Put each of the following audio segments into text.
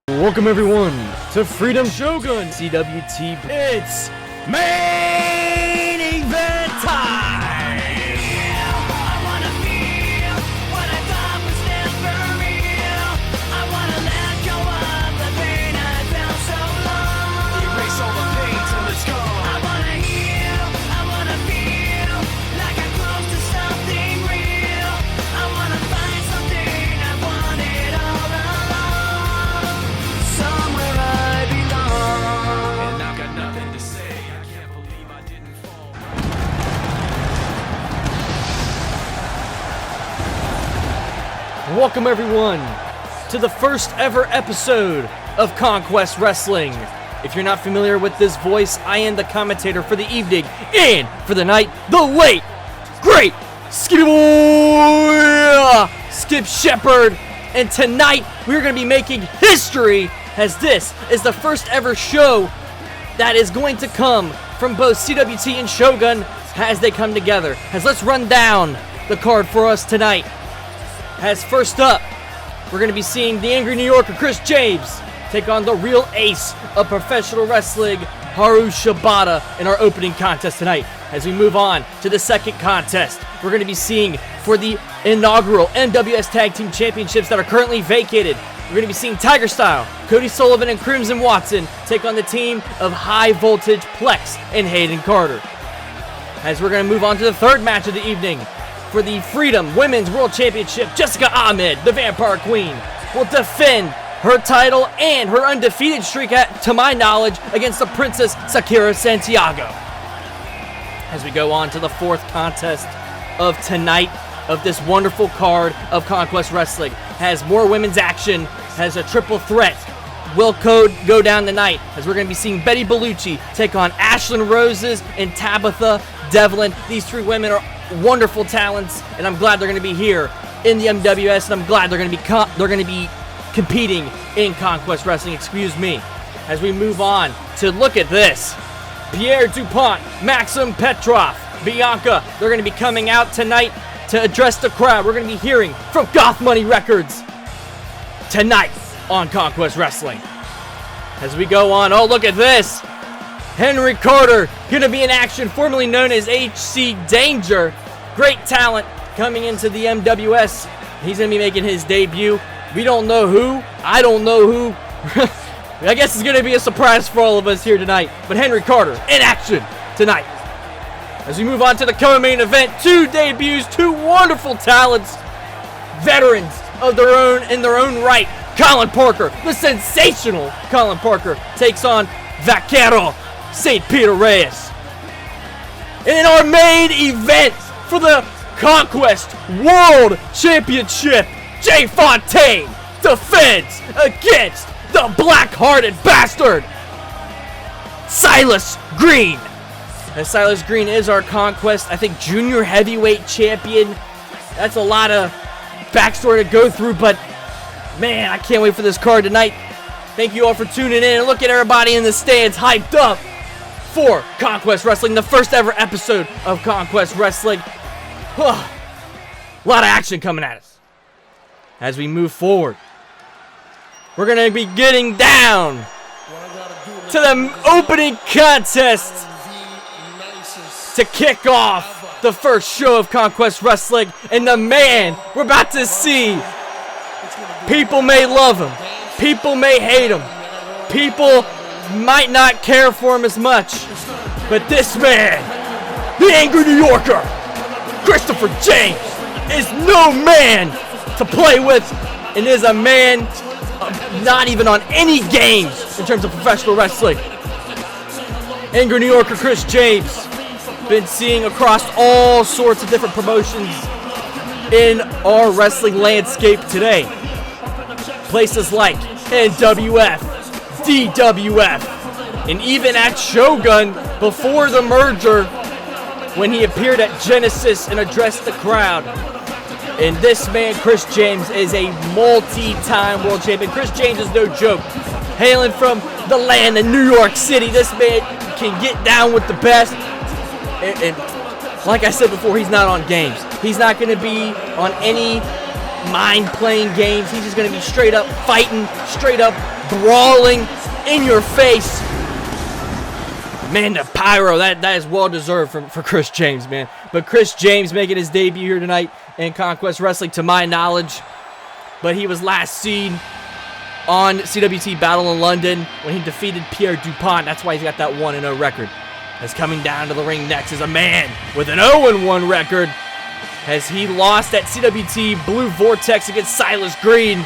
Welcome everyone to Freedom Shogun CWT. It's main event time! I wanna feel what I thought was never real. I wanna let go of the pain I felt so long. Erase all the pain till it's gone. I wanna heal, I wanna feel like I'm close to something real. I wanna find something I wanted all along. Somewhere I belong. And I've got nothing to say. I can't believe I didn't fall. Welcome everyone to the first ever episode of Conquest Wrestling. If you're not familiar with this voice, I am the commentator for the evening and for the night, the late, great Skippy Boy, Skip Shepherd. And tonight we're going to be making history, as this is the first ever show that is going to come from both CWT and Shogun as they come together. As let's run down the card for us tonight. As first up, we're going to be seeing the Angry New Yorker Chris James take on the real ace of professional wrestling, Haru Shibata, in our opening contest tonight. As we move on to the second contest, we're going to be seeing for the inaugural MWS Tag Team Championships that are currently vacated. We're going to be seeing Tigerstyle, Cody Sullivan, and Crimson Watson take on the team of High Voltage Plex and Hayden Carter. As we're going to move on to the third match of the evening, for the Freedom Women's World Championship, Jessica Ahmed, the Vampire Queen, will defend her title and her undefeated streak, to my knowledge, against the Princess Sakira Santiago. As we go on to the fourth contest of tonight, of this wonderful card of Conquest Wrestling, has more women's action, has a triple threat. Will go down tonight, as we're going to be seeing Betty Beluchcci take on Ashlin Roses and Tabitha Develin. These three women are wonderful talents, and I'm glad they're going to be here in the MWS, and I'm glad they're going to be competing in Conquest Wrestling. Excuse me. As we move on to look at this, Pierre DuPont, Maxim Petrov, Bianca, they're going to be coming out tonight to address the crowd. We're going to be hearing from Goth Money Records tonight on Conquest Wrestling. As we go on, oh, look at this. Henry Carter going to be in action, formerly known as HC Danger. Great talent coming into the MWS. He's going to be making his debut. We don't know who. I don't know who. I guess it's going to be a surprise for all of us here tonight. But Henry Carter in action tonight. As we move on to the co-main event, two debuts, two wonderful talents, veterans of their own in their own right. Colin Parker, the sensational Colin Parker, takes on Vaquero St. Peter Reyes. In our main event for the Conquest World Championship, Jaye Fontaine defends against the black-hearted bastard, Silus Green. And Silus Green is our Conquest, I think, junior heavyweight champion. That's a lot of backstory to go through, but man, I can't wait for this card tonight. Thank you all for tuning in, and look at everybody in the stands hyped up for Conquest Wrestling, the first ever episode of Conquest Wrestling. A lot of action coming at us. As we move forward, we're going to be getting down to the opening contest to kick off the first show of Conquest Wrestling. And the man we're about to see, people may love him, people may hate him, people might not care for him as much, but this man, the Angry New Yorker, Christopher James, is no man to play with, and is a man not even on any games in terms of professional wrestling. Angry New Yorker Chris James, been seeing across all sorts of different promotions in our wrestling landscape today. Places like NWF, DWF, and even at Shogun before the merger, when he appeared at Genesis and addressed the crowd. And this man, Chris James, is a multi-time world champion. Chris James is no joke. Hailing from the land of New York City, this man can get down with the best. And like I said before, he's not on games. He's not going to be on any mind-playing games. He's just going to be straight up fighting, straight up brawling in your face. Man, the pyro, that is well-deserved for Chris James, man. But Chris James making his debut here tonight in Conquest Wrestling, to my knowledge. But he was last seen on CWT Battle in London when he defeated Pierre DuPont. That's why he's got that 1-0 record. As coming down to the ring next is a man with an 0-1 record, as he lost at CWT Blue Vortex against Silus Green.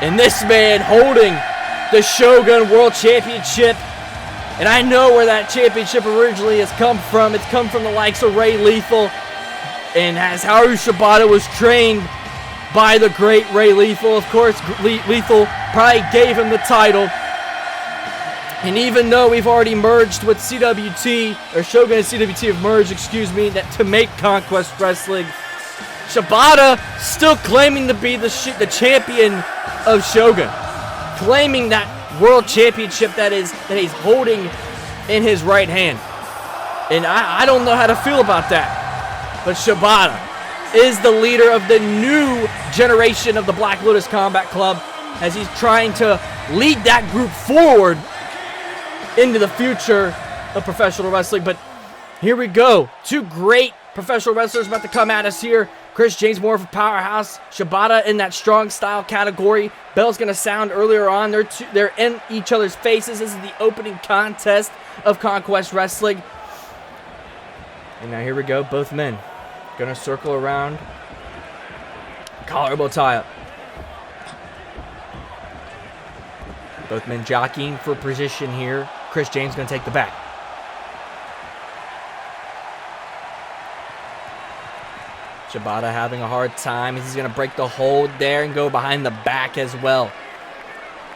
And this man holding the Shogun World Championship. And I know where that championship originally has come from. It's come from the likes of Ray Lethal. And as Haru Shibata was trained by the great Ray Lethal, of course, Lethal probably gave him the title. And even though we've already merged with CWT, or Shogun and CWT have merged, excuse me, to make Conquest Wrestling, Shibata still claiming to be the champion of Shogun. Claiming that world championship that he's holding in his right hand. And I don't know how to feel about that. But Shibata is the leader of the new generation of the Black Lotus Combat Club, as he's trying to lead that group forward into the future of professional wrestling. But here we go. Two great professional wrestlers about to come at us here. Chris James, more of a powerhouse. Shibata in that strong style category. Bell's going to sound earlier on. They're in each other's faces. This is the opening contest of Conquest Wrestling. And now here we go. Both men going to circle around. Collar elbow tie up. Both men jockeying for position here. Chris James going to take the back. Shibata having a hard time. He's going to break the hold there and go behind the back as well.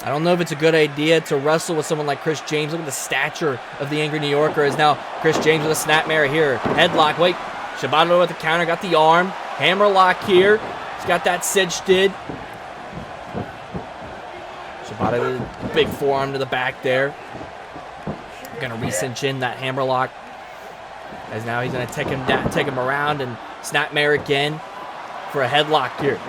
I don't know if it's a good idea to wrestle with someone like Chris James. Look at the stature of the Angry New Yorker. Is now Chris James with a snapmare here. Headlock. Wait. Shibata with the counter. Got the arm. Hammerlock here. He's got that cinched in. Shibata with a big forearm to the back there. Going to re-cinch in that hammerlock. As now he's going to take him around and snapmare again for a headlock here.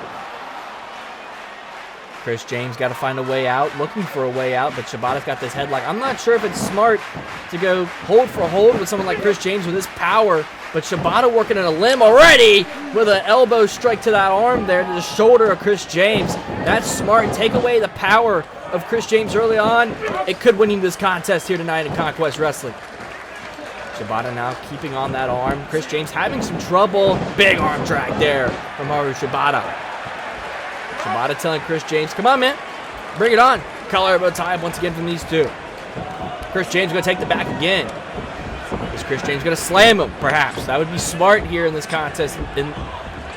Chris James got to find a way out, looking for a way out, but Shibata's got this headlock. I'm not sure if it's smart to go hold for hold with someone like Chris James with his power, but Shibata working in a limb already with an elbow strike to that arm there, to the shoulder of Chris James. That's smart. Take away the power of Chris James early on. It could win him this contest here tonight in Conquest Wrestling. Shibata now keeping on that arm. Chris James having some trouble. Big arm drag there from Haru Shibata. Shibata telling Chris James, come on, man. Bring it on. Collar elbow tie up once again from these two. Chris James going to take the back again. Is Chris James going to slam him? Perhaps. That would be smart here in this contest. And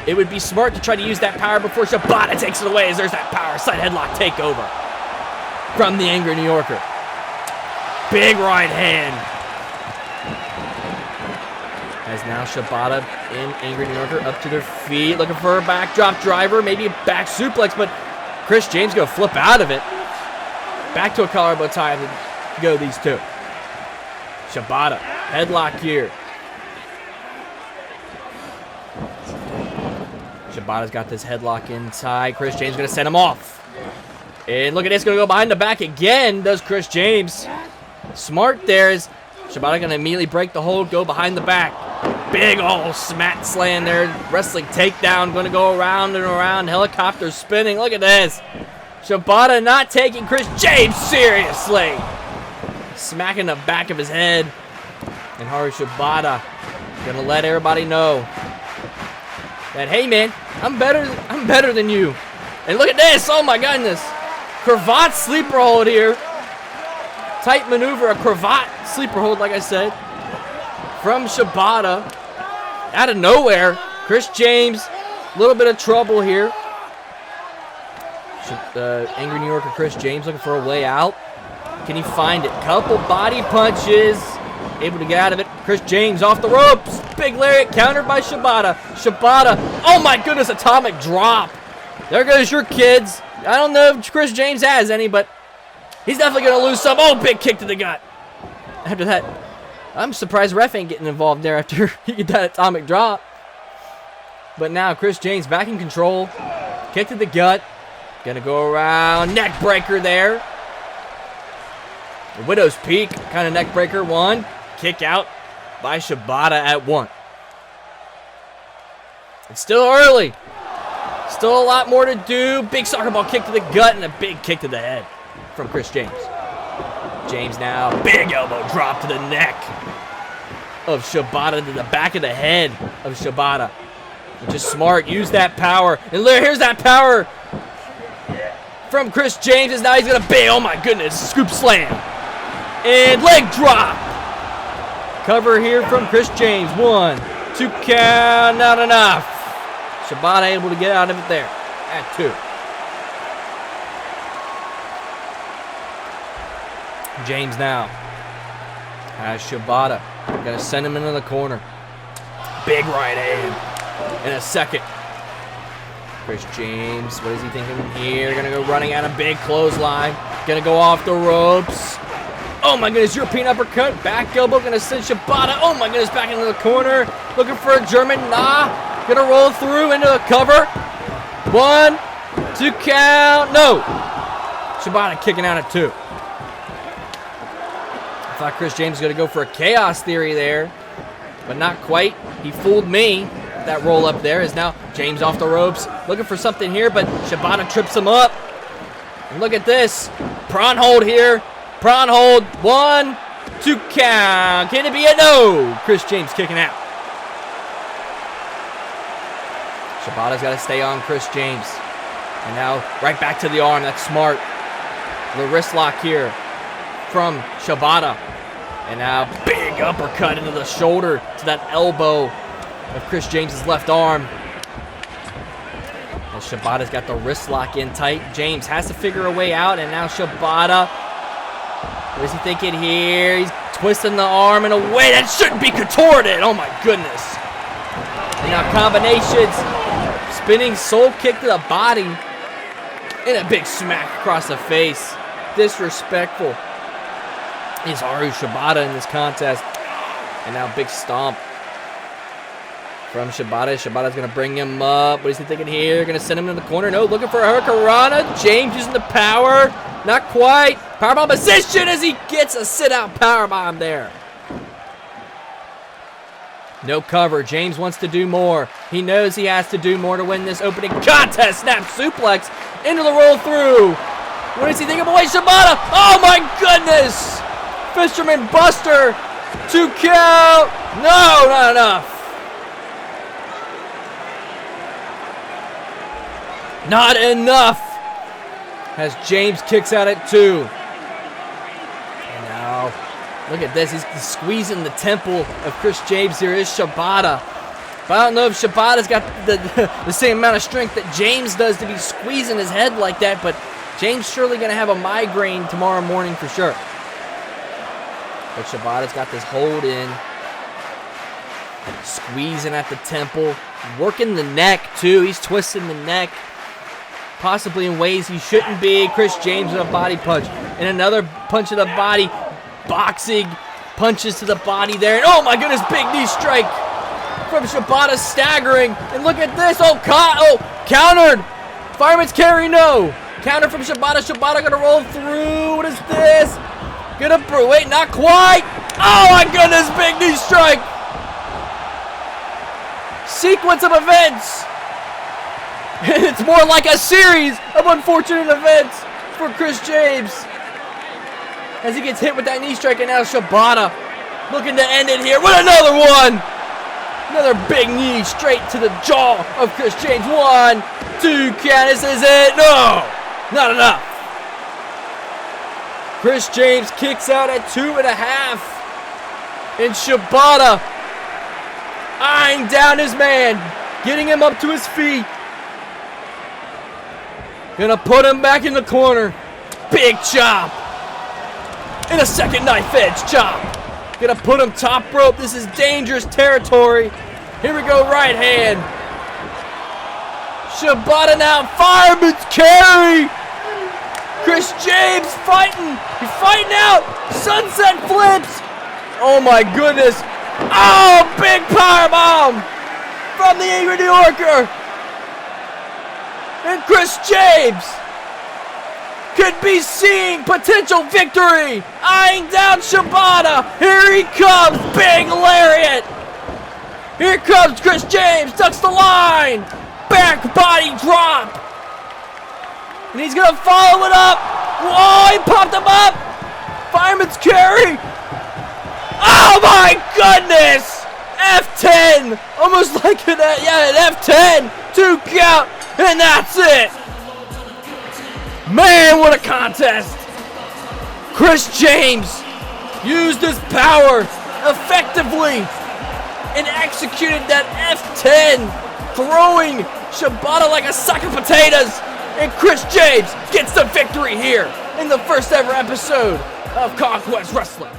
it would be smart to try to use that power before Shibata takes it away, as there's that power side headlock takeover from the Angry New Yorker. Big right hand. As now Shibata and Angry New Yorker up to their feet, looking for a backdrop driver, maybe a back suplex, but Chris James going to flip out of it. Back to a collar elbow tie to go these two. Shibata, headlock here. Shibata's got this headlock inside. Chris James going to set him off. And look at this, going to go behind the back again, does Chris James. Smart there is Shibata going to immediately break the hold, go behind the back. Big old smack slam there. Wrestling takedown. Going to go around and around. Helicopter spinning. Look at this. Shibata not taking Chris James seriously. Smacking the back of his head. And Haru Shibata going to let everybody know that, hey, man, I'm better than you. And look at this. Oh, my goodness. Cravat sleeper hold here. Tight maneuver. A cravat sleeper hold, like I said. From Shibata. Out of nowhere, Chris James, a little bit of trouble here. Angry New Yorker Chris James looking for a way out. Can he find it? Couple body punches. Able to get out of it. Chris James off the ropes. Big lariat countered by Shibata. Shibata, oh my goodness, atomic drop. There goes your kids. I don't know if Chris James has any, but he's definitely going to lose some. Oh, big kick to the gut. After that, I'm surprised ref ain't getting involved there after he get that atomic drop. But now Chris James back in control. Kick to the gut. Gonna go around. Neck breaker there. The Widow's Peak kind of neck breaker. 1. Kick out by Shibata at 1. It's still early. Still a lot more to do. Big soccer ball kick to the gut and a big kick to the head from Chris James. James now, big elbow drop to the neck of Shibata, to the back of the head of Shibata. Which is smart. Use that power. And here's that power from Chris James. And now he's going to big, oh my goodness, scoop slam. And leg drop. Cover here from Chris James. 1, 2 count, not enough. Shibata able to get out of it there at 2. James now has Shibata. Gonna send him into the corner. Big right hand in a second. Chris James, what is he thinking here? Gonna go running at a big clothesline. Gonna go off the ropes. Oh my goodness, European uppercut. Back elbow, gonna send Shibata. Oh my goodness, back into the corner. Looking for a German. Nah. Gonna roll through into a cover. 1, 2 count. No. Shibata kicking out at 2. I thought Chris James was going to go for a chaos theory there, but not quite. He fooled me. That roll up there is now James off the ropes. Looking for something here, but Shibata trips him up. And look at this. Prawn hold here. Prawn hold. 1, 2 count. Can it be a no? Chris James kicking out. Shibata's got to stay on Chris James. And now right back to the arm. That's smart. The wrist lock here from Shibata. And now big uppercut into the shoulder to that elbow of Chris James's left arm. And Shibata's got the wrist lock in tight. James has to figure a way out, and now Shibata, what is he thinking here? He's twisting the arm in a way that shouldn't be contorted. Oh my goodness. And now combinations, spinning soul kick to the body, and a big smack across the face. Disrespectful is Haru Shibata in this contest. And now big stomp from Shibata. Shibata's going to bring him up. What is he thinking here? Going to send him in the corner. No, looking for a Hurricanrana. James using the power. Not quite. Powerbomb position as he gets a sit-out powerbomb there. No cover. James wants to do more. He knows he has to do more to win this opening contest. Snap suplex into the roll through. What is he thinking? Away Shibata. Oh my goodness. Fisherman Buster. 2 count. No, not enough. Not enough. As James kicks out at 2. And now, look at this. He's squeezing the temple of Chris James here. Is Shibata. But I don't know if Shibata's got the same amount of strength that James does to be squeezing his head like that. But James surely going to have a migraine tomorrow morning for sure. But Shibata's got this hold in. Squeezing at the temple. Working the neck too. He's twisting the neck. Possibly in ways he shouldn't be. Chris James with a body punch. And another punch to the body. Boxing punches to the body there. And oh my goodness, big knee strike from Shibata, staggering. And look at this. Oh, countered. Fireman's carry, no. Counter from Shibata. Shibata gonna roll through. What is this? Gonna wait, not quite. Oh my goodness, big knee strike. Sequence of events. And it's more like a series of unfortunate events for Chris James. As he gets hit with that knee strike, and now Shibata looking to end it here with another one. Another big knee straight to the jaw of Chris James. 1, 2 count. This is it. No, not enough. Chris James kicks out at 2.5. And Shibata eyeing down his man, getting him up to his feet. Gonna put him back in the corner. Big chop. And a second knife edge chop. Gonna put him top rope. This is dangerous territory. Here we go, right hand. Shibata now, fireman's carry. Chris James fighting. He's fighting out. Sunset flips. Oh my goodness. Oh, big powerbomb from the Angry New Yorker. And Chris James could be seeing potential victory. Eyeing down Shibata. Here he comes. Big lariat. Here comes Chris James. Ducks the line. Back body drop. And he's going to follow it up. Whoa, he popped him up. Fireman's carry. Oh my goodness. F10. Almost like an F10. 2 count. And that's it. Man, what a contest! Chris James used his power effectively and executed that F10, throwing Shibata like a sack of potatoes. And Chris James gets the victory here in the first ever episode of Conquest Wrestling.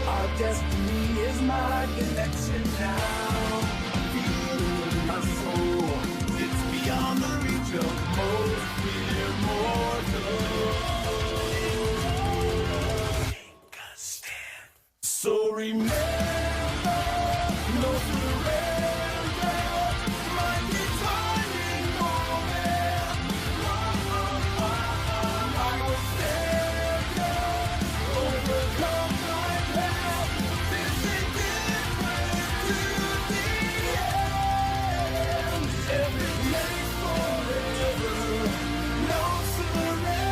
Our destiny is my connection now. Feeling my soul, it's beyond the reach of most mere mortal. Take a stand. So remember, no surrender. Might be turning moment. I will stand up, overcome my path. This is different to the end. Every place forever, no surrender.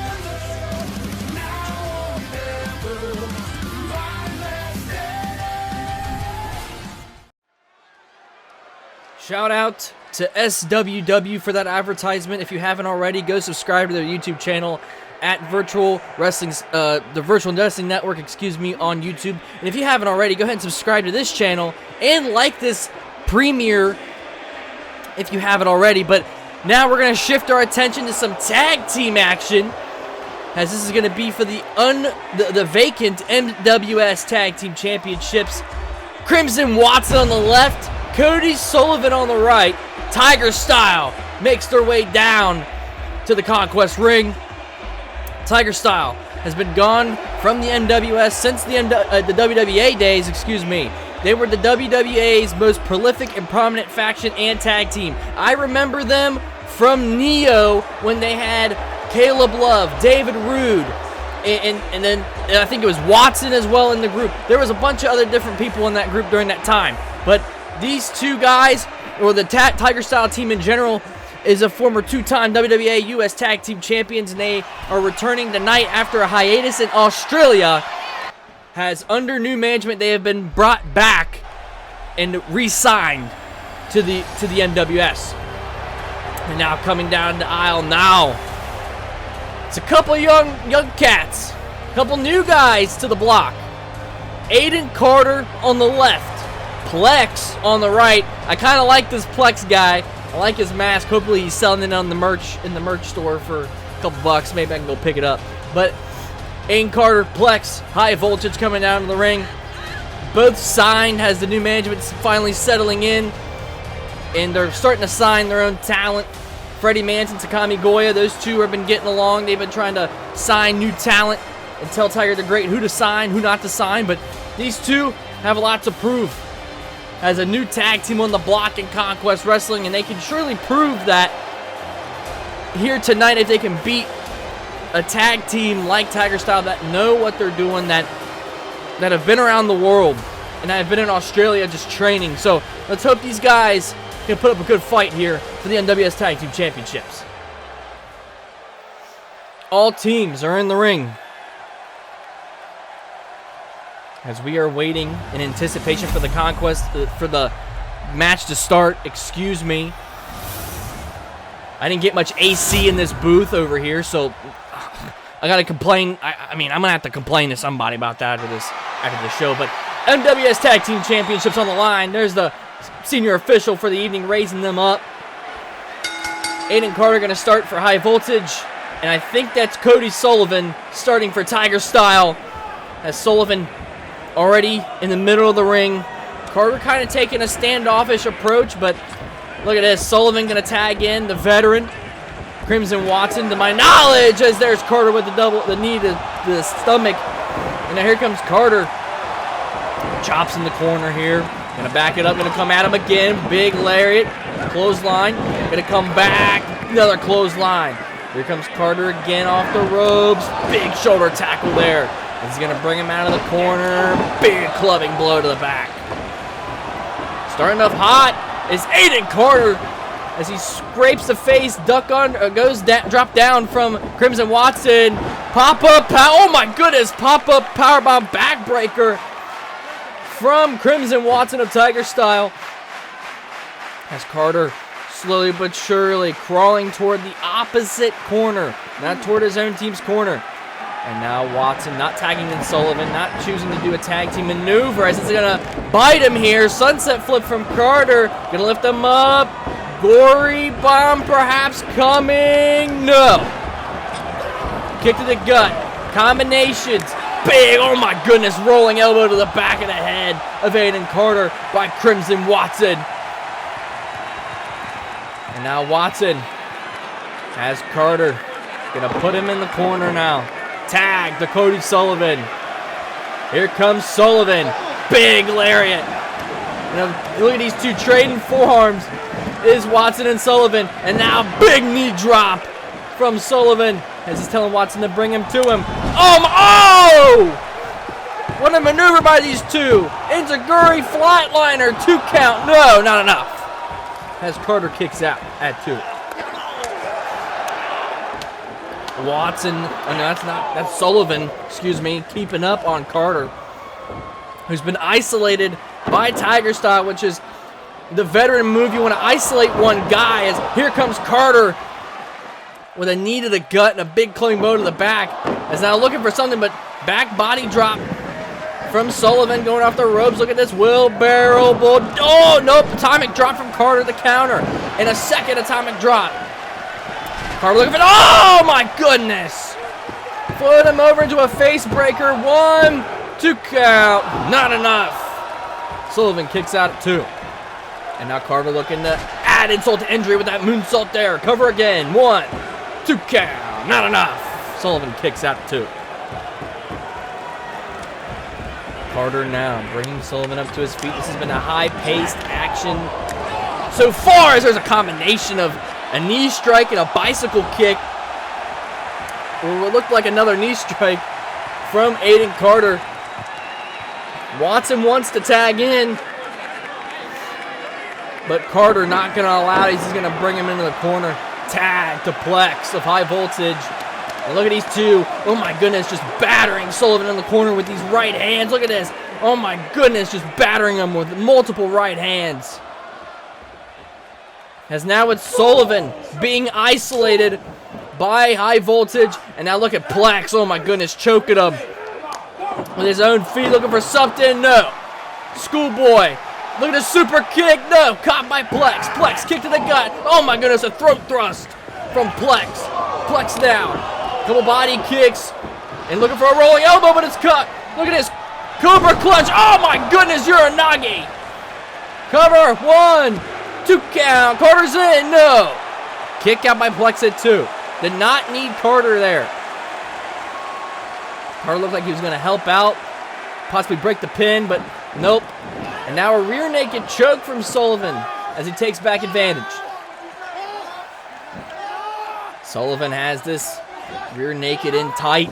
Now or never, my last stand. Shout out to SWW for that advertisement. If you haven't already, go subscribe to their YouTube channel at the Virtual Wrestling Network, on YouTube. And if you haven't already, go ahead and subscribe to this channel and like this premiere if you haven't already. But now we're going to shift our attention to some tag team action, as this is going to be for the vacant MWS Tag Team Championships. Crimson Watson on the left, Cody Sullivan on the right. Tigerstyle makes their way down to the Conquest ring. Tigerstyle has been gone from the MWS since the WWA days, They were the WWA's most prolific and prominent faction and tag team. I remember them from Neo when they had Caleb Love, David Rude, and then I think it was Watson as well in the group. There was a bunch of other different people in that group during that time. But these two guys, or the Tigerstyle team in general, is a former two-time WWA US Tag Team Champions, and they are returning tonight after a hiatus in Australia. Has under new management, they have been brought back and re-signed to the MWS. And now coming down the aisle now, it's a couple young cats, a couple new guys to the block. Aiden Carter on the left, Plex on the right. I kind of like this Plex guy. I like his mask. Hopefully he's selling it on the merch in the merch store for a couple bucks. Maybe I can go pick it up. But Aiden Carter, Plex, High Voltage coming down to the ring. Both signed, has the new management finally settling in, and they're starting to sign their own talent. Freddie Manson, Takami Goya, those two have been getting along. They've been trying to sign new talent and tell Tiger the Great who to sign, who not to sign. But these two have a lot to prove as a new tag team on the block in Conquest Wrestling, and they can surely prove that here tonight if they can beat a tag team like Tigerstyle that know what they're doing, that have been around the world and that have been in Australia just training. So let's hope these guys can put up a good fight here for the NWS Tag Team Championships. All teams are in the ring. as we are waiting in anticipation for the Conquest, for the match to start. Excuse me. I didn't get much AC in this booth over here, so I gotta complain. I mean, I'm gonna have to complain to somebody about that after the show. But MWS Tag Team Championships on the line. There's the senior official for the evening raising them up. Aiden Carter gonna start for High Voltage, and I think that's Cody Sullivan starting for Tigerstyle. As Sullivan already in the middle of the ring. Carter kind of taking a standoffish approach, but look at this. Sullivan going to tag in the veteran, Crimson Watson, to my knowledge, as there's Carter with the knee to the stomach. And now here comes Carter. Chops in the corner here. Going to back it up, going to come at him again. Big lariat, clothesline. Going to come back, another clothesline. Here comes Carter again off the ropes. Big shoulder tackle there. He's going to bring him out of the corner. Big clubbing blow to the back. Starting off hot is Aiden Carter as he scrapes the face, drop down from Crimson Watson. Pop-up, oh my goodness, pop-up powerbomb backbreaker from Crimson Watson of Tigerstyle. As Carter slowly but surely crawling toward the opposite corner, not toward his own team's corner. And now Watson not tagging in Sullivan, not choosing to do a tag team maneuver as it's going to bite him here. Sunset flip from Carter, going to lift him up. Gory bomb perhaps coming. No. Kick to the gut. Combinations. Big, oh my goodness, rolling elbow to the back of the head of Aiden Carter by Crimson Watson. And now Watson has Carter. Going to put him in the corner now. Tag to Cody Sullivan. Here comes Sullivan. Big lariat. And look at these two trading forearms. Is Watson and Sullivan. And now big knee drop from Sullivan as he's telling Watson to bring him to him. Oh! What a maneuver by these two. Enziguri flatliner. 2 count. No, not enough. As Carter kicks out at 2. Watson, oh no, that's Sullivan, excuse me, keeping up on Carter, who's been isolated by Tigerstyle, which is the veteran move. You want to isolate one guy, as here comes Carter with a knee to the gut and a big clubbing blow to the back, as now looking for something, but back body drop from Sullivan going off the ropes. Look at this wheelbarrow bull. Oh, nope, atomic drop from Carter, the counter, and a second atomic drop. Carter looking for, oh my goodness! Float him over into a face breaker. 1, 2 count. Not enough. Sullivan kicks out at 2. And now Carter looking to add insult to injury with that moonsault there. Cover again. 1, 2 count. Not enough. Sullivan kicks out at 2. Carter now bringing Sullivan up to his feet. This has been a high-paced action so far, as there's a combination of a knee strike and a bicycle kick. Or what looked like another knee strike from Aiden Carter. Watson wants to tag in, but Carter not going to allow it. He's going to bring him into the corner. Tag to Plex of High Voltage. And look at these two. Oh my goodness, just battering Sullivan in the corner with these right hands. Look at this. Oh my goodness, just battering him with multiple right hands. As now it's Sullivan being isolated by High Voltage. And now look at Plex. Oh my goodness, choking him with his own feet, looking for something. No. Schoolboy. Look at the super kick. No. Caught by Plex. Plex kick to the gut. Oh my goodness, a throat thrust from Plex. Plex down. Couple body kicks. And looking for a rolling elbow, but it's cut. Look at this. Cobra clutch. Oh my goodness, Uranagi. Cover. 1, 2 count. Carter's in. No. Kick out by Plex at 2. Did not need Carter there. Carter looked like he was going to help out, possibly break the pin, but nope. And now a rear naked choke from Sullivan as he takes back advantage. Sullivan has this rear naked in tight,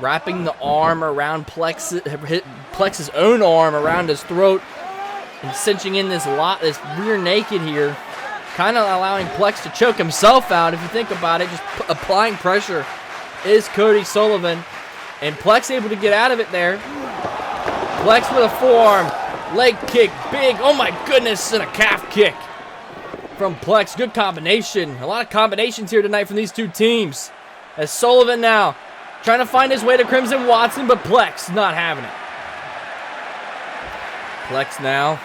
wrapping the arm around Plex's own arm around his throat and cinching in this rear naked here, kind of allowing Plex to choke himself out. If you think about it, just applying pressure is Cody Sullivan, and Plex able to get out of it there. Plex with a forearm. Leg kick, big, oh my goodness, and a calf kick from Plex. Good combination. A lot of combinations here tonight from these two teams. As Sullivan now trying to find his way to Crimson Watson, but Plex not having it. Plex now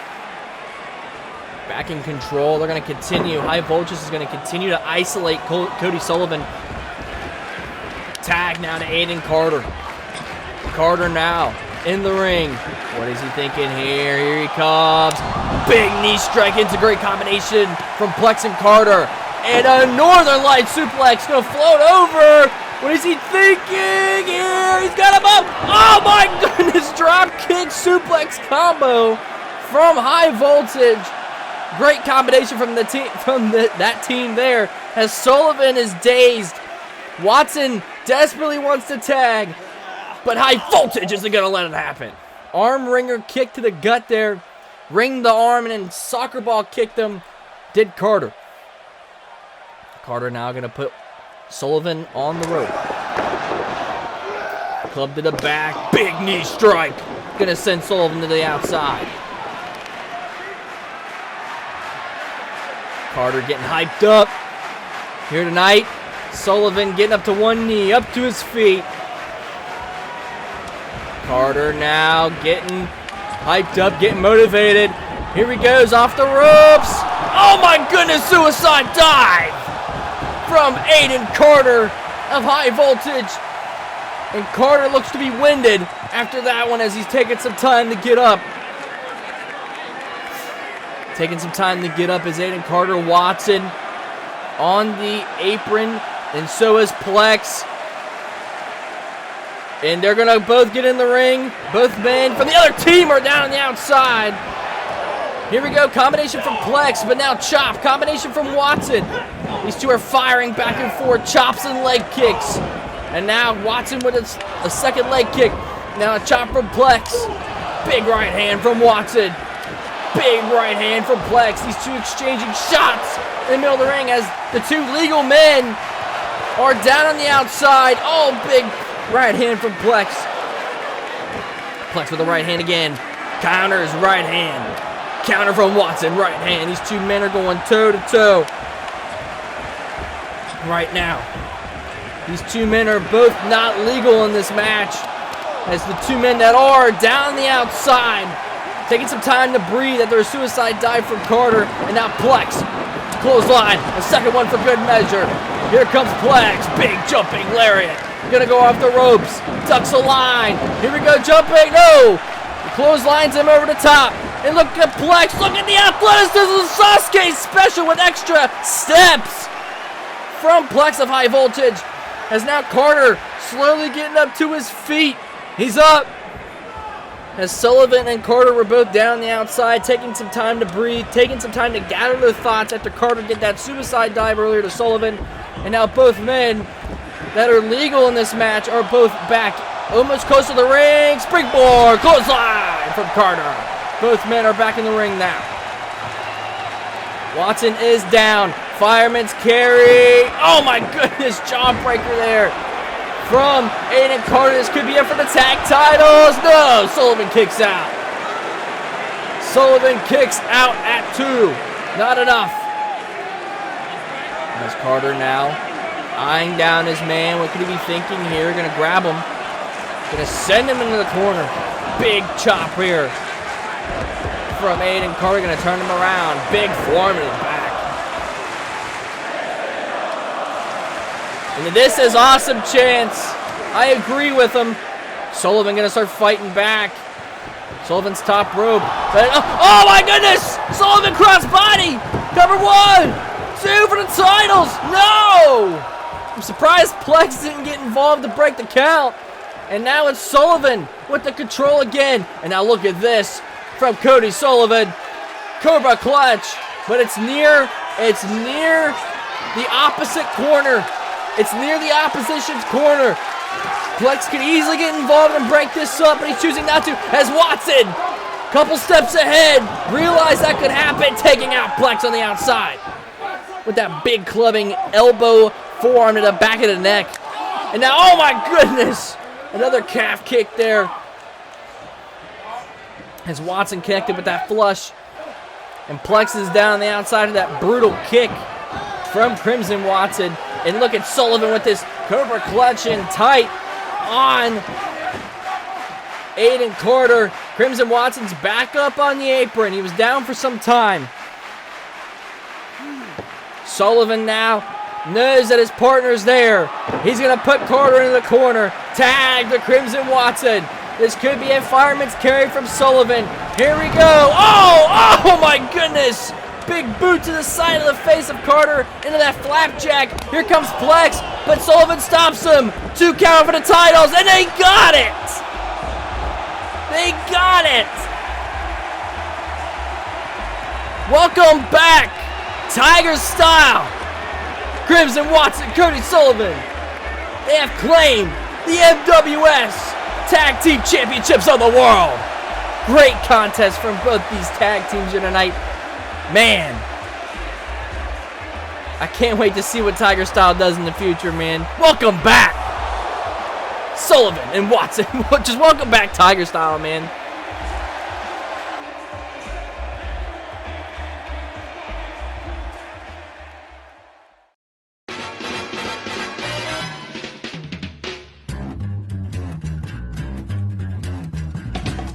back in control. They're going to continue. High Voltage is going to continue to isolate Cody Sullivan. Tag now to Aiden Carter. Carter now in the ring. What is he thinking here? Here he comes. Big knee strike into great combination from Plex and Carter. And a Northern Light suplex going to float over. What is he thinking here? He's got him up. Oh my goodness. Drop kick suplex combo from High Voltage. Great combination from the team, that team there, as Sullivan is dazed. Watson desperately wants to tag, but High Voltage isn't going to let it happen. Arm wringer kick to the gut there. Ringed the arm and then soccer ball kicked him. Did Carter. Carter now going to put Sullivan on the rope. Club to the back. Big knee strike. Going to send Sullivan to the outside. Carter getting hyped up here tonight. Sullivan getting up to one knee, up to his feet. Carter now getting hyped up, getting motivated. Here he goes off the ropes. Oh my goodness, suicide dive from Aiden Carter of High Voltage. And Carter looks to be winded after that one as he's taking some time to get up. Taking some time to get up as Aiden Carter. Watson on the apron, and so is Plex. And they're going to both get in the ring. Both men from the other team are down on the outside. Here we go. Combination from Plex, but now chop. Combination from Watson. These two are firing back and forth. Chops and leg kicks. And now Watson with a second leg kick. Now a chop from Plex. Big right hand from Watson. Big right hand from Plex. These two exchanging shots in the middle of the ring as the two legal men are down on the outside. Oh, big right hand from Plex. Plex with the right hand again. Counters, right hand. Counter from Watson, right hand. These two men are going toe to toe right now. These two men are both not legal in this match, as the two men that are down on the outside taking some time to breathe after a suicide dive from Carter. And now Plex, clothesline, a second one for good measure. Here comes Plex, big jumping lariat. Gonna go off the ropes, ducks a line. Here we go, jumping, no! He clotheslines him over the top. And look at Plex, look at the athleticism, Sasuke special with extra steps from Plex of High Voltage. As now Carter slowly getting up to his feet. He's up. As Sullivan and Carter were both down on the outside, taking some time to breathe, taking some time to gather their thoughts after Carter did that suicide dive earlier to Sullivan. And now both men that are legal in this match are both back, almost close to the ring. Springboard, clothesline from Carter. Both men are back in the ring now. Watson is down. Fireman's carry. Oh my goodness, jawbreaker there from Aiden Carter. This could be it for the tag titles. No, Sullivan kicks out. Sullivan kicks out at 2. Not enough. As Carter now eyeing down his man. What could he be thinking here? Gonna grab him. Gonna send him into the corner. Big chop here from Aiden Carter. Gonna turn him around. Big forearm in the back. And this is awesome chance. I agree with him. Sullivan gonna start fighting back. Sullivan's top rope. But, oh my goodness! Sullivan crossbody! Cover 1! 2 for the titles! No! I'm surprised Plex didn't get involved to break the count. And now it's Sullivan with the control again. And now look at this from Cody Sullivan. Cobra clutch. But it's near the opposite corner. It's near the opposition's corner. Plex could easily get involved and break this up, but he's choosing not to. As Watson, couple steps ahead, realized that could happen, taking out Plex on the outside with that big clubbing elbow forearm to the back of the neck. And now, oh my goodness, another calf kick there As Watson connected with that flush and plexes down the outside of that brutal kick from Crimson Watson. And look at Sullivan with this Cobra clutch in tight on Aiden Carter. Crimson Watson's back up on the apron. He was down for some time. Sullivan now knows that his partner's there. He's going to put Carter in the corner. Tag to Crimson Watson. This could be a fireman's carry from Sullivan. Here we go. Oh my goodness. Big boot to the side of the face of Carter into that flapjack. Here comes Plex, but Sullivan stops him. 2 count for the titles, and they got it. They got it. Welcome back, Tigerstyle. Crimson Watson, Cody Sullivan. They have claimed the MWS Tag Team Championships of the world. Great contest from both these tag teams here tonight. Man, I can't wait to see what Tigerstyle does in the future, man. Welcome back, Sullivan and Watson. Just welcome back, Tigerstyle, man.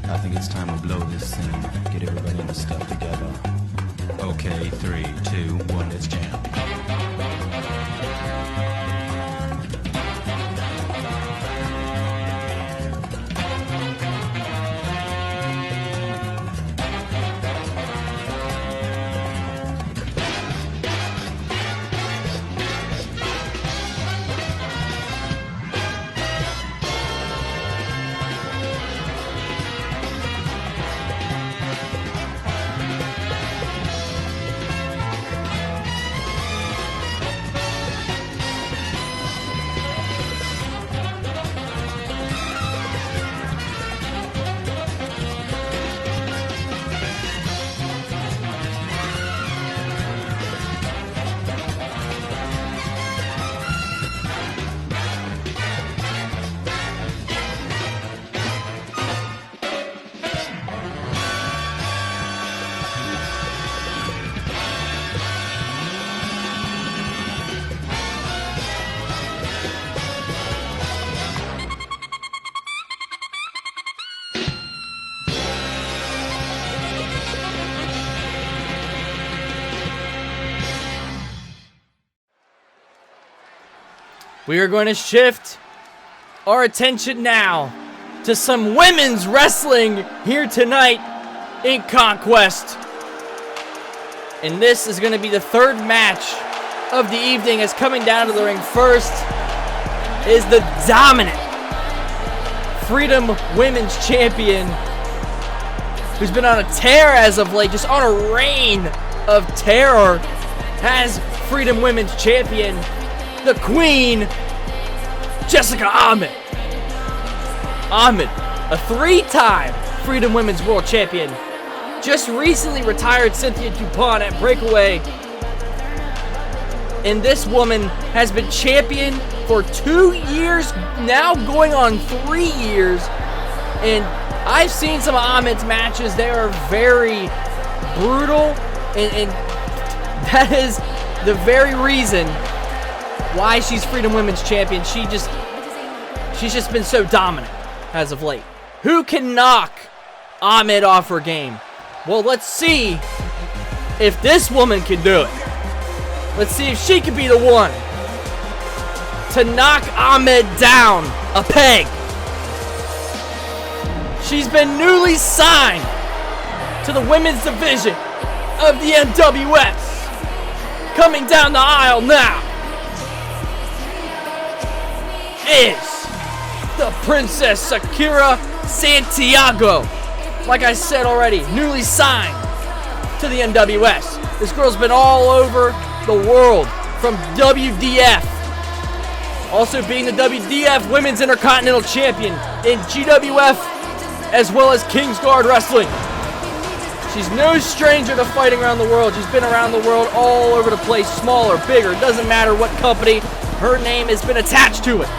I think it's time to blow this scene. Get everybody in the stuff together. Okay, 3, 2, 1, let's jam. We are going to shift our attention now to some women's wrestling here tonight in Conquest. And this is going to be the third match of the evening, as coming down to the ring first is the dominant Freedom Women's Champion, who's been on a tear as of late, just on a reign of terror, as Freedom Women's Champion, the Queen, Jessica Ahmed. Ahmed, a 3-time Freedom Women's World Champion, just recently retired Cynthia Dupont at Breakaway. And this woman has been champion for 2 years, now going on 3 years. And I've seen some of Ahmed's matches. They are very brutal, and that is the very reason why she's Freedom Women's Champion. She's just been so dominant as of late. Who can knock Ahmed off her game? Well, let's see if this woman can do it. Let's see if she can be the one to knock Ahmed down a peg. She's been newly signed to the women's division of the MWS. Coming down the aisle now is the Princess Sakira Santiago. Like I said already, newly signed to the MWS. This girl's been all over the world, from WDF, also being the WDF Women's Intercontinental Champion in GWF, as well as Kingsguard Wrestling. She's no stranger to fighting around the world. She's been around the world all over the place, smaller, bigger, doesn't matter what company her name has been attached to it.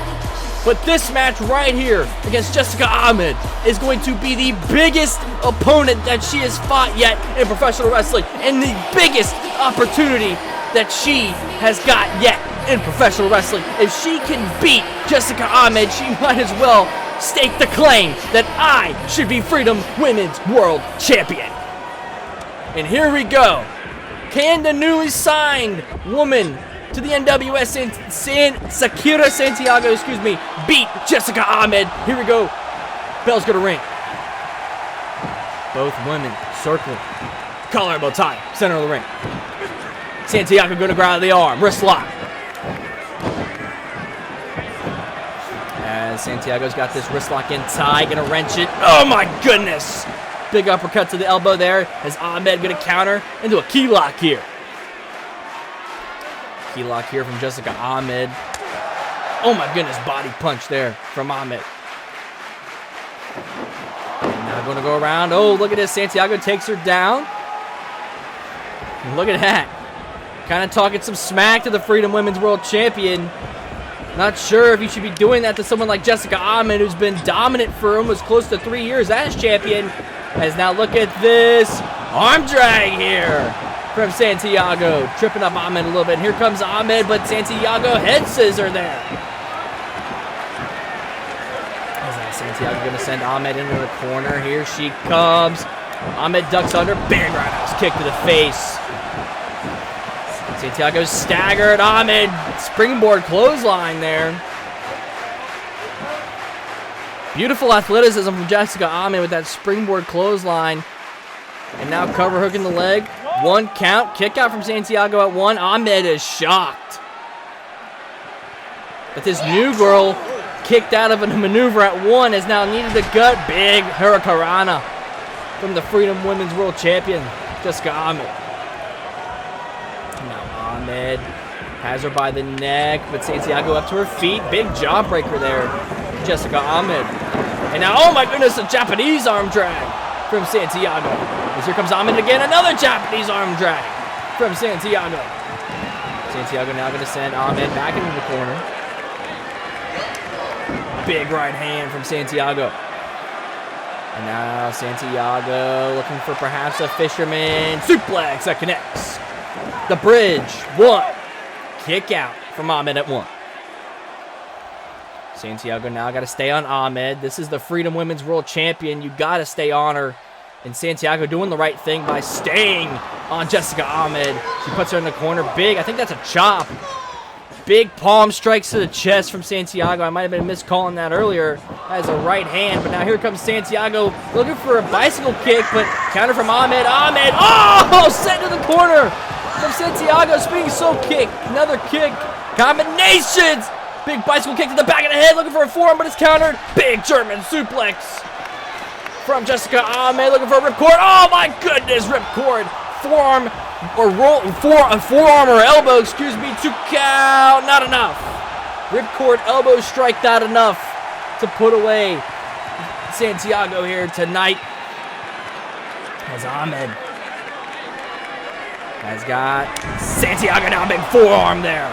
But this match right here against Jessica Ahmed is going to be the biggest opponent that she has fought yet in professional wrestling, and the biggest opportunity that she has got yet in professional wrestling. If she can beat Jessica Ahmed, she might as well stake the claim that I should be Freedom Women's World Champion. And here we go. Can the newly signed woman to the NWS Sakira Santiago, beat Jessica Ahmed? Here we go. Bell's gonna ring. Both women circling. Collar elbow tie, center of the ring. Santiago gonna grab the arm, wrist lock. As Santiago's got this wrist lock in tie, gonna wrench it. Oh my goodness! Big uppercut to the elbow there. As Ahmed gonna counter into a key lock here. Key lock here from Jessica Ahmed. Oh my goodness, body punch there from Ahmed. And now gonna go around. Oh, look at this. Santiago takes her down. And look at that. Kind of talking some smack to the Freedom Women's World Champion. Not sure if you should be doing that to someone like Jessica Ahmed, who's been dominant for almost close to 3 years as champion. As now look at this arm drag here from Santiago. Tripping up Ahmed a little bit. And here comes Ahmed, but Santiago head scissor there. As Santiago going to send Ahmed into the corner. Here she comes. Ahmed ducks under. Big roundhouse kick to the face. Santiago's staggered. Ahmed springboard clothesline there. Beautiful athleticism from Jessica Ahmed with that springboard clothesline. And now cover hook in the leg. 1 count. Kick out from Santiago at 1. Ahmed is shocked. But this new girl kicked out of a maneuver at 1 has now needed the gut. Big Hurricanrana from the Freedom Women's World Champion, Jessica Ahmed. Ahmed has her by the neck, but Santiago up to her feet. Big jawbreaker there, Jessica Ahmed. And now, oh my goodness, a Japanese arm drag from Santiago. As here comes Ahmed again, another Japanese arm drag from Santiago. Santiago now going to send Ahmed back into the corner. Big right hand from Santiago. And now Santiago looking for perhaps a fisherman suplex that connects. The bridge, 1. Kick out from Ahmed at 1. Santiago now got to stay on Ahmed. This is the Freedom Women's World Champion. You got to stay on her. And Santiago doing the right thing by staying on Jessica Ahmed. She puts her in the corner. Big, I think that's a chop. Big palm strikes to the chest from Santiago. I might have been miscalling that earlier as a right hand. But now here comes Santiago looking for a bicycle kick. But counter from Ahmed. Ahmed, oh, sent to the corner from Santiago. Spinning soul kick. Another kick. Combinations. Big bicycle kick to the back of the head. Looking for a forearm, but it's countered. Big German suplex from Jessica Ahmed. Looking for a ripcord. Oh my goodness, ripcord. Forearm or forearm or elbow, excuse me, to count. Not enough. Ripcord elbow strike, not enough to put away Santiago here tonight. As Ahmed has got Santiago now, big forearm there.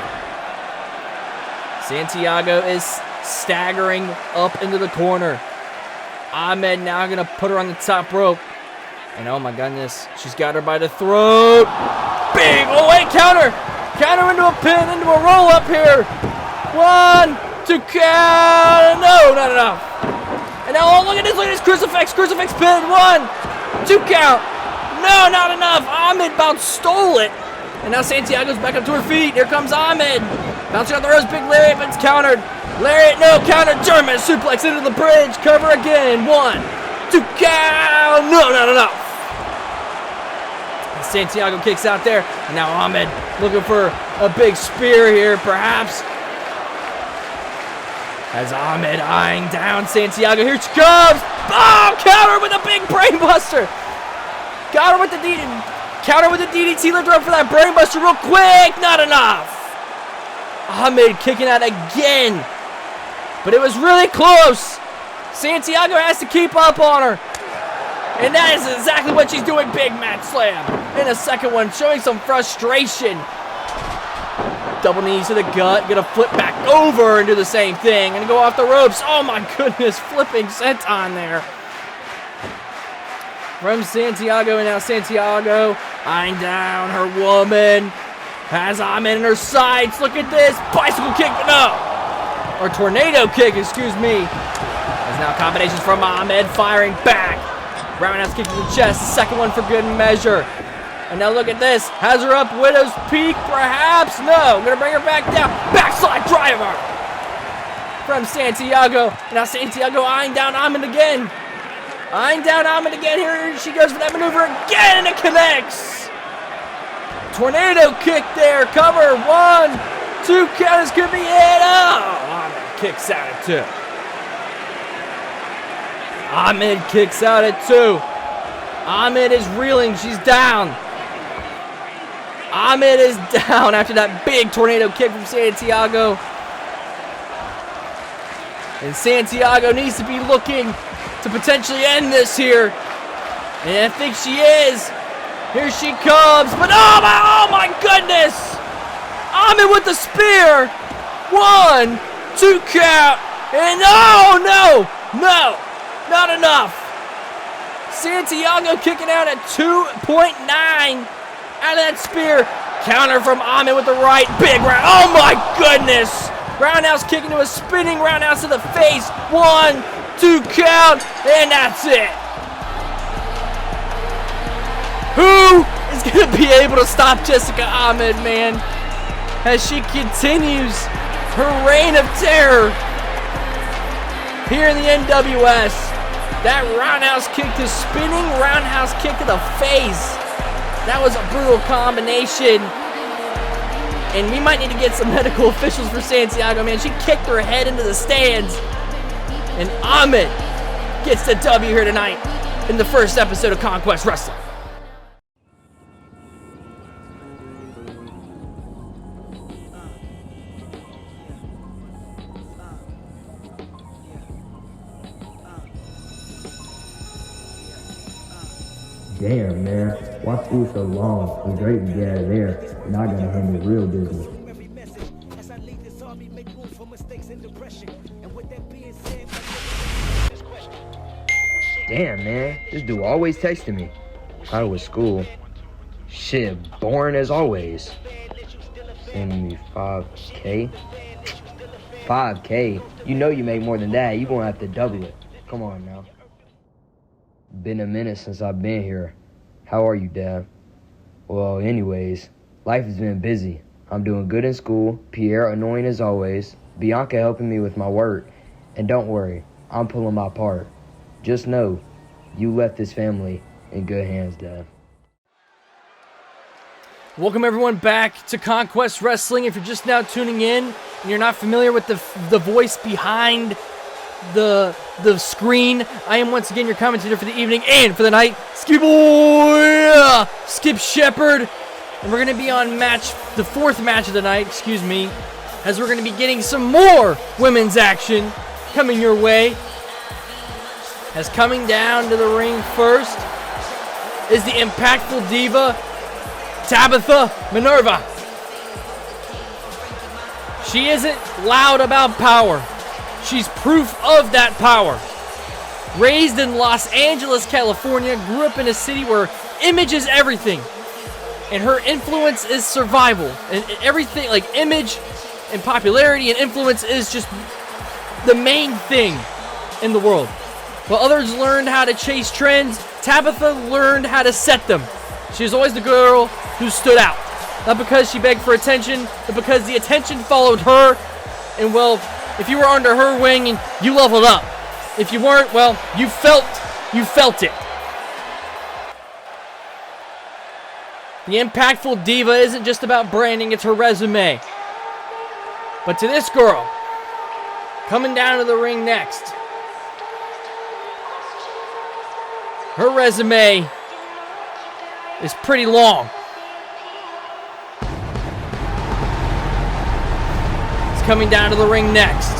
Santiago is staggering up into the corner. Ahmed now going to put her on the top rope. And oh my goodness, she's got her by the throat. Big, oh wait, counter. Counter into a pin, into a roll up here. 1, 2, count. No, not enough. And now, oh, look at this crucifix pin. 1, 2, count. No, not enough. Ahmed about stole it. And now Santiago's back up to her feet. Here comes Ahmed. Bouncing out the ropes, big lariat, but it's countered. Lariat, no, counter, German suplex into the bridge. Cover again. 1, 2, count. No, not enough. And Santiago kicks out there. And now Ahmed looking for a big spear here, perhaps. As Ahmed eyeing down Santiago. Here she comes. Oh, counter with a big brainbuster. Got her with the DDT. Counter with the DDT. Lift her up for that brainbuster real quick. Not enough. Ahmed kicking out again. But it was really close. Santiago has to keep up on her. And that is exactly what she's doing. Big mat slam. In a second one, showing some frustration. Double knees to the gut. Gonna flip back over and do the same thing. Gonna go off the ropes. Oh my goodness, flipping senton there. From Santiago, and now Santiago eyeing down her woman. Has Ahmed in her sights. Look at this. Bicycle kick, no. Or tornado kick, excuse me. There's now combinations from Ahmed firing back. Roundhouse kick to the chest. Second one for good measure. And now look at this. Has her up. Widow's Peak, perhaps. No. Gonna bring her back down. Backslide driver from Santiago. Now Santiago eyeing down Ahmed again. Eyeing down Ahmed again. Here she goes for that maneuver again, and it connects. Tornado kick there. Cover. 1, 2 counters could be it. Oh, Ahmed kicks out at 2. Ahmed kicks out at 2. Ahmed is reeling. She's down. Ahmed is down after that big tornado kick from Santiago. And Santiago needs to be looking to potentially end this here. And I think she is. Here she comes. But oh my goodness. Ahmed with the spear. 1, 2 count. And no, not enough. Santiago kicking out at 2.9 out of that spear. Counter from Ahmed with the right. Big round. Oh my goodness. Roundhouse kick into a spinning roundhouse to the face. 1, 2 count. And that's it. Who is going to be able to stop Jessica Ahmed, man, as she continues her reign of terror here in the NWS. That roundhouse kick to spinning roundhouse kick to the face. That was a brutal combination. And we might need to get some medical officials for Santiago, man. She kicked her head into the stands. And Ahmed gets the W here tonight in the first episode of Conquest Wrestling. Damn, man. Why school so long? It's great to get out of there. Now I gotta handle real business. Damn, man. This dude always texting me. How was school? Shit, boring as always. Sending me 5K? 5K? You know you make more than that. You gonna have to double it. Come on now. Been a minute since I've been here. How are you, Dad? Well, anyways, life has been busy. I'm doing good in school, Pierre annoying as always, Bianca helping me with my work, and don't worry, I'm pulling my part. Just know, you left this family in good hands, Dad. Welcome everyone back to Conquest Wrestling. If you're just now tuning in and you're not familiar with the voice behind the screen, I am once again your commentator for the evening and for the night, Skip Shepherd, and we're going to be on the fourth match of the night, as we're going to be getting some more women's action coming your way. As coming down to the ring first is the impactful diva, Tabitha Minerva. She isn't loud about power. She's proof of that power. Raised in Los Angeles, California, grew up in a city where image is everything. And her influence is survival. And everything, like image and popularity and influence is just the main thing in the world. While others learned how to chase trends, Tabitha learned how to set them. She was always the girl who stood out. Not because she begged for attention, but because the attention followed her. And well, if you were under her wing, and you leveled up. If you weren't, well, you felt it. The impactful diva isn't just about branding, it's her resume. But to this girl, coming down to the ring next, her resume is pretty long. Coming down to the ring next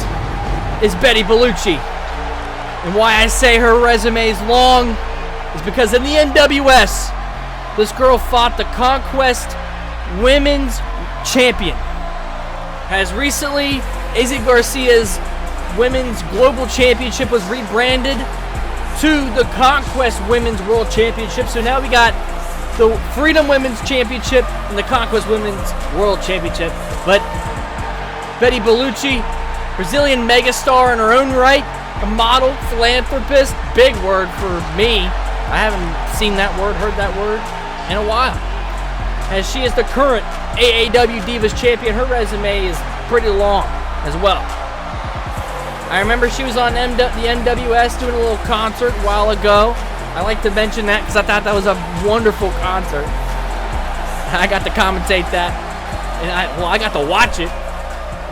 is Betty Beluchcci. And why I say her resume is long is because in the NWS, this girl fought the Conquest Women's Champion. as recently Izzy Garcia's Women's Global Championship was rebranded to the Conquest Women's World Championship. So now we got the Freedom Women's Championship and the Conquest Women's World Championship. But Betty Beluchcci, Brazilian megastar in her own right, a model, philanthropist, big word for me. I haven't seen that word, heard that word in a while. As she is the current AAW Divas Champion, her resume is pretty long as well. I remember she was on the NWS doing a little concert a while ago. I like to mention that because I thought that was a wonderful concert. I got to commentate that, and I got to watch it,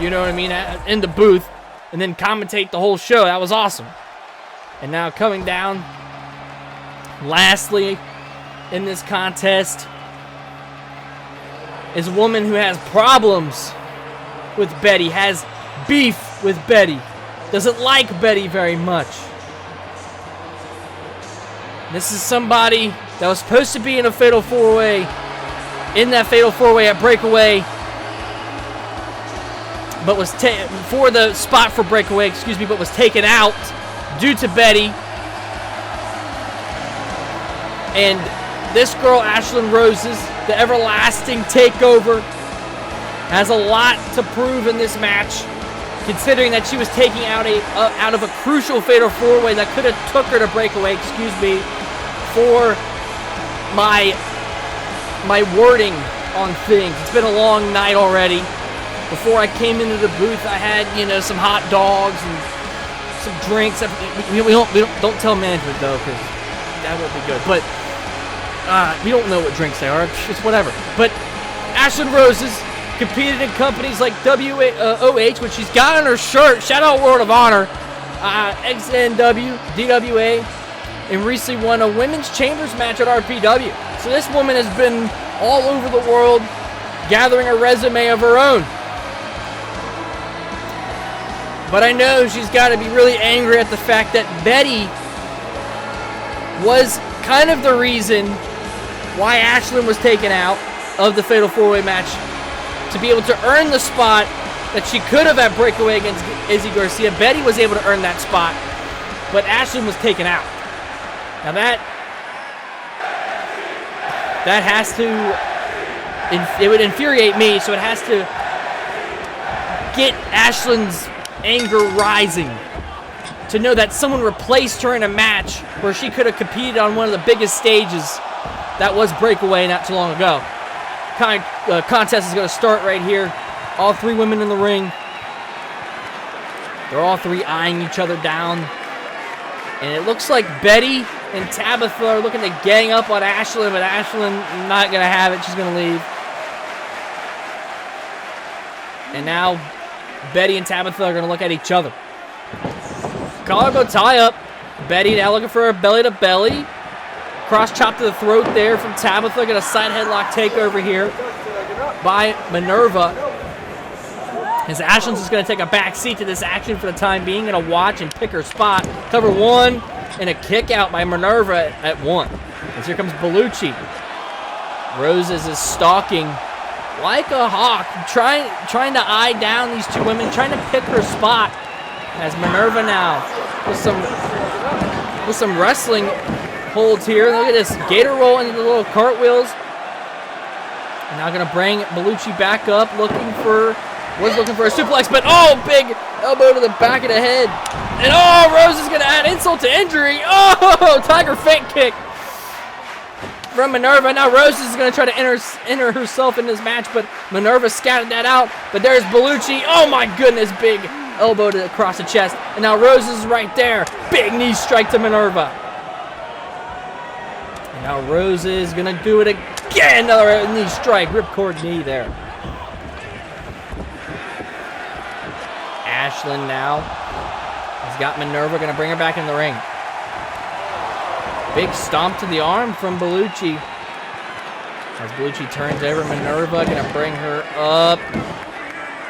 you know what I mean, in the booth, and then commentate the whole show. That was awesome. And now coming down, lastly, in this contest, is a woman who has problems with Betty, has beef with Betty, doesn't like Betty very much. This is somebody that was supposed to be in a Fatal 4-Way, in that Fatal 4-Way at Breakaway, but was for the spot for Breakaway, but was taken out due to Betty. And this girl, Ashlin Roses, the everlasting takeover, has a lot to prove in this match, considering that she was taking out of a crucial Fatal 4-Way that could have took her to Breakaway, for my wording on things. It's been a long night already. Before I came into the booth, I had, some hot dogs and some drinks. We don't tell management though, because that won't be good. But we don't know what drinks they are. It's whatever. But Ashlin Roses competed in companies like WOH, which she's got on her shirt. Shout out World of Honor, XNW, DWA, and recently won a women's chambers match at RPW. So this woman has been all over the world, gathering a resume of her own. But I know she's got to be really angry at the fact that Betty was kind of the reason why Ashlin was taken out of the Fatal 4-Way match, to be able to earn the spot that she could have at Breakaway against Izzy Garcia. Betty was able to earn that spot, but Ashlin was taken out. Now that has to, it would infuriate me, so it has to get Ashlin's anger rising to know that someone replaced her in a match where she could have competed on one of the biggest stages that was Breakaway not too long ago. Contest is going to start right here. All three women in the ring. They're all three eyeing each other down. And it looks like Betty and Tabitha are looking to gang up on Ashlin, but Ashlin not going to have it. She's going to leave. And now Betty and Tabitha are going to look at each other. Collarbone tie up. Betty now looking for a belly to belly. Cross chop to the throat there from Tabitha. Got a side headlock takeover here by Minerva. As Ashlin's just going to take a back seat to this action for the time being. Going to watch and pick her spot. Cover one and a kick out by Minerva at one. As here comes Beluchcci. Roses is stalking like a hawk, trying to eye down these two women, trying to pick her spot. As Minerva now with some wrestling holds here. Look at this gator roll into the little cartwheels. And now going to bring Beluchcci back up, looking for a suplex, but big elbow to the back of the head. And Rose is going to add insult to injury. Tiger feint kick from Minerva. Now Rose is going to try to enter herself in this match, but Minerva scattered that out. But there's Beluchcci. Oh my goodness, big elbow across the chest. And now Rose is right there. Big knee strike to Minerva. And now Rose is going to do it again. Another knee strike, ripcord knee there. Ashlin now has got Minerva, going to bring her back in the ring. Big stomp to the arm from Beluchcci. As Beluchcci turns over, Minerva going to bring her up.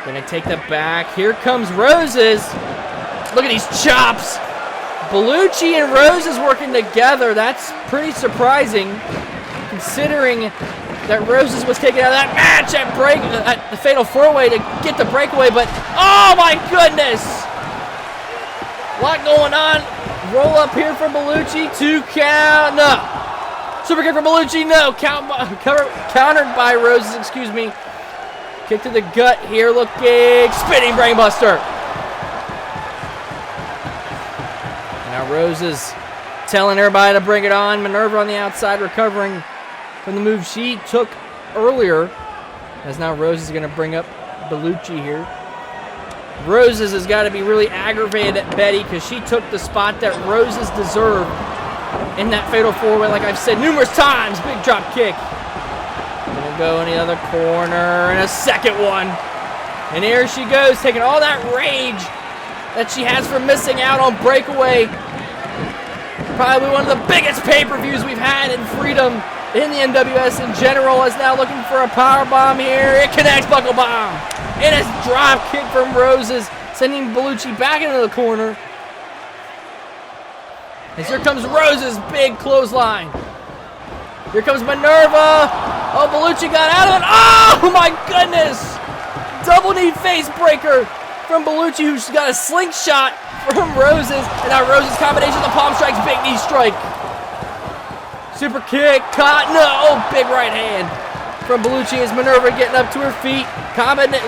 Going to take the back. Here comes Roses. Look at these chops. Beluchcci and Roses working together. That's pretty surprising, considering that Roses was taken out of that match at the Fatal 4-Way to get the breakaway, but oh my goodness! A lot going on. Roll up here from Beluchcci. 2 count. No. Super kick from Beluchci. No. Countered by Roses, excuse me. Kick to the gut here. Looking. Spinning brainbuster. Now Roses telling everybody to bring it on. Minerva on the outside recovering from the move she took earlier. As now Roses is going to bring up Beluchcci here. Roses has got to be really aggravated at Betty because she took the spot that Roses deserved in that Fatal 4-Way, like I've said numerous times. Big drop kick. Gonna go in the other corner, and a second one. And here she goes, taking all that rage that she has for missing out on breakaway. Probably one of the biggest pay-per-views we've had in Freedom in the NWS in general. Is now looking for a power bomb here. It connects, buckle bomb. And a drop kick from Roses, sending Beluchcci back into the corner. As here comes Roses, big clothesline. Here comes Minerva. Oh, Beluchcci got out of it. Oh my goodness! Double knee face breaker from Beluchcci, who's got a slingshot from Roses. And now Roses combination of the palm strikes, big knee strike. Super kick, caught, no, big right hand from Beluchcci as Minerva getting up to her feet.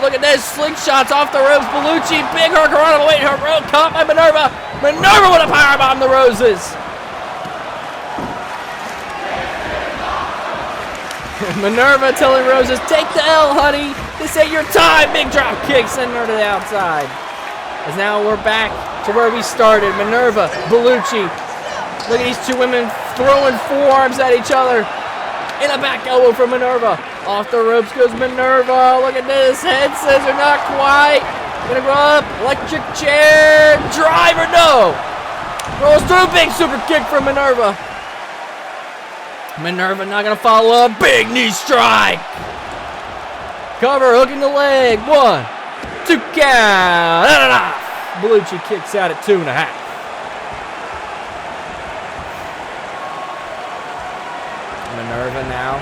Look at this, slingshots off the ropes. Beluchcci, big hurricane away to her rope, caught by Minerva. Minerva with a powerbomb to Roses. Minerva telling Roses, take the L, honey. This ain't your time. Big drop kick, sending her to the outside. As now we're back to where we started. Minerva, Beluchcci. Look at these two women throwing forearms at each other. In a back elbow from Minerva. Off the ropes goes Minerva. Look at this. Head scissor, not quite. Gonna go up. Electric chair. Driver, no. Rolls through. Big super kick from Minerva. Minerva not gonna follow up. Big knee strike. Cover, hooking the leg. 1, 2 count. Beluchcci kicks out at 2.5. Minerva now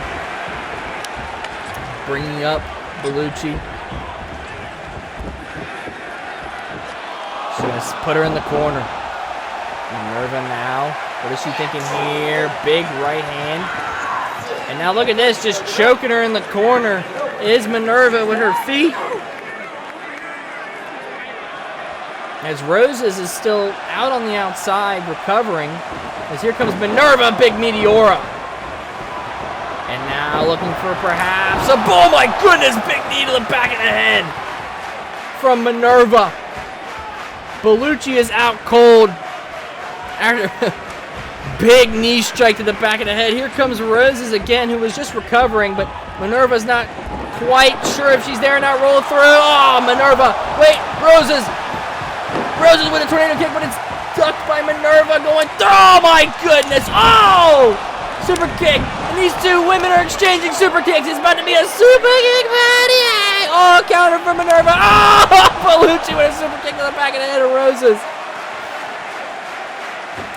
bringing up Beluchcci. She's going to put her in the corner. Minerva now. What is she thinking here? Big right hand. And now look at this, just choking her in the corner is Minerva with her feet. As Roses is still out on the outside recovering. As here comes Minerva, big Meteora. And now looking for perhaps a, oh my goodness, big knee to the back of the head from Minerva. Beluchcci is out cold. After big knee strike to the back of the head. Here comes Roses again, who was just recovering, but Minerva's not quite sure if she's there or not. Roll through. Oh, Minerva. Wait, Roses. Roses with a tornado kick, but it's ducked by Minerva going through. Oh my goodness. Oh! Super kick, and these two women are exchanging super kicks. It's about to be a super kick party. Oh, counter from Minerva. Oh, Beluchcci with a super kick to the back of the head of Roses.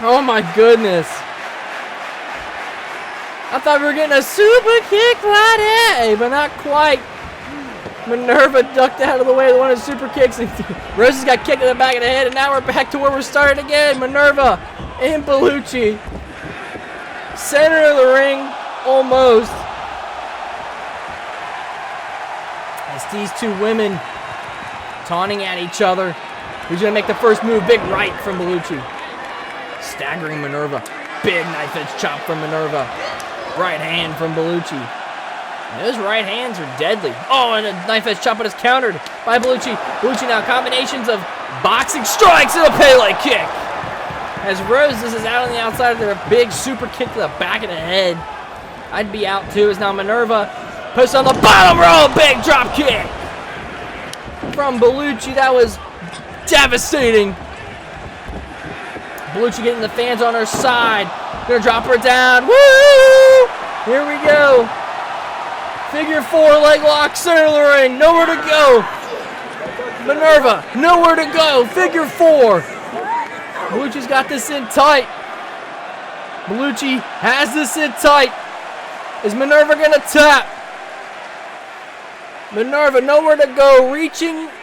Oh my goodness. I thought we were getting a super kick party, but not quite. Minerva ducked out of the way of one of the super kicks. Roses got kicked in the back of the head, and now we're back to where we're starting again. Minerva and Beluchcci. Center of the ring, almost. As these two women taunting at each other. Who's going to make the first move? Big right from Beluchcci. Staggering Minerva. Big knife edge chop from Minerva. Right hand from Beluchcci. And those right hands are deadly. Oh, and a knife edge chop, but it's countered by Beluchcci. Beluchcci now combinations of boxing strikes and a Pele kick. As Roses is out on the outside of their big super kick to the back of the head. I'd be out too, as now Minerva puts on the bottom row. Big drop kick from Beluchcci. That was devastating. Beluchcci getting the fans on her side. Gonna drop her down. Woo! Here we go. Figure 4 leg lock, center of the ring. Nowhere to go. Minerva, nowhere to go. Figure 4. Beluchci's got this in tight. Beluchcci has this in tight. Is Minerva gonna tap? Minerva nowhere to go,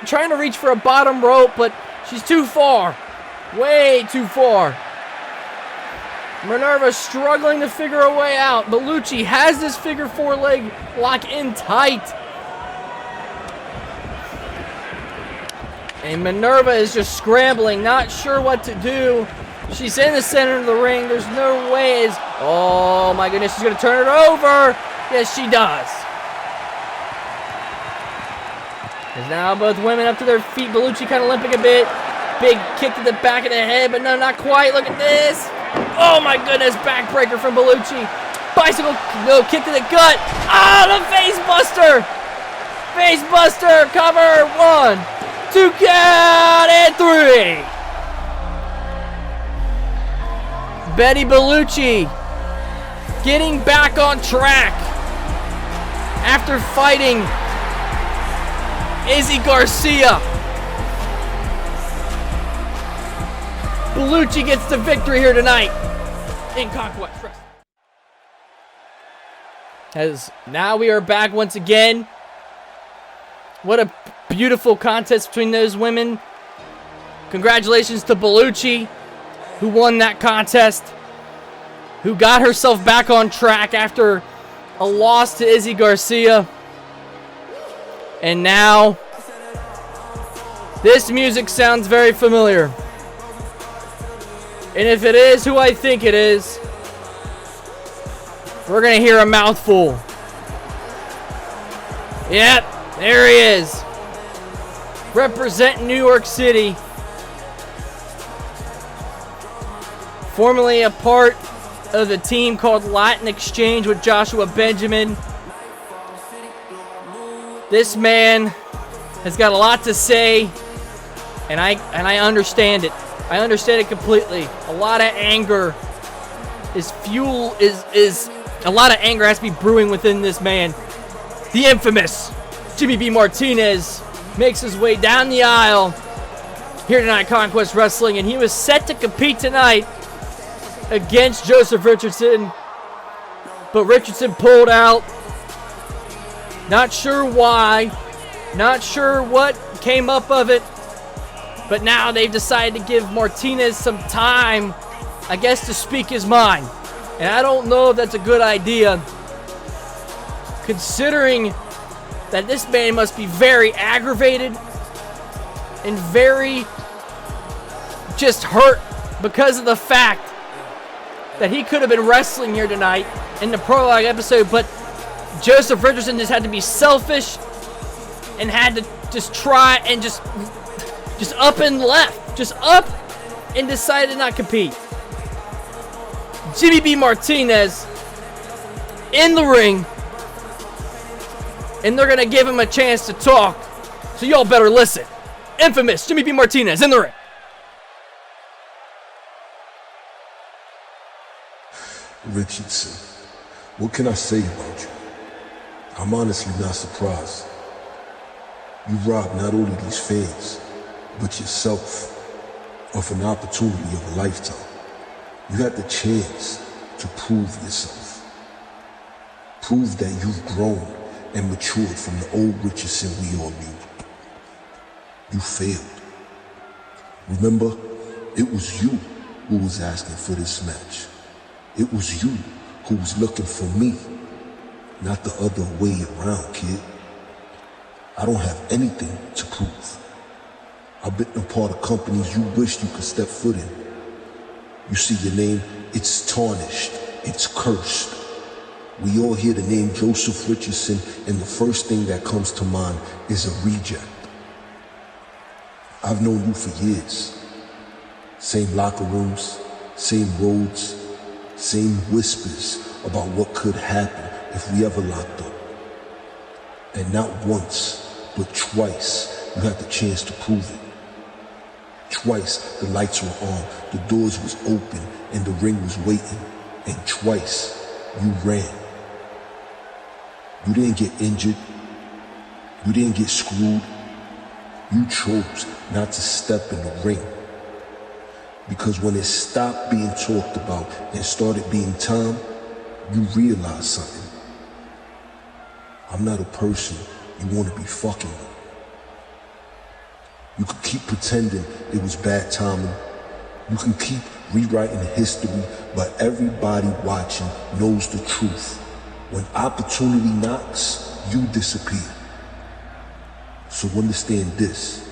trying to reach for a bottom rope, but she's too far. Way too far. Minerva struggling to figure a way out. Beluchcci has this figure 4 leg lock in tight. And Minerva is just scrambling, not sure what to do. She's in the center of the ring. There's no ways. Oh my goodness, she's going to turn it over. Yes, she does. There's now both women up to their feet. Beluchcci kind of limping a bit. Big kick to the back of the head, but no, not quite. Look at this. Oh my goodness, backbreaker from Beluchcci. Bicycle, no, kick to the gut. Oh, the face buster. Face buster, cover. 1, 2 count, and 3. Betty Beluchcci getting back on track after fighting Izzy Garcia. Beluchcci gets the victory here tonight in Conquest Wrestling. As now we are back once again. What a beautiful contest between those women. Congratulations to Beluchcci, who won that contest, who got herself back on track after a loss to Izzy Garcia. And now, this music sounds very familiar. And if it is who I think it is, we're going to hear a mouthful. Yep, there he is. Representing New York City. Formerly a part of the team called Latin Exchange with Joshua Benjamin. This man has got a lot to say, and I understand it. I understand it completely. A lot of anger is a lot of anger has to be brewing within this man. The infamous Jimmy B. Martinez makes his way down the aisle here tonight at Conquest Wrestling, and he was set to compete tonight against Joseph Richardson, but Richardson pulled out. Not sure why, not sure what came up of it, but now they've decided to give Martinez some time, I guess, to speak his mind. And I don't know if that's a good idea, considering that this man must be very aggravated and very just hurt because of the fact that he could have been wrestling here tonight in the Prologue episode, but Joseph Richardson just had to be selfish and had to just try and just up and left. Just up and decided to not compete. Jimmy B. Martinez in the ring, and they're going to give him a chance to talk, so y'all better listen. Infamous Jimmy B. Martinez in the ring. Richardson, what can I say about you? I'm honestly not surprised. You robbed not only these fans, but yourself of an opportunity of a lifetime. You had the chance to prove yourself. Prove that you've grown and matured from the old Richardson we all knew. You failed. Remember, it was you who was asking for this match. It was you who was looking for me, not the other way around, kid. I don't have anything to prove. I've been a part of companies you wished you could step foot in. You see your name, it's tarnished, it's cursed. We all hear the name Joseph Richardson, and the first thing that comes to mind is a reject. I've known you for years. Same locker rooms, same roads, same whispers about what could happen if we ever locked up. And not once, but twice, you had the chance to prove it. Twice, the lights were on, the doors was open, and the ring was waiting. And twice, you ran. You didn't get injured. You didn't get screwed. You chose not to step in the ring. Because when it stopped being talked about and started being time, you realized something. I'm not a person you want to be fucking with. You can keep pretending it was bad timing. You can keep rewriting history, but everybody watching knows the truth. When opportunity knocks, you disappear. So understand this.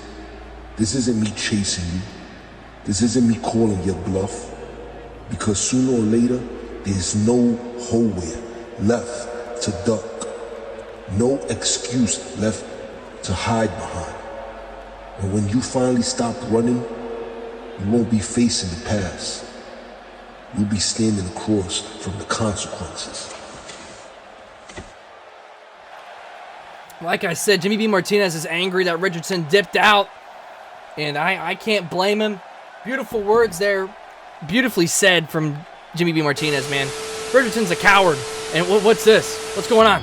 This isn't me chasing you. This isn't me calling your bluff. Because sooner or later, there's no hallway left to duck. No excuse left to hide behind. And when you finally stop running, you won't be facing the past. You'll be standing across from the consequences. Like I said, Jimmy B. Martinez is angry that Richardson dipped out, and I can't blame him. Beautiful words there, beautifully said from Jimmy B. Martinez, man. Richardson's a coward. And what's this? What's going on?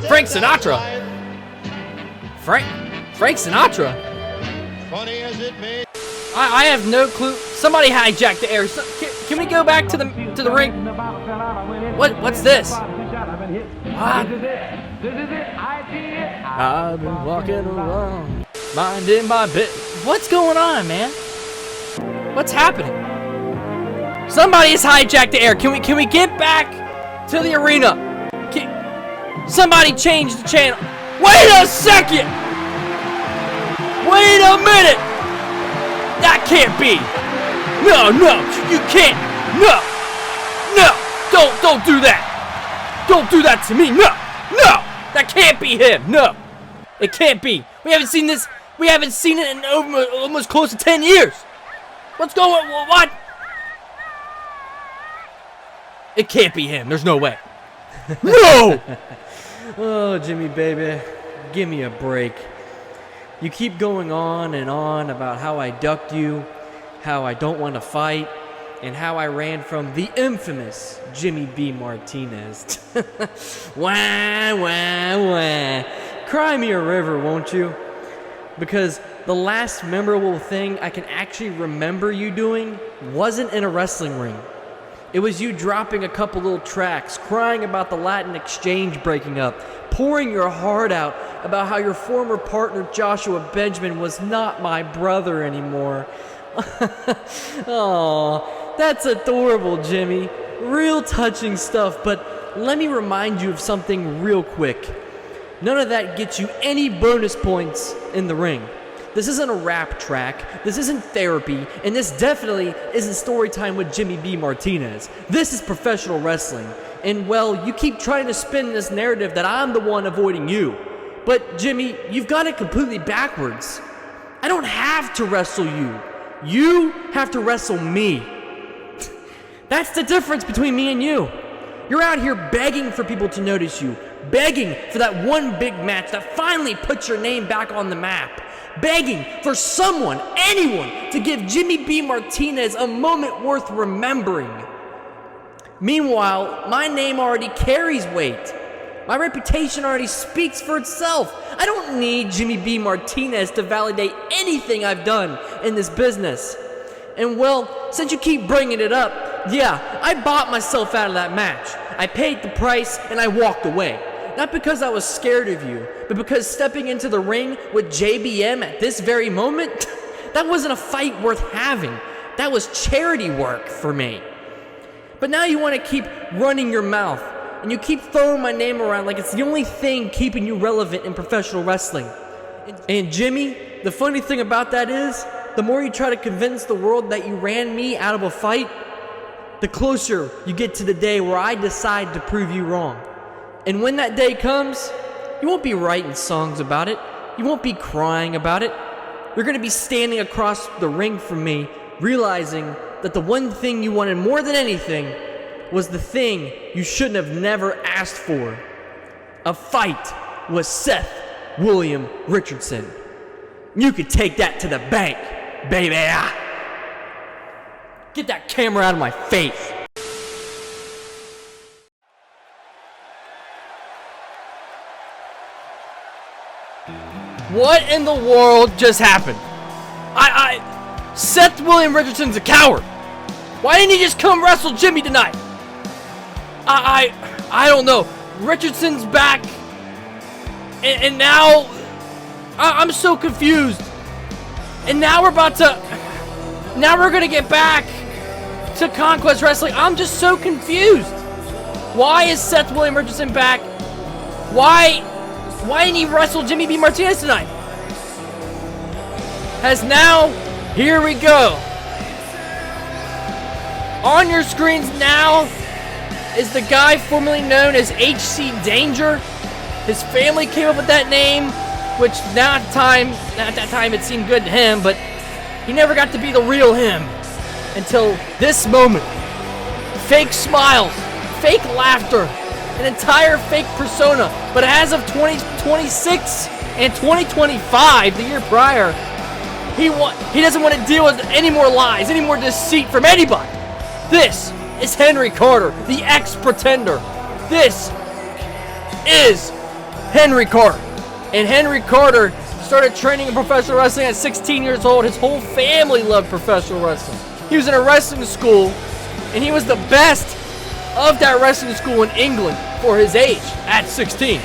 Frank Sinatra. Frank Sinatra. Funny as it may. I have no clue. Somebody hijacked the air. Can we go back to the ring? What's this? What? I've been walking around, minding my bit. What's going on, man? What's happening? Somebody has hijacked the air. Can we get back to the arena? Somebody change the channel. Wait a second! Wait a minute! That can't be! No, you can't! No! Don't do that! Don't do that to me! No! That can't be him! No! It can't be! We haven't seen this! We haven't seen it in almost close to 10 years! What's going on? What? It can't be him. There's no way. No! Oh, Jimmy, baby. Give me a break. You keep going on and on about how I ducked you, how I don't want to fight, and how I ran from the infamous Jimmy B. Martinez. Wah. Cry me a river, won't you? Because the last memorable thing I can actually remember you doing wasn't in a wrestling ring. It was you dropping a couple little tracks, crying about the Latin exchange breaking up, pouring your heart out about how your former partner Joshua Benjamin was not my brother anymore. Oh, that's adorable, Jimmy. Real touching stuff, but let me remind you of something real quick. None of that gets you any bonus points in the ring. This isn't a rap track, this isn't therapy, and this definitely isn't story time with Jimmy B. Martinez. This is professional wrestling. And well, you keep trying to spin this narrative that I'm the one avoiding you. But Jimmy, you've got it completely backwards. I don't have to wrestle you. You have to wrestle me. That's the difference between me and you. You're out here begging for people to notice you, begging for that one big match that finally puts your name back on the map. Begging for someone, anyone, to give Jimmy B. Martinez a moment worth remembering. Meanwhile, my name already carries weight. My reputation already speaks for itself. I don't need Jimmy B. Martinez to validate anything I've done in this business. And well, since you keep bringing it up, yeah, I bought myself out of that match. I paid the price and I walked away. Not because I was scared of you, but because stepping into the ring with JBM at this very moment, that wasn't a fight worth having. That was charity work for me. But now you want to keep running your mouth, and you keep throwing my name around like it's the only thing keeping you relevant in professional wrestling. And Jimmy, the funny thing about that is, the more you try to convince the world that you ran me out of a fight, the closer you get to the day where I decide to prove you wrong. And when that day comes, you won't be writing songs about it. You won't be crying about it. You're going to be standing across the ring from me, realizing that the one thing you wanted more than anything was the thing you shouldn't have never asked for. A fight with Seth William Richardson. You could take that to the bank, baby. Get that camera out of my face. What in the world just happened? Seth William Richardson's a coward. Why didn't he just come wrestle Jimmy tonight? I don't know. Richardson's back. And now I'm so confused. And now we're going to get back to Conquest Wrestling. I'm just so confused. Why is Seth William Richardson back? Why didn't he wrestle Jimmy B. Martinez tonight? Here we go. On your screens now is the guy formerly known as HC Danger. His family came up with that name, which at that time it seemed good to him, but he never got to be the real him until this moment. Fake smiles, fake laughter, an entire fake persona. But as of 2026 and 2025, the year prior, he doesn't want to deal with any more lies, any more deceit from anybody. This is Henry Carter, the ex-pretender. This is Henry Carter. And Henry Carter started training in professional wrestling at 16 years old. His whole family loved professional wrestling. He was in a wrestling school, and he was the best of that wrestling school in England for his age at 16.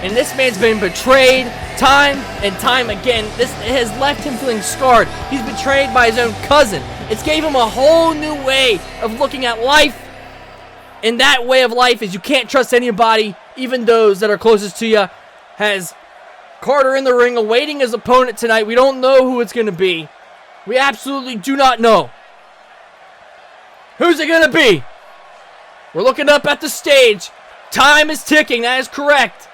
And this man's been betrayed time and time again. This has left him feeling scarred. He's betrayed by his own cousin. It's gave him a whole new way of looking at life. And that way of life is you can't trust anybody, even those that are closest to you. Has Carter in the ring awaiting his opponent tonight. We don't know who it's going to be. We absolutely do not know. Who's it going to be? We're looking up at the stage. Time is ticking. That is correct.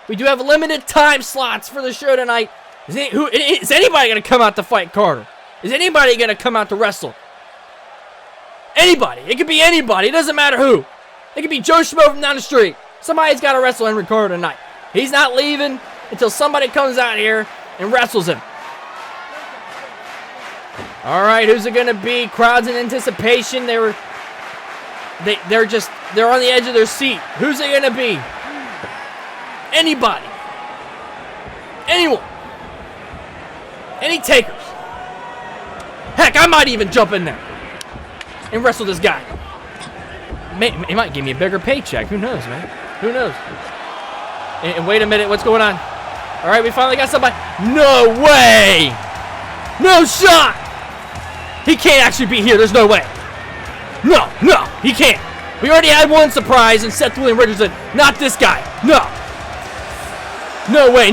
We do have limited time slots for the show tonight. Is anybody going to come out to fight Carter? Is anybody going to come out to wrestle? Anybody. It could be anybody. It doesn't matter who. It could be Joe Schmo from down the street. Somebody's got to wrestle Henry Carter tonight. He's not leaving until somebody comes out here and wrestles him. All right, who's it going to be? Crowds in anticipation. They're on the edge of their seat. Who's it going to be? Anybody. Anyone. Any takers. Heck, I might even jump in there and wrestle this guy. He might give me a bigger paycheck. Who knows, man? Who knows? And wait a minute, what's going on? All right, we finally got somebody. No way! No shot! He can't actually be here. There's no way. No, he can't. We already had one surprise in Seth William Richardson. Not this guy. No. No way.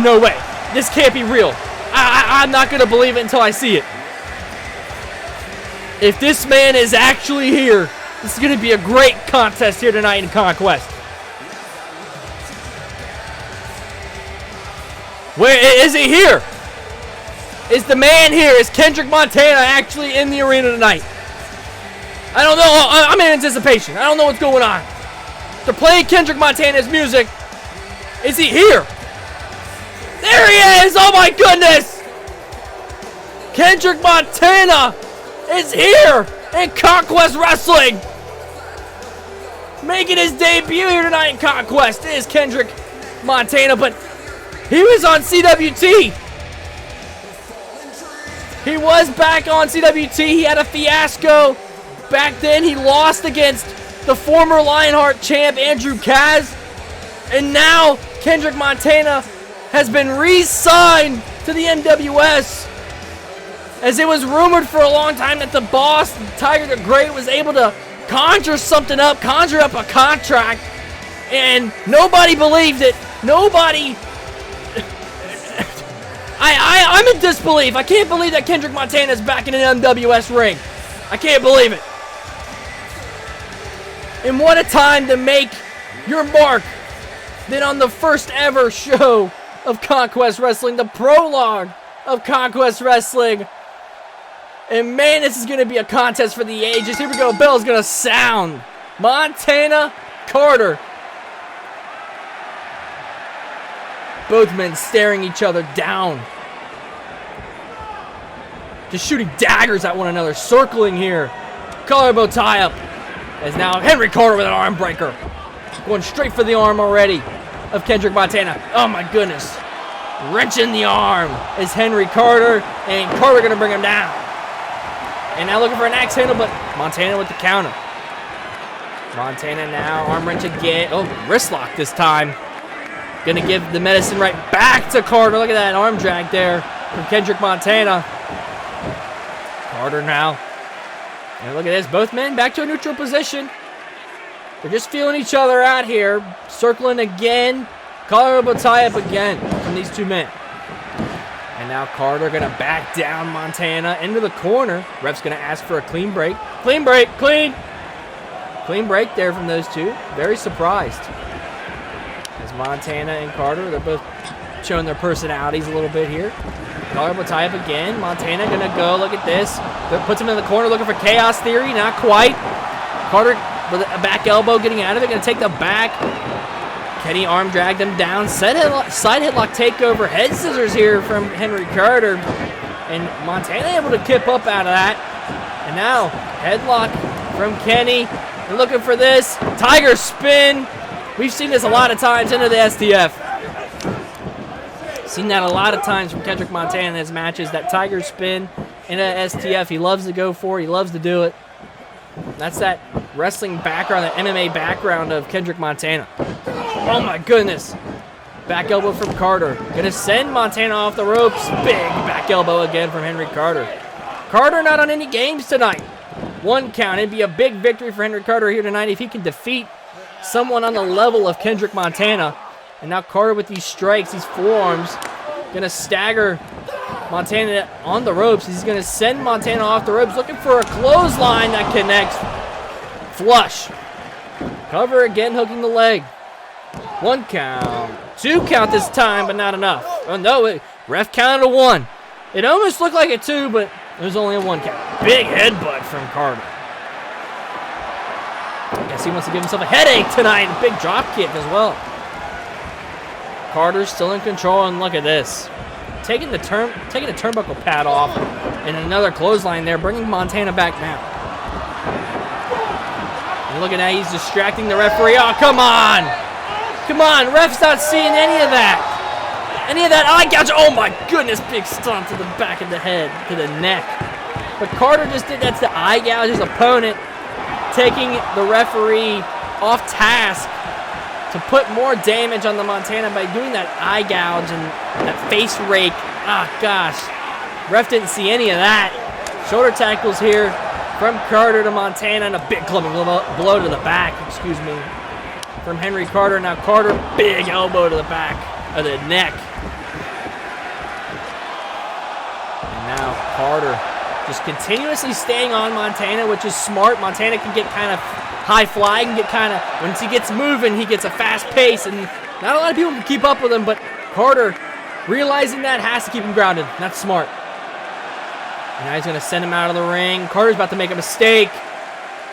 This can't be real. I'm not going to believe it until I see it. If this man is actually here, this is going to be a great contest here tonight in Conquest. Where is he here? Is the man here? Is Kendrick Montana actually in the arena tonight? I don't know. I'm in anticipation. I don't know what's going on. They're playing Kendrick Montana's music. Is he here? There he is! Oh my goodness! Kendrick Montana is here in Conquest Wrestling. Making his debut here tonight in Conquest is Kendrick Montana, but he was on CWT. He was back on CWT. He had a fiasco. Back then, he lost against the former Lionheart champ, Andrew Kaz. And now, Kendrick Montana has been re-signed to the NWS. As it was rumored for a long time that the boss, Tiger the Great, was able to conjure up a contract. And nobody believed it. Nobody... I'm in disbelief. I can't believe that Kendrick Montana is back in an NWS ring. I can't believe it. And what a time to make your mark than on the first ever show of Conquest Wrestling, the prologue of Conquest Wrestling. And man, this is going to be a contest for the ages. Here we go. Bell's going to sound. Montana, Carter. Both men staring each other down. Just shooting daggers at one another. Circling here. Collarbone tie up. As now Henry Carter with an arm breaker. Going straight for the arm already of Kendrick Montana. Oh my goodness. Wrenching the arm is Henry Carter. And Carter going to bring him down. And now looking for an axe handle, but Montana with the counter. Montana now, arm wrench again. Oh, wrist lock this time. Gonna give the medicine right back to Carter. Look at that arm drag there from Kendrick Montana. Carter now. And look at this, both men back to a neutral position. They're just feeling each other out here. Circling again. Collarbone tie up again from these two men. And now Carter gonna back down Montana into the corner. Ref's gonna ask for a clean break. Clean break, clean. Clean break there from those two. Very surprised. As Montana and Carter, they're both showing their personalities a little bit here. Collarbone tie up again. Montana gonna go, look at this. Puts him in the corner looking for chaos theory, not quite. Carter with a back elbow getting out of it, gonna take the back. Kenny arm dragged him down. Side headlock takeover. Head scissors here from Henry Carter. And Montana able to kip up out of that. And now, headlock from Kenny. They're looking for this. Tiger spin. We've seen this a lot of times into the STF. Seen that a lot of times from Kendrick Montana in his matches. That Tiger spin into STF. He loves to go for it. He loves to do it. That's that wrestling background, that MMA background of Kendrick Montana. Oh my goodness. Back elbow from Carter. Gonna send Montana off the ropes. Big back elbow again from Henry Carter. Carter not on any games tonight. 1 count. It'd be a big victory for Henry Carter here tonight if he can defeat someone on the level of Kendrick Montana. And now Carter with these strikes, these forearms. Gonna stagger Montana on the ropes. He's gonna send Montana off the ropes, looking for a clothesline that connects. Flush. Cover again, hooking the leg. 1 count. 2 count this time, but not enough. Oh no, ref counted a 1. It almost looked like a 2, but it was only a 1 count. Big headbutt from Carter. I guess he wants to give himself a headache tonight. Big drop kick as well. Carter's still in control, and look at this. Taking the turnbuckle pad off, and another clothesline there, bringing Montana back now. And look at that, he's distracting the referee. Oh, come on! Come on, ref's not seeing any of that. Any of that eye gouge. Oh my goodness, big stomp to the back of the head, to the neck. But Carter just did that to eye gouge his opponent, taking the referee off task to put more damage on the Montana by doing that eye gouge and that face rake. Ah, gosh. Ref didn't see any of that. Shoulder tackles here from Carter to Montana, and a big clubbing blow to the back, excuse me, from Henry Carter. Now Carter, big elbow to the back of the neck. And now Carter just continuously staying on Montana, which is smart. Montana can get kind of high fly, can get kind of, once he gets moving, he gets a fast pace, and not a lot of people can keep up with him, but Carter, realizing that, has to keep him grounded. That's smart. And now he's going to send him out of the ring. Carter's about to make a mistake,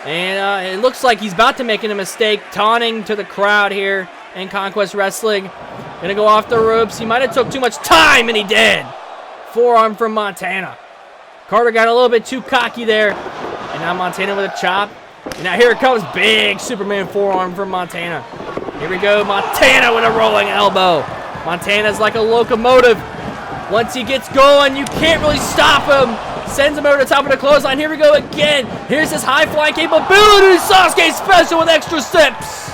and it looks like he's about to make a mistake, taunting to the crowd here in Conquest Wrestling. Going to go off the ropes. He might have took too much time, and he did. Forearm from Montana. Carter got a little bit too cocky there, and now Montana with a chop. And now here it comes, big Superman forearm from Montana. Here we go, Montana with a rolling elbow. Montana's like a locomotive. Once he gets going, you can't really stop him. Sends him over the top of the clothesline. Here we go again. Here's his high flying capability. Sasuke special with extra steps.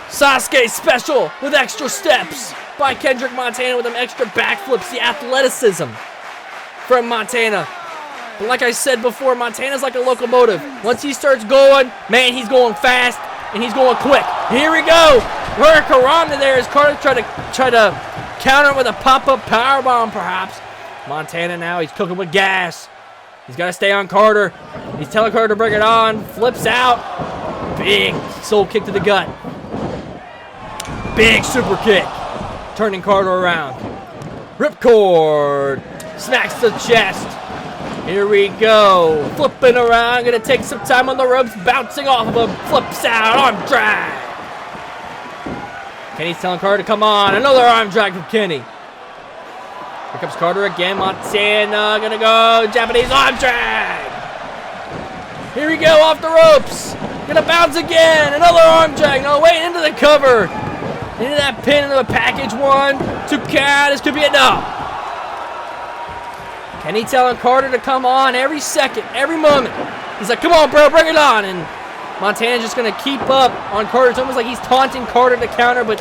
Sasuke special with extra steps by Kendrick Montana with them extra backflips. The athleticism from Montana. But like I said before, Montana's like a locomotive. Once he starts going, man, he's going fast and he's going quick. Here we go. Hurricanrana there as Carter try to counter it with a pop-up powerbomb, perhaps. Montana now, he's cooking with gas. He's got to stay on Carter. He's telling Carter to bring it on. Flips out. Big soul kick to the gut. Big super kick. Turning Carter around. Ripcord. Smacks the chest. Here we go. Flipping around. Gonna take some time on the ropes. Bouncing off of him. Flips out. Arm drag. Kenny's telling Carter to come on. Another arm drag from Kenny. Here comes Carter again. Montana gonna go. Japanese arm drag. Here we go. Off the ropes. Gonna bounce again. Another arm drag. No, wait. Into the cover. Into that pin. Into the package. 1, 2 count. This could be enough. Kenny telling Carter to come on every second, every moment. He's like, come on, bro, bring it on. And Montana's just going to keep up on Carter. It's almost like he's taunting Carter to counter, but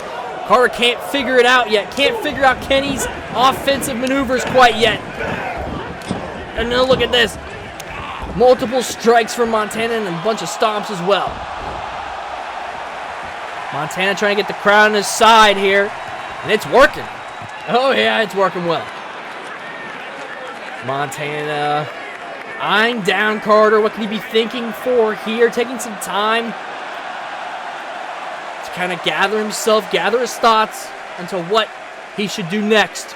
Carter can't figure it out yet. Can't figure out Kenny's offensive maneuvers quite yet. And now look at this. Multiple strikes from Montana and a bunch of stomps as well. Montana trying to get the crowd on his side here. And it's working. Oh, yeah, it's working well. Montana eyeing down Carter. What could he be thinking for here? Taking some time to kind of gather himself, gather his thoughts into what he should do next.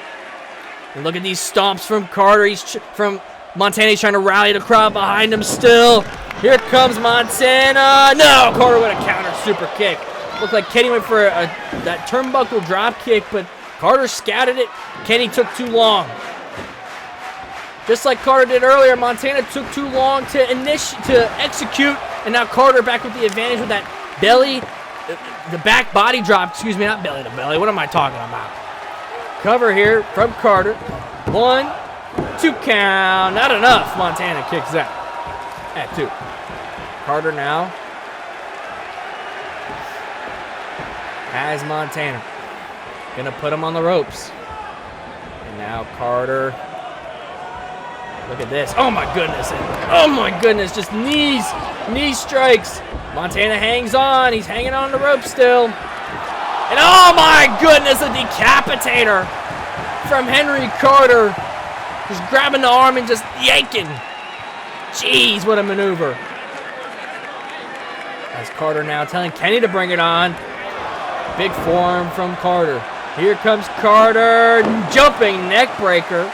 And look at these stomps from Carter. From Montana. He's trying to rally the crowd behind him still. Here comes Montana. No, Carter with a counter super kick. Looked like Kenny went for that turnbuckle drop kick, but Carter scouted it. Kenny took too long. Just like Carter did earlier, Montana took too long to execute, and now Carter back with the advantage with that belly, the back body drop. Excuse me, not belly to belly. What am I talking about? Cover here from Carter. 1, 2 count. Not enough. Montana kicks out at 2. Carter now has Montana. Gonna put him on the ropes. And now Carter. Look at this. Oh my goodness. Oh my goodness. Just knee strikes. Montana hangs on. He's hanging on the rope still. And oh my goodness, a decapitator from Henry Carter. Just grabbing the arm and just yanking. Jeez, what a maneuver. As Carter now telling Kenny to bring it on. Big forearm from Carter. Here comes Carter. Jumping neck breaker.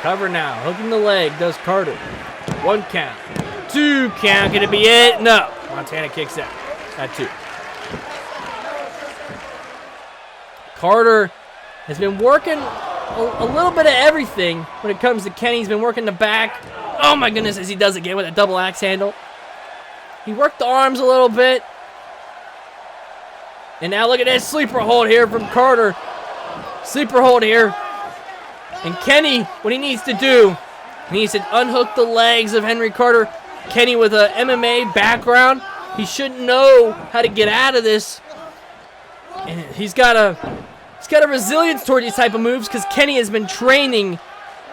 Cover now. Hooking the leg. Does Carter. 1 count. 2 count. Can it be it? No. Montana kicks out at 2. Carter has been working a little bit of everything when it comes to Kenny. He's been working the back. Oh my goodness, as he does again with a double axe handle. He worked the arms a little bit. And now look at this sleeper hold here from Carter. Sleeper hold here. And Kenny, what he needs to do, he needs to unhook the legs of Henry Carter. Kenny with a MMA background, he should know how to get out of this. And he's got a resilience toward these type of moves because Kenny has been training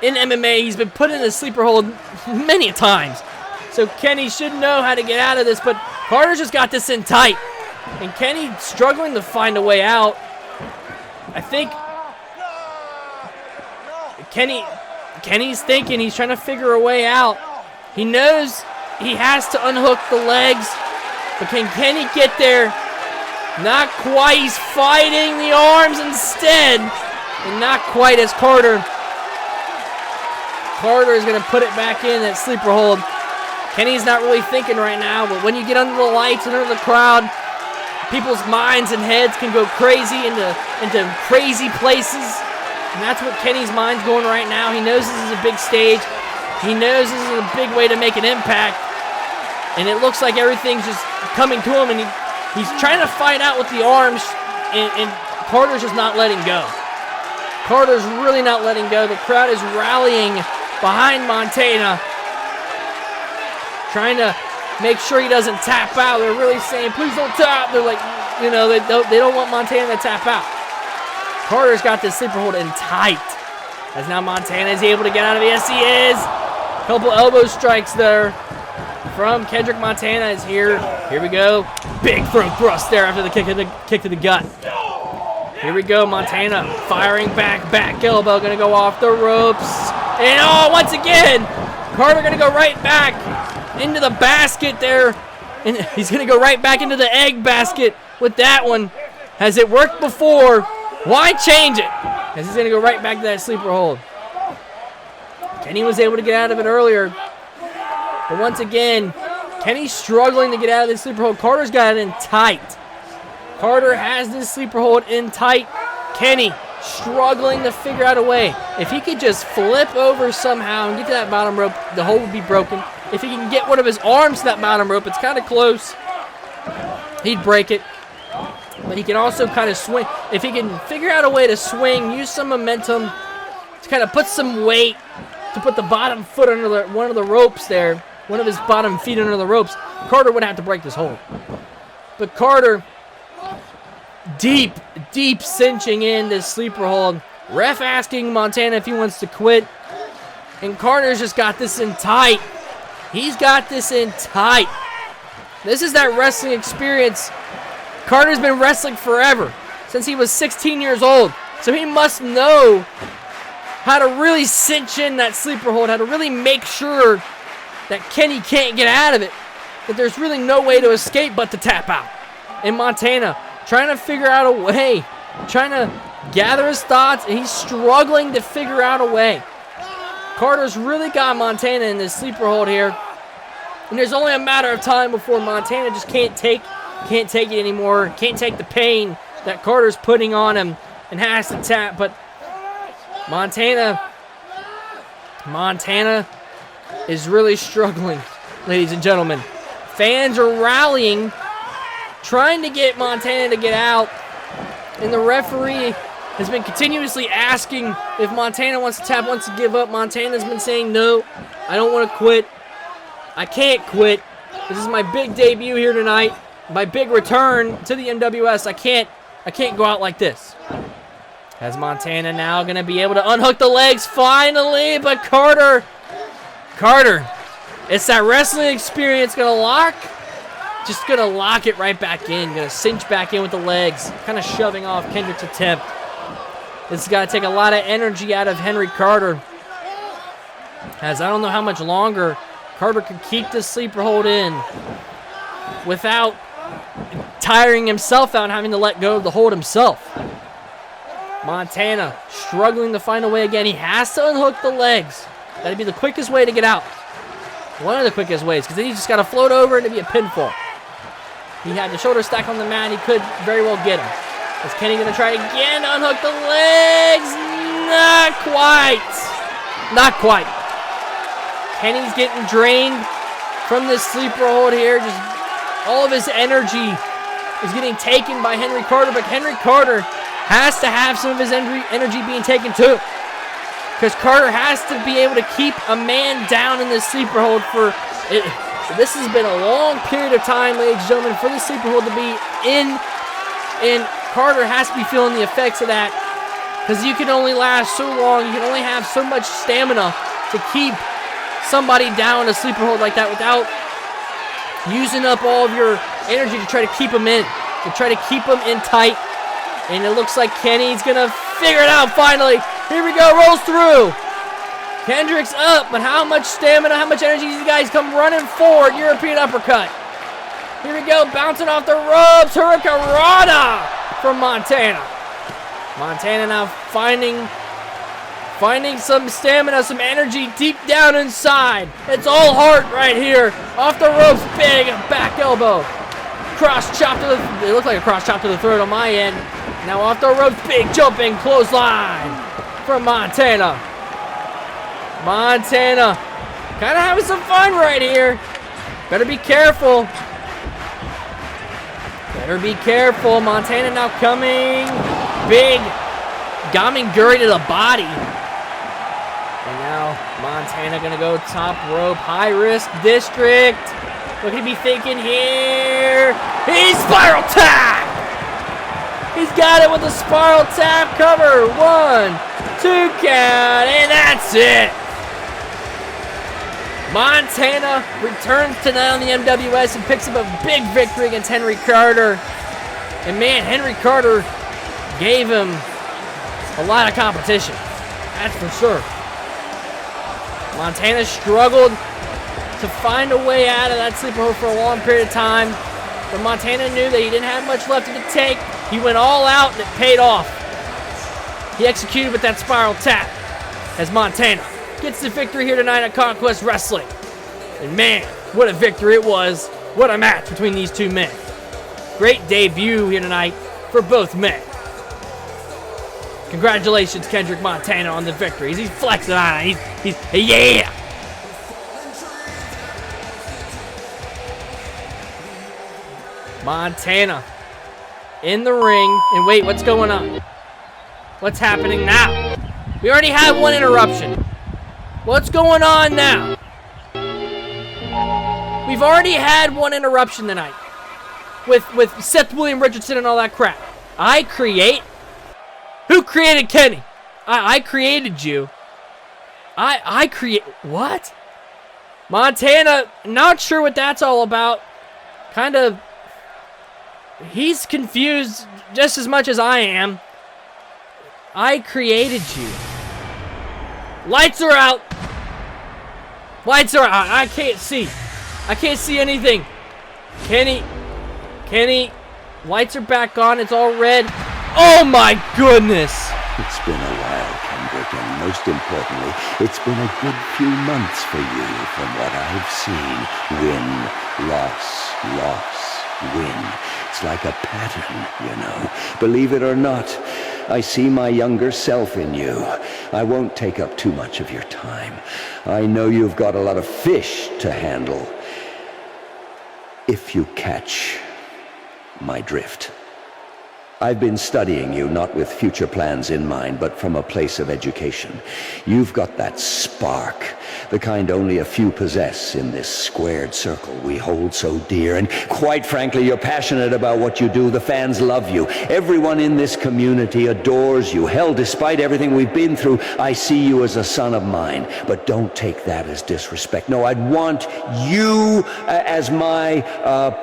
in MMA. He's been put in a sleeper hold many times. So Kenny should know how to get out of this, but Carter's just got this in tight. And Kenny struggling to find a way out. I think Kenny's thinking, he's trying to figure a way out. He knows he has to unhook the legs, but can Kenny get there? Not quite. He's fighting the arms instead, and not quite as Carter. Carter is going to put it back in that sleeper hold. Kenny's not really thinking right now, but when you get under the lights and under the crowd, people's minds and heads can go crazy into crazy places. And that's what Kenny's mind's going right now. He knows this is a big stage. He knows this is a big way to make an impact. And it looks like everything's just coming to him, and he's trying to fight out with the arms, and Carter's just not letting go. Carter's really not letting go. The crowd is rallying behind Montana, trying to make sure he doesn't tap out. They're really saying, please don't tap. They're like, you know, they don't want Montana to tap out. Carter's got this sleeper hold in tight. As now Montana is able to get out of it. Yes, he is. Couple elbow strikes there from Kendrick. Montana is here. Here we go. Big throat thrust there after the kick to the gut. Here we go. Montana firing back elbow. Going to go off the ropes. And oh, once again, Carter going to go right back into the basket there. And he's going to go right back into the egg basket with that one. Has it worked before? Why change it? As he's going to go right back to that sleeper hold. Kenny was able to get out of it earlier. But once again, Kenny's struggling to get out of this sleeper hold. Carter's got it in tight. Carter has this sleeper hold in tight. Kenny struggling to figure out a way. If he could just flip over somehow and get to that bottom rope, the hold would be broken. If he can get one of his arms to that bottom rope, it's kind of close. He'd break it. But he can also kind of swing. If he can figure out a way to swing, use some momentum to kind of put some weight, to put the bottom foot under one of the ropes there, one of his bottom feet under the ropes, Carter would have to break this hold. But Carter, deep cinching in this sleeper hold. Ref asking Montana if he wants to quit. And Carter's just got this in tight. He's got this in tight. This is that wrestling experience. Carter's been wrestling forever, since he was 16 years old. So he must know how to really cinch in that sleeper hold, how to really make sure that Kenny can't get out of it, that there's really no way to escape but to tap out. And Montana trying to figure out a way, trying to gather his thoughts, and he's struggling to figure out a way. Carter's really got Montana in this sleeper hold here, and there's only a matter of time before Montana just can't take it anymore, can't take the pain that Carter's putting on him, and has to tap. But Montana is really struggling, ladies and gentlemen. Fans are rallying, trying to get Montana to get out, and the referee has been continuously asking if Montana wants to tap, wants to give up. Montana's been saying, no, I don't want to quit. I can't quit. This is my big debut here tonight, my big return to the MWS. I can't go out like this. Has Montana now going to be able to unhook the legs finally? But Carter, it's that wrestling experience going to lock it right back in. Going to cinch back in with the legs. Kind of shoving off Kendrick's attempt. This has got to take a lot of energy out of Henry Carter. As I don't know how much longer Carter could keep this sleeper hold in without tiring himself out and having to let go of the hold himself. Montana struggling to find a way again. He has to unhook the legs. That'd be the quickest way to get out. One of the quickest ways, because then he's just got to float over and it'd be a pinfall. He had the shoulder stack on the mat. He could very well get him. Is Kenny going to try again to unhook the legs? Not quite. Not quite. Kenny's getting drained from this sleeper hold here. Just all of his energy is getting taken by Henry Carter, but Henry Carter has to have some of his energy being taken too. Because Carter has to be able to keep a man down in this sleeper hold for it. This has been a long period of time, ladies and gentlemen, for the sleeper hold to be in. And Carter has to be feeling the effects of that. Because you can only last so long. You can only have so much stamina to keep somebody down in a sleeper hold like that without using up all of your energy to try to keep him in. To try to keep him in tight. And it looks like Kenny's going to figure it out finally. Here we go, rolls through. Kendrick's up, but how much stamina, how much energy these guys come running forward. European uppercut. Here we go, bouncing off the ropes. Hurricanrana from Montana. Montana now finding some stamina, some energy deep down inside. It's all heart right here. Off the ropes, big back elbow. Cross chop to the, it looked like a cross chop to the throat on my end. Now off the ropes, big jumping clothesline from Montana. Montana kind of having some fun right here. Better be careful. Better be careful. Montana now coming. Big Gaminguri to the body. And now Montana going to go top rope. High risk district. What could he be thinking here? He's spiral tap. He's got it with a spiral tap cover. 1, 2 count, and that's it. Montana returns tonight on the MWS and picks up a big victory against Henry Carter. And man, Henry Carter gave him a lot of competition. That's for sure. Montana struggled to find a way out of that sleeper hold for a long period of time. But Montana knew that he didn't have much left to take. He went all out and it paid off. He executed with that spiral tap as Montana gets the victory here tonight at Conquest Wrestling. And man, what a victory it was. What a match between these two men. Great debut here tonight for both men. Congratulations, Kendrick Montana, on the victory. He's flexing on it. He's yeah! Montana in the ring. And wait, what's going on? What's happening now? We already had one interruption. What's going on now? We've already had one interruption tonight with Seth William Richardson and all that crap. I create. Who created Kenny? I created you. I create. What? Montana, not sure what that's all about. Kind of. He's confused just as much as I am. I created you. Lights are out. Lights are out. I can't see. I can't see anything. Kenny. Lights are back on. It's all red. Oh my goodness. It's been a while, Kendrick, and most importantly, it's been a good few months for you from what I've seen. Win, loss, win. It's like a pattern, you know. Believe it or not, I see my younger self in you. I won't take up too much of your time. I know you've got a lot of fish to handle. If you catch my drift. I've been studying you, not with future plans in mind, but from a place of education. You've got that spark, the kind only a few possess in this squared circle we hold so dear. And quite frankly, you're passionate about what you do. The fans love you. Everyone in this community adores you. Hell, despite everything we've been through, I see you as a son of mine. But don't take that as disrespect. No, I'd want you as my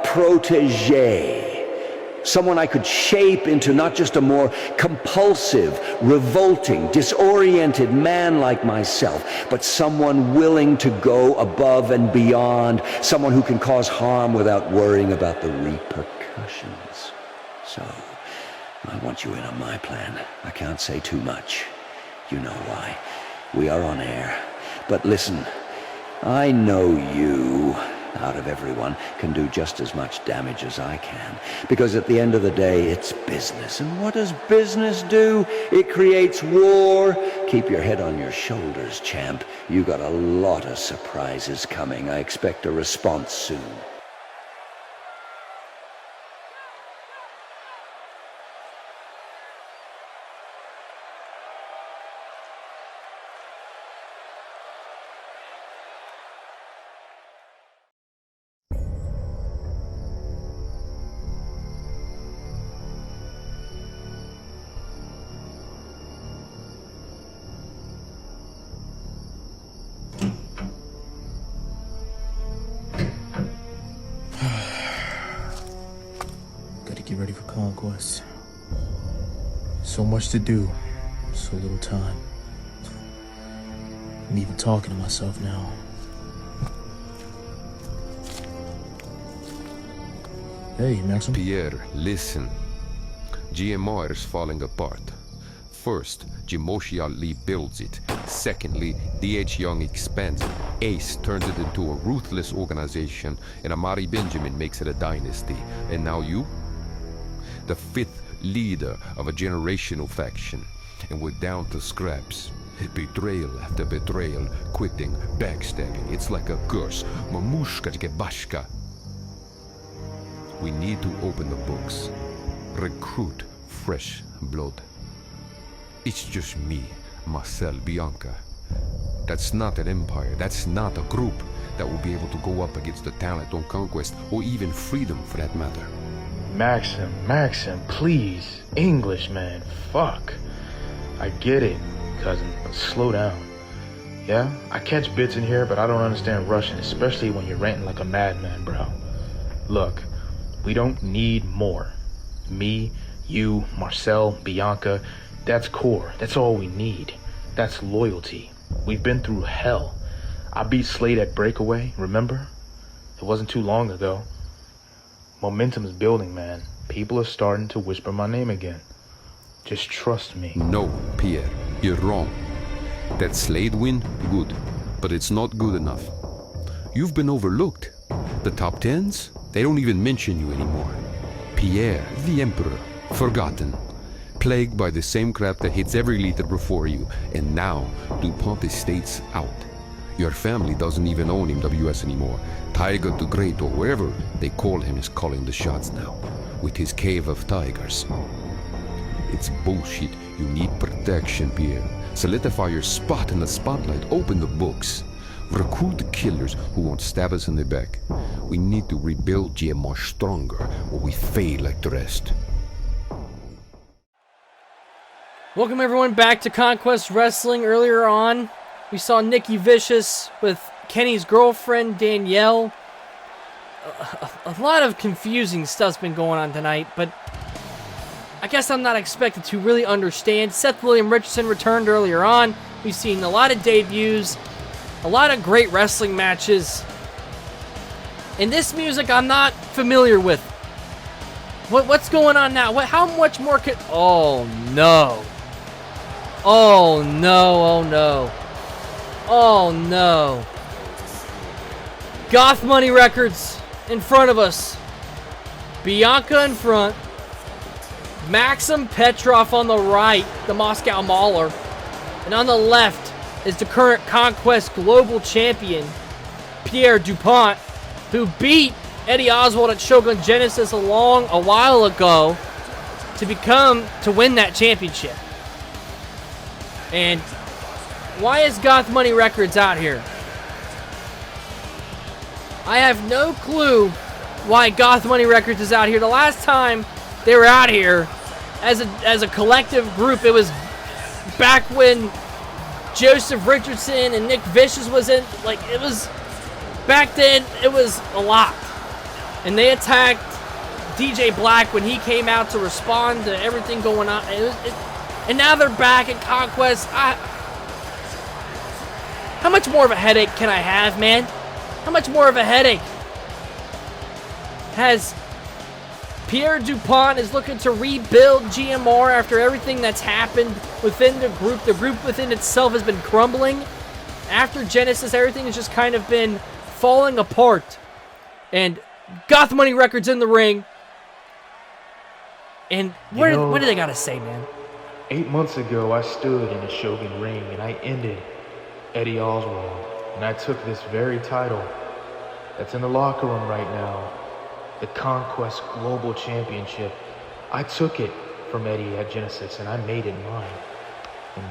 protege. Someone I could shape into not just a more compulsive, revolting, disoriented man like myself, but someone willing to go above and beyond, someone who can cause harm without worrying about the repercussions. So, I want you in on my plan. I can't say too much. You know why. We are on air. But listen, I know you, out of everyone, can do just as much damage as I can. Because at the end of the day, it's business. And what does business do? It creates war. Keep your head on your shoulders, champ. You got a lot of surprises coming. I expect a response soon. Get ready for Conquest. So much to do, so little time. I'm even talking to myself now. Hey, Maxim. Pierre, listen. GMR is falling apart. First, Jimoshi rebuilds it. Secondly, DH Young expands it. Ace turns it into a ruthless organization, and Amari Benjamin makes it a dynasty. And now you? The fifth leader of a generational faction, and we're down to scraps. Betrayal after betrayal, quitting, backstabbing. It's like a curse. Mamushka gebashka. We need to open the books. Recruit fresh blood. It's just me, Marcel, Bianca. That's not an empire. That's not a group that will be able to go up against the talent on Conquest, or even freedom for that matter. Maxim, please. English, man. Fuck. I get it, cousin, but slow down. Yeah? I catch bits in here, but I don't understand Russian, especially when you're ranting like a madman, bro. Look, we don't need more. Me, you, Marcel, Bianca, that's core. That's all we need. That's loyalty. We've been through hell. I beat Slade at Breakaway, remember? It wasn't too long ago. Momentum is building, man. People are starting to whisper my name again. Just trust me. No, Pierre, you're wrong. That Slade win, good, but it's not good enough. You've been overlooked. The top tens, they don't even mention you anymore. Pierre, the Emperor, forgotten. Plagued by the same crap that hits every leader before you. And now, DuPont Estate's out. Your family doesn't even own MWS anymore. Tiger the Great, or wherever they call him, is calling the shots now, with his cave of tigers. It's bullshit. You need protection, Pierre. Solidify your spot in the spotlight. Open the books. Recruit the killers who won't stab us in the back. We need to rebuild GMR stronger, or we fade like the rest. Welcome everyone back to Conquest Wrestling. Earlier on, we saw Nikki Vicious with Kenny's girlfriend, Danielle. A lot of confusing stuff's been going on tonight, but I guess I'm not expected to really understand. Seth Richardson returned earlier on. We've seen a lot of debuts, a lot of great wrestling matches. And this music I'm not familiar with. What's going on now? How much more could... Oh, no. Oh, no, oh, no. Oh, no. Goth Money Records in front of us. Bianca in front. Maxim Petrov on the right, the Moscow Mauler. And on the left is the current Conquest Global Champion, Pierre DuPont, who beat Eddie Oswald at Shogun Genesis a while ago to win that championship. And why is Goth Money Records out here? I have no clue why Goth Money Records is out here. The last time they were out here as a collective group, it was back when Joseph Richardson and Nick Vicious was in. Like, it was back then. It was a lot, and they attacked DJ Black when he came out to respond to everything going on. And now they're back at Conquest. How much more of a headache can I have, man? How much more of a headache? Pierre DuPont is looking to rebuild GMR after everything that's happened within the group. The group within itself has been crumbling. After Genesis, everything has just kind of been falling apart. And Goth Money Records in the ring. And what do they got to say, man? 8 months ago, I stood in a Shogun ring and I ended Eddie Oswald. And I took this very title that's in the locker room right now, the Conquest Global Championship. I took it from Eddie at Genesis and I made it mine. And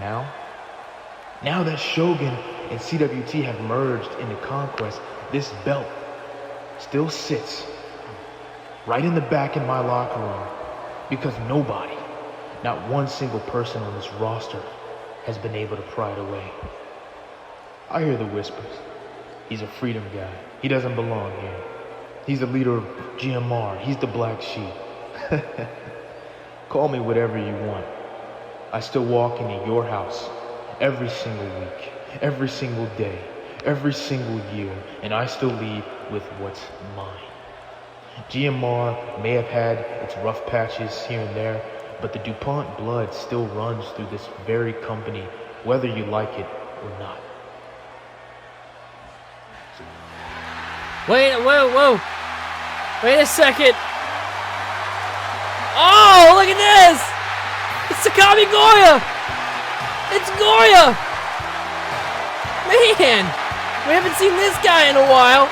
now that Shogun and CWT have merged into Conquest, this belt still sits right in the back in my locker room because nobody, not one single person on this roster, has been able to pry it away. I hear the whispers. He's a freedom guy. He doesn't belong here. He's the leader of GMR. He's the black sheep. Call me whatever you want. I still walk into your house every single week, every single day, every single year, and I still leave with what's mine. GMR may have had its rough patches here and there, but the DuPont blood still runs through this very company, whether you like it or not. Whoa. Wait a second. Oh, look at this. It's Sakami Goya. It's Goya. Man, we haven't seen this guy in a while.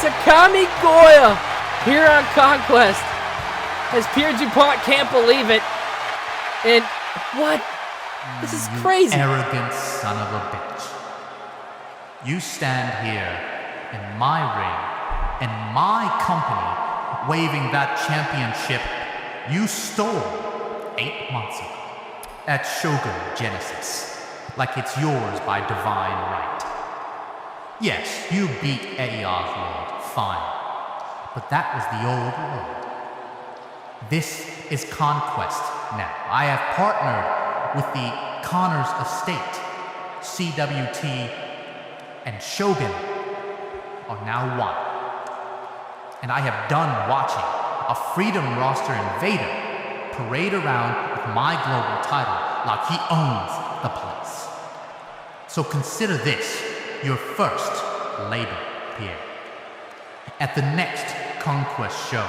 Sakami Goya here on Conquest. As Pierre DuPont can't believe it. And what? This is crazy. Arrogant son of a bitch. You stand here in my ring, in my company, waving that championship you stole 8 months ago at Shogun Genesis, like it's yours by divine right. Yes, you beat Eddie Oswald, fine, but that was the old world. This is Conquest now. I have partnered with the Connors estate. CWT and Shogun are now one. And I have done watching a Freedom roster invader parade around with my global title like he owns the place. So consider this your first labor, Pierre. At the next Conquest show,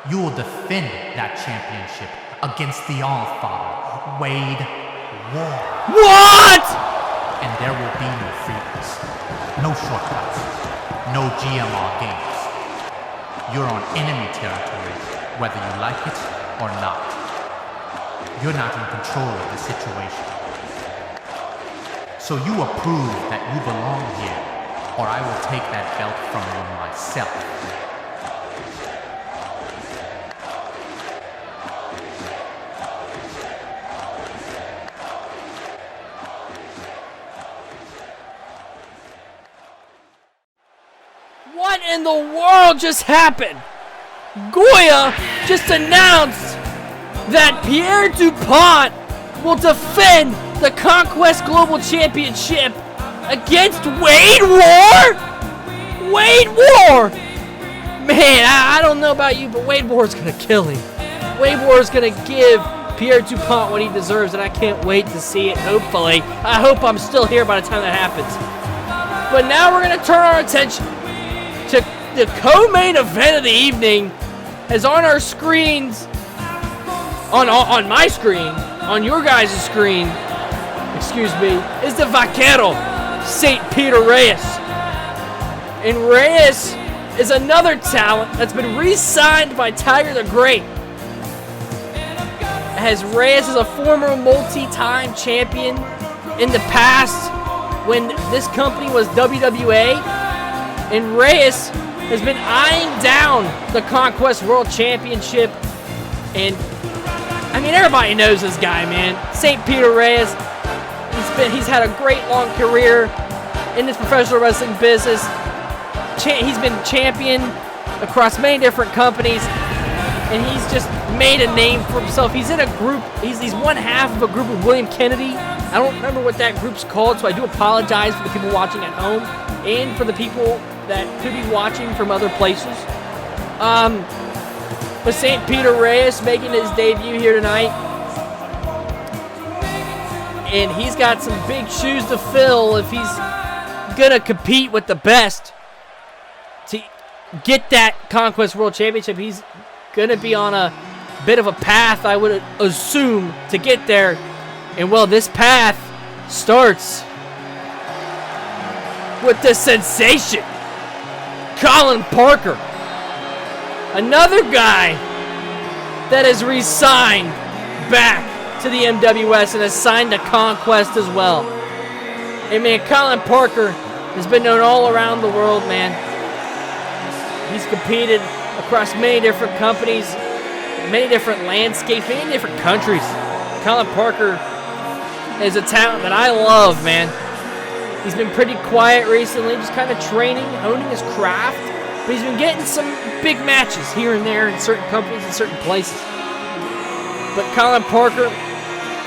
you will defend that championship against the All-Father, Wade War. What? And there will be no freedoms, no shortcuts, no GMR games. You're on enemy territory, whether you like it or not. You're not in control of the situation. So you approve that you belong here or I will take that belt from you myself. What in the world just happened? Goya just announced that Pierre DuPont will defend the Conquest Global Championship against Wade War? Wade War! Man, I don't know about you, but Wade War's gonna kill him. Wade War's gonna give Pierre DuPont what he deserves, and I can't wait to see it, hopefully. I hope I'm still here by the time that happens. But now we're gonna turn our attention to the co-main event of the evening, as on our screens, on my screen, on your guys' screen, excuse me, is the Vaquero, St. Peter Reyes. And Reyes is another talent that's been re-signed by Tiger the Great. As Reyes is a former multi-time champion in the past when this company was WWA, and Reyes has been eyeing down the Conquest World Championship. And I mean, everybody knows this guy, man. St. Peter Reyes. He's had a great long career in this professional wrestling business. He's been champion across many different companies, and he's just made a name for himself. He's in a group. He's one half of a group with William Kennedy. I don't remember what that group's called, so I do apologize for the people watching at home and for the people that could be watching from other places. But St. Peter Reyes making his debut here tonight. And he's got some big shoes to fill if he's gonna compete with the best to get that Conquest World Championship. He's gonna be on a bit of a path, I would assume, to get there. And well, this path starts with the sensation, Colin Parker. Another guy that has re-signed back to the MWS and has signed to Conquest as well. And man, Colin Parker has been known all around the world, man. He's competed across many different companies, many different landscapes, many different countries. Colin Parker is a talent that I love, man. He's been pretty quiet recently, just kind of training, honing his craft. But he's been getting some big matches here and there in certain companies and certain places. But Colin Parker,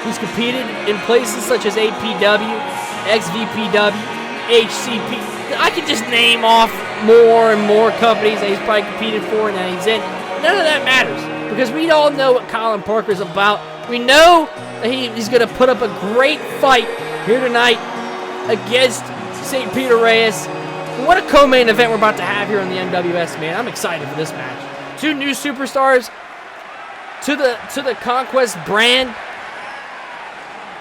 he's competed in places such as APW, XVPW, HCP. I could just name off more and more companies that he's probably competed for and that he's in. None of that matters, because we all know what Colin Parker is about. We know that he's going to put up a great fight here tonight against St. Peter Reyes. What a co-main event we're about to have here on the MWS, man. I'm excited for this match. Two new superstars to the Conquest brand.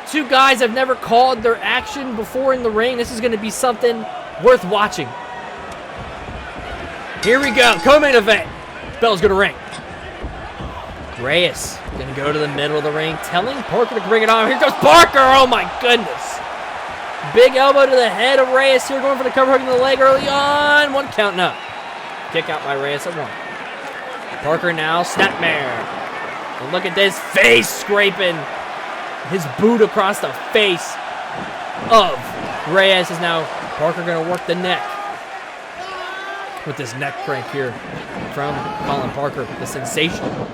Two guys have never called their action before in the ring. This is going to be something worth watching. Here we go. Co-main event. Bell's going to ring. Reyes going to go to the middle of the ring, telling Parker to bring it on. Here goes Parker. Oh, my goodness. Big elbow to the head of Reyes here, going for the cover hook in the leg early on. One count, no. Kick out by Reyes at one. Parker now, snapmare. And look at this face scraping. His boot across the face of Reyes is now Parker going to work the neck with this neck crank here from Colin Parker, the sensational.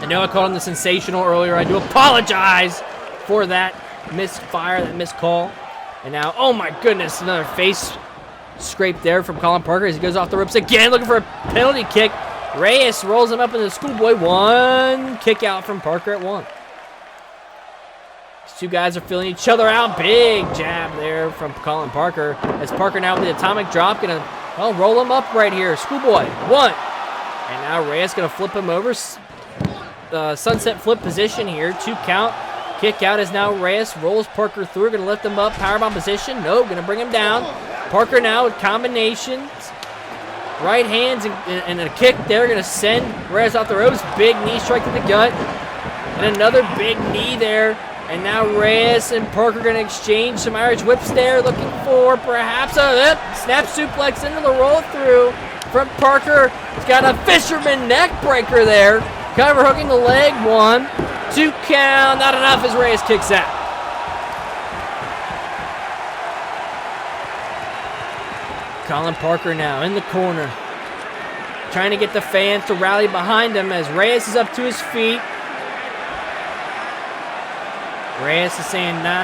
I know I called him the sensational earlier. I do apologize for that misfire, that missed call. And now, oh my goodness, another face scrape there from Colin Parker as he goes off the ropes again, looking for a penalty kick. Reyes rolls him up into the schoolboy. One kick out from Parker at one. These two guys are feeling each other out. Big jab there from Colin Parker. As Parker now with the atomic drop, gonna roll him up right here. Schoolboy, one. And now Reyes gonna flip him over. Sunset flip position here. 2 count. Kick out is now Reyes. Rolls Parker through. Gonna lift him up. Powerbomb position. No, gonna bring him down. Parker now with combinations. Right hands and a kick there. Gonna send Reyes off the ropes. Big knee strike to the gut. And another big knee there And now Reyes and Parker going to exchange some Irish whips there, looking for perhaps a snap suplex into the roll through from Parker. He's got a fisherman neck breaker there. Cover hooking the leg. 1, 2 count. Not enough as Reyes kicks out. Colin Parker now in the corner, trying to get the fans to rally behind him as Reyes is up to his feet. Reyes is saying, nah,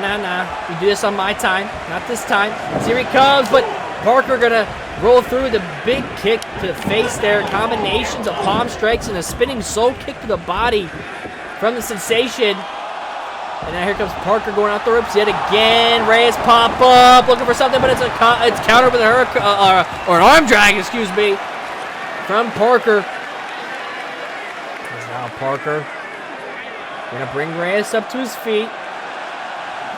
you do this on my time, not this time. So here he comes, but Parker gonna roll through the big kick to the face there. Combinations of palm strikes and a spinning soul kick to the body from the Sensation. And now here comes Parker going out the ropes yet again. Reyes pop up, looking for something, but it's countered with or an arm drag, excuse me, from Parker. There's now Parker gonna bring Reyes up to his feet.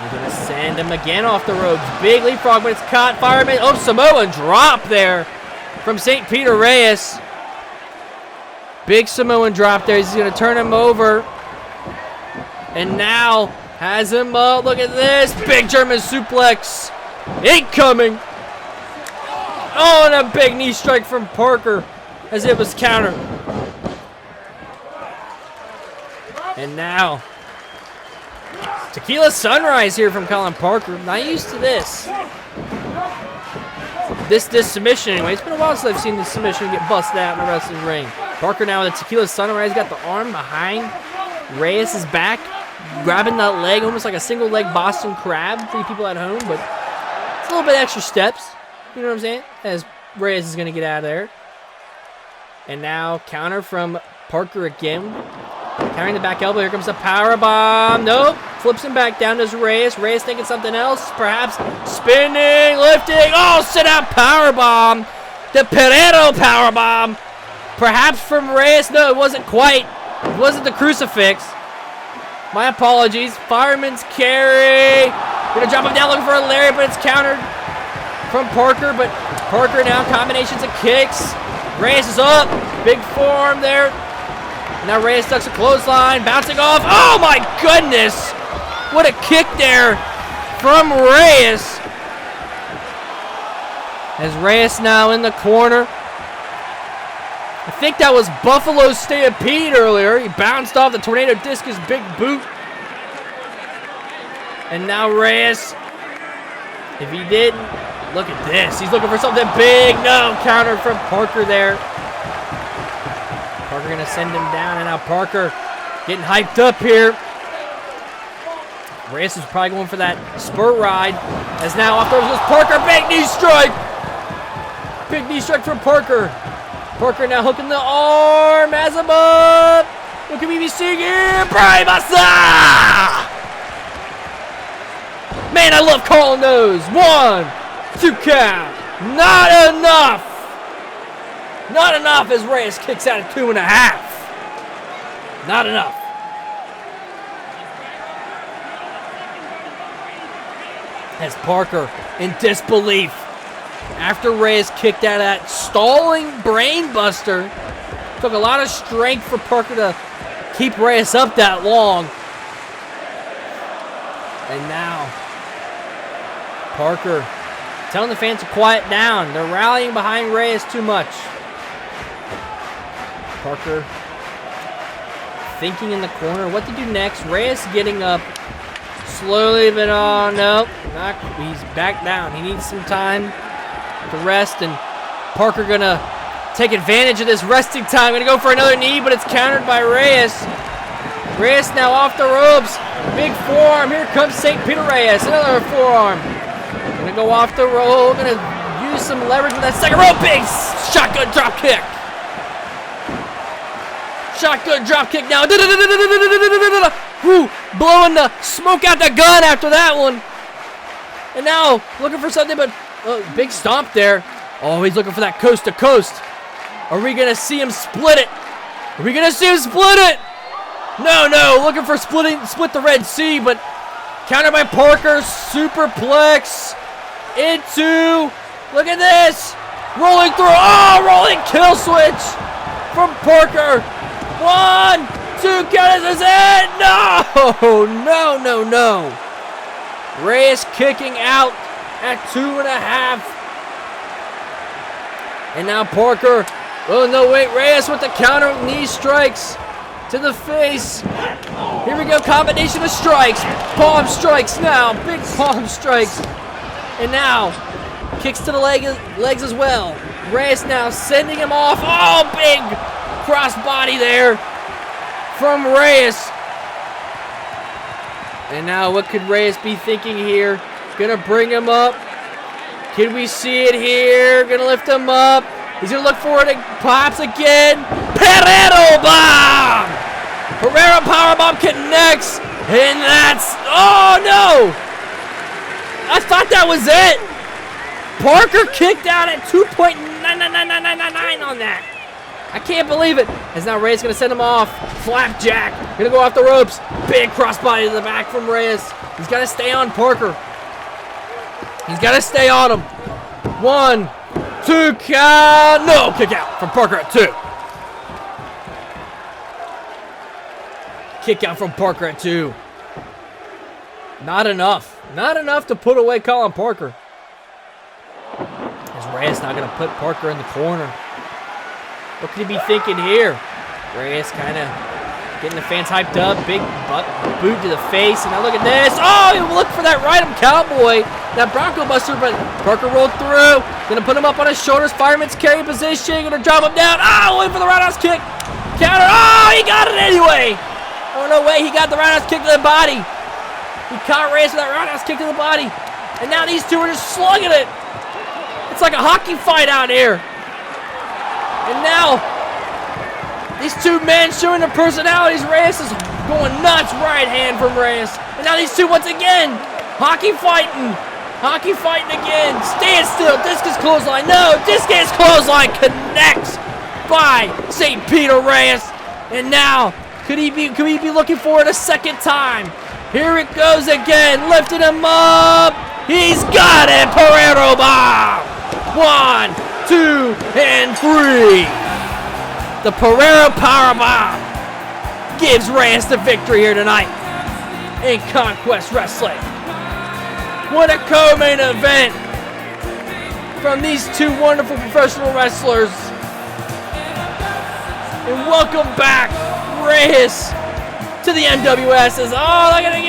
He's gonna send him again off the ropes. Big leapfrog, but it's caught. Fireman. Oh, Samoan drop there from St. Peter Reyes. Big Samoan drop there. He's gonna turn him over. And now has him up. Look at this. Big German suplex. Incoming. Oh, and a big knee strike from Parker as it was countered. And now, Tequila Sunrise here from Colin Parker. Not used to this. This submission anyway. It's been a while since I've seen this submission get busted out in a wrestling ring. Parker now with a Tequila Sunrise. Got the arm behind Reyes' back. Grabbing that leg almost like a single leg Boston Crab for you people at home. But it's a little bit extra steps. You know what I'm saying? As Reyes is going to get out of there. And now counter from Parker again. Carrying the back elbow. Here comes the power bomb. Nope. Flips him back down to Reyes. Reyes thinking something else. Perhaps spinning, lifting. Oh, sit out power bomb. The Pereiro power bomb. Perhaps from Reyes. No, it wasn't quite. It wasn't the crucifix. My apologies. Fireman's carry. Gonna drop him down looking for a lariat, but it's countered from Parker. But Parker now combinations of kicks. Reyes is up. Big forearm there. Now Reyes ducks a clothesline, bouncing off. Oh my goodness! What a kick there from Reyes. As Reyes now in the corner. I think that was Buffalo Stampede earlier. He bounced off the Tornado Discus big boot. And now Reyes, if he didn't, look at this. He's looking for something big. No, counter from Parker there. Parker gonna send him down, and now Parker getting hyped up here. Reyes is probably going for that spur ride. As now off throws Parker, big knee strike. Big knee strike from Parker. Parker now hooking the arm, has him up. Look at me singing, Primasa! Man, I love calling those. 1, 2 count. Not enough. Not enough as Reyes kicks out at 2.5. Not enough. As Parker in disbelief after Reyes kicked out of that stalling brain buster. Took a lot of strength for Parker to keep Reyes up that long. And now Parker telling the fans to quiet down. They're rallying behind Reyes too much. Parker thinking in the corner what to do next. Reyes getting up slowly, but oh no, he's back down. He needs some time to rest, and Parker gonna take advantage of this resting time. Gonna go for another knee, but it's countered by Reyes. Reyes now off the ropes. Big forearm. Here comes St. Peter Reyes. Another forearm. Gonna go off the rope. Gonna use some leverage with that second rope. Big shotgun drop kick. Shotgun drop kick now. Woo, blowing the smoke out the gun after that one. And now looking for something, but big stomp there. Oh, he's looking for that coast to coast. Are we gonna see him split it? Are we gonna see him split it? No, looking for split the Red Sea, but countered by Parker. Superplex into, look at this, rolling through. Oh, rolling kill switch from Parker. 1, 2 count is it. No, no, no, no. Reyes kicking out at 2.5. And now Parker. Oh, no, wait. Reyes with the counter knee strikes to the face. Here we go. Combination of strikes. Palm strikes now. Big palm strikes. And now kicks to the legs as well. Reyes now sending him off. Oh, big crossbody there from Reyes. And now what could Reyes be thinking here? Gonna bring him up. Can we see it here? Gonna lift him up. He's gonna look for it. It pops again. Pereiro bomb! Pereiro powerbomb connects. And that's, oh no! I thought that was it. Parker kicked out at 2.99999 on that. I can't believe it. As now Reyes gonna send him off. Flapjack. Gonna go off the ropes. Big crossbody to the back from Reyes. He's gotta stay on Parker. He's gotta stay on him. 1, 2 count. No, kick out from Parker at 2. Kick out from Parker at 2. Not enough. Not enough to put away Colin Parker. As Reyes not gonna put Parker in the corner. What could he be thinking here? Reyes kind of getting the fans hyped up. Big boot to the face. And now look at this. Oh, he looked for that right-arm cowboy. That Bronco Buster, but Parker rolled through. Gonna put him up on his shoulders. Fireman's carry position. Gonna drop him down. Oh, wait for the roundhouse kick. Counter. Oh, he got it anyway. Oh, no way. He got the roundhouse kick to the body. He caught Reyes with that roundhouse kick to the body. And now these two are just slugging it. It's like a hockey fight out here. And now, these two men showing their personalities. Reyes is going nuts. Right hand from Reyes. And now these two once again, hockey fighting. Hockey fighting again. Stand still. Discus clothesline. No, discus clothesline connects by St. Peter Reyes. And now, could he be looking for it a second time? Here it goes again. Lifting him up. He's got it. Pereiro bomb. 1, 2, and 3. The Pereiro powerbomb gives Reyes the victory here tonight in Conquest Wrestling. What a co-main event from these two wonderful professional wrestlers. And welcome back, Reyes, to the NWS. Oh, they're gonna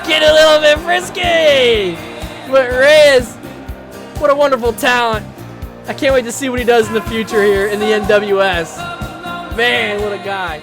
get a little bit frisky. But Reyes, what a wonderful talent. I can't wait to see what he does in the future here in the NWS. Man, what a guy.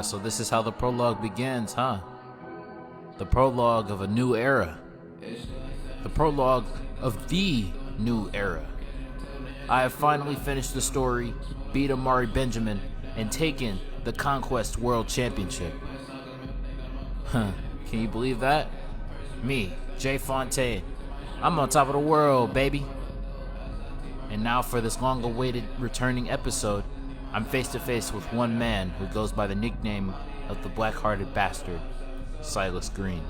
So this is how the prologue begins, huh? The prologue of a new era. The prologue of the new era. I have finally finished the story, beat Amari Benjamin, and taken the Conquest World Championship. Huh, can you believe that? Me, Jay Fontaine. I'm on top of the world, baby. And now for this long-awaited returning episode, I'm face to face with one man who goes by the nickname of the black-hearted bastard, Silus Green.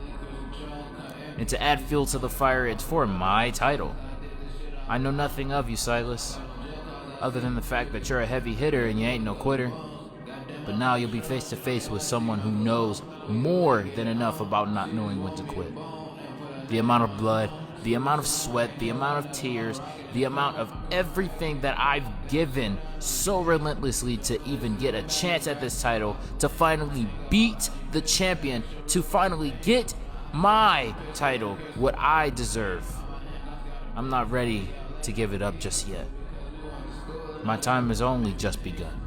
And to add fuel to the fire, it's for my title. I know nothing of you, Silas, other than the fact that you're a heavy hitter and you ain't no quitter. But now you'll be face to face with someone who knows more than enough about not knowing when to quit. The amount of blood, the amount of sweat, the amount of tears, the amount of everything that I've given so relentlessly to even get a chance at this title, to finally beat the champion, to finally get my title, what I deserve. I'm not ready to give it up just yet. My time has only just begun.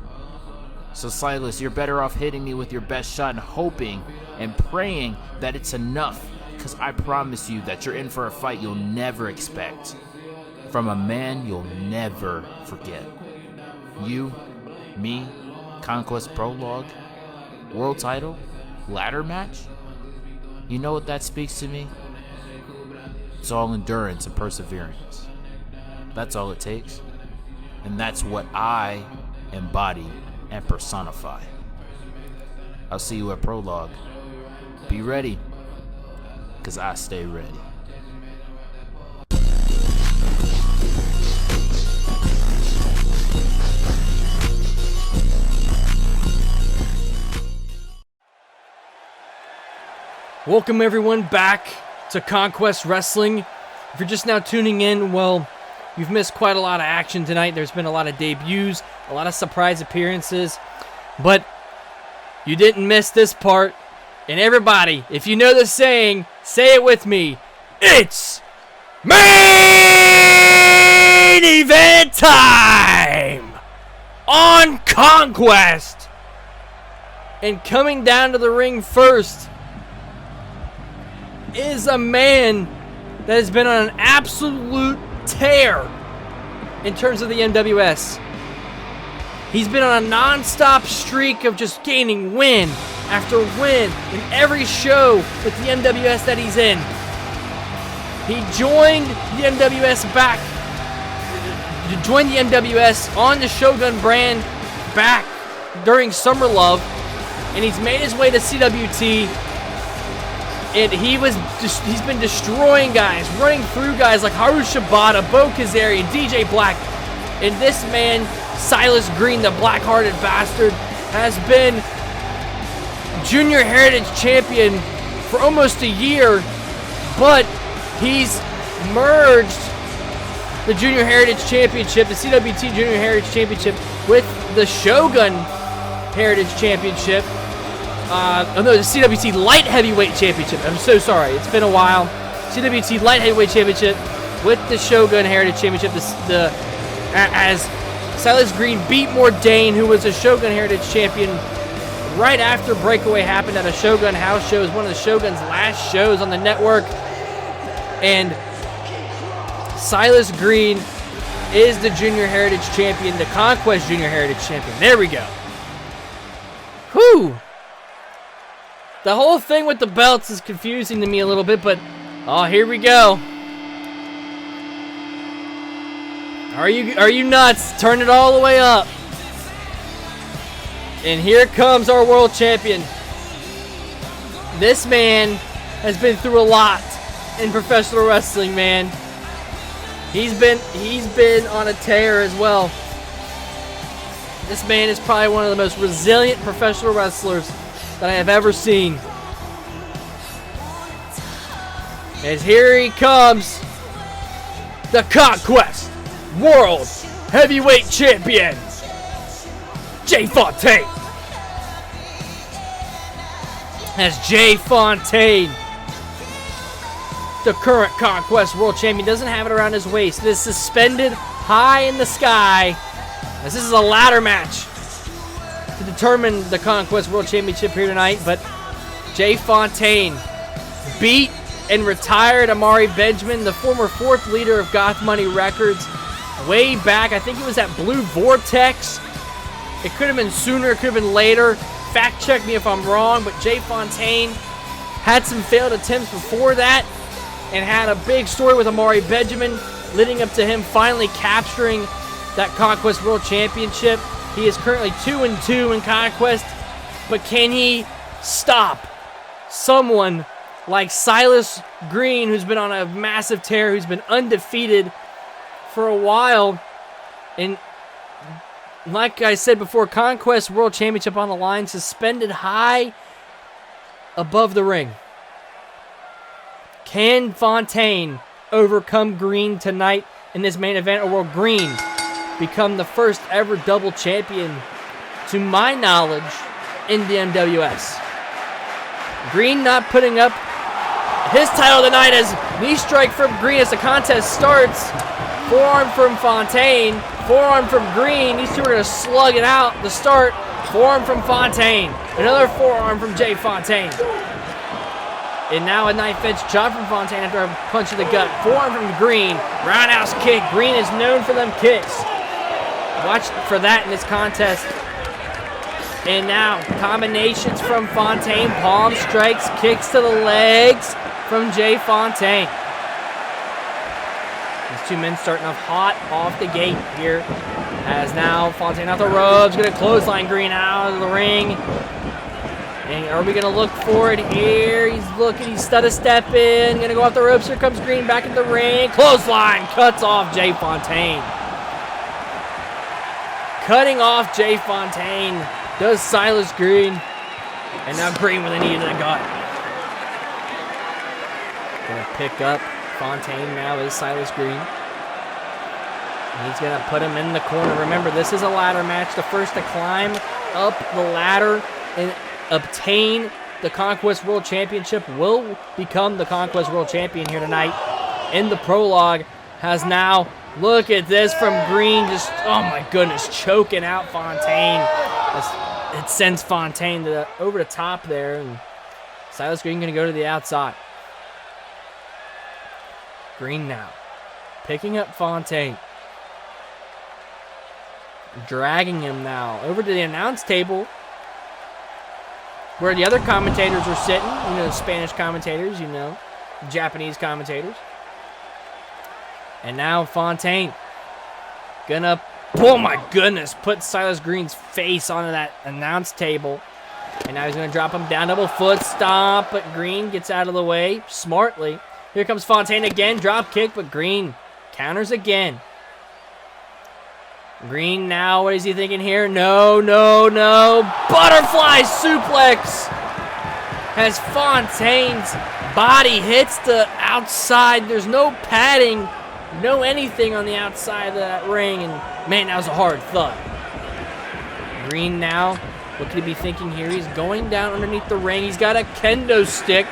So Silas, you're better off hitting me with your best shot and hoping and praying that it's enough, because I promise you that you're in for a fight you'll never expect. From a man you'll never forget. You, me, Conquest Prologue, World Title, Ladder Match? You know what that speaks to me? It's all endurance and perseverance. That's all it takes. And that's what I embody and personify. I'll see you at Prologue. Be ready, because I stay ready. Welcome everyone back to Conquest Wrestling. If you're just now tuning in, well, you've missed quite a lot of action tonight. There's been a lot of debuts, a lot of surprise appearances, but you didn't miss this part. And everybody, if you know the saying, say it with me. It's main event time on Conquest. And coming down to the ring first is a man that has been on an absolute tear in terms of the NWS. He's been on a non-stop streak of just gaining win after win in every show with the NWS that he's in. He joined the NWS on the Shogun brand back during Summer Love, and he's made his way to CWT. And he's been destroying guys, running through guys like Haru Shibata, Bo Kazarian, DJ Black. And this man, Silus Green, the black-hearted bastard, has been Junior Heritage Champion for almost a year, but he's merged the Junior Heritage Championship, the CWT Junior Heritage Championship, with the Shogun Heritage Championship. The CWT Light Heavyweight Championship. I'm so sorry. It's been a while. CWT Light Heavyweight Championship with the Shogun Heritage Championship. As Silas Green beat Mordain, who was a Shogun Heritage Champion right after Breakaway happened at a Shogun house show. It was one of the Shogun's last shows on the network. And Silas Green is the Junior Heritage Champion, the Conquest Junior Heritage Champion. There we go. Whew. The whole thing with the belts is confusing to me a little bit, but here we go. Are you nuts? Turn it all the way up. And here comes our world champion. This man has been through a lot in professional wrestling, man. He's been on a tear as well. This man is probably one of the most resilient professional wrestlers that I have ever seen. As here he comes, the Conquest World Heavyweight Champion, Jaye Fontaine. As Jaye Fontaine, the current Conquest World Champion, doesn't have it around his waist. It is suspended high in the sky, as this is a ladder match to determine the Conquest World Championship here tonight. But Jaye Fontaine beat and retired Amari Benjamin, the former 4th leader of Goth Money Records, way back. I think it was at Blue Vortex. It could have been sooner, it could have been later. Fact check me if I'm wrong, but Jaye Fontaine had some failed attempts before that and had a big story with Amari Benjamin leading up to him finally capturing that Conquest World Championship. He is currently 2-2 in Conquest, but can he stop someone like Silus Green, who's been on a massive tear, who's been undefeated for a while? And like I said before, Conquest World Championship on the line, suspended high above the ring. Can Fontaine overcome Greene tonight in this main event, or will Greene become the first ever double champion, to my knowledge, in the NWS? Greene not putting up his title tonight, as knee strike from Greene as the contest starts. Forearm from Fontaine, forearm from Greene. These two are going to slug it out to start. Forearm from Fontaine. Another forearm from Jaye Fontaine. And now a knife-edge chop from Fontaine after a punch in the gut. Forearm from Greene. Roundhouse kick. Greene is known for them kicks. Watch for that in this contest. And now combinations from Fontaine, palm strikes, kicks to the legs from Jaye Fontaine. These two men starting off hot off the gate here. As now Fontaine off the ropes, gonna clothesline Greene out of the ring. And are we gonna look for it here? He's looking, he's stutter stepping, gonna go off the ropes. Here comes Greene back in the ring. Clothesline cuts off Jaye Fontaine. Cutting off Jaye Fontaine does Silus Green. And now Greene with a knee to the gut. Gonna pick up Fontaine now is Silus Green. He's going to put him in the corner. Remember, this is a ladder match. The first to climb up the ladder and obtain the Conquest World Championship will become the Conquest World Champion here tonight. In the prologue has now, look at this from Greene. Just, oh my goodness, choking out Fontaine. It sends Fontaine over the top there. And Silus Green going to go to the outside. Greene now picking up Fontaine. Dragging him now over to the announce table where the other commentators are sitting. You know, the Spanish commentators, you know, Japanese commentators. And now Fontaine gonna, oh my goodness, put Silus Green's face onto that announce table. And now he's gonna drop him down, double foot stomp, but Greene gets out of the way smartly. Here comes Fontaine again, drop kick, but Greene counters again. Greene now, what is he thinking here? No, no, no. Butterfly suplex as Fontaine's body hits the outside. There's no padding, no anything on the outside of that ring. And man, that was a hard thud. Greene now, what could he be thinking here? He's going down underneath the ring. He's got a kendo stick.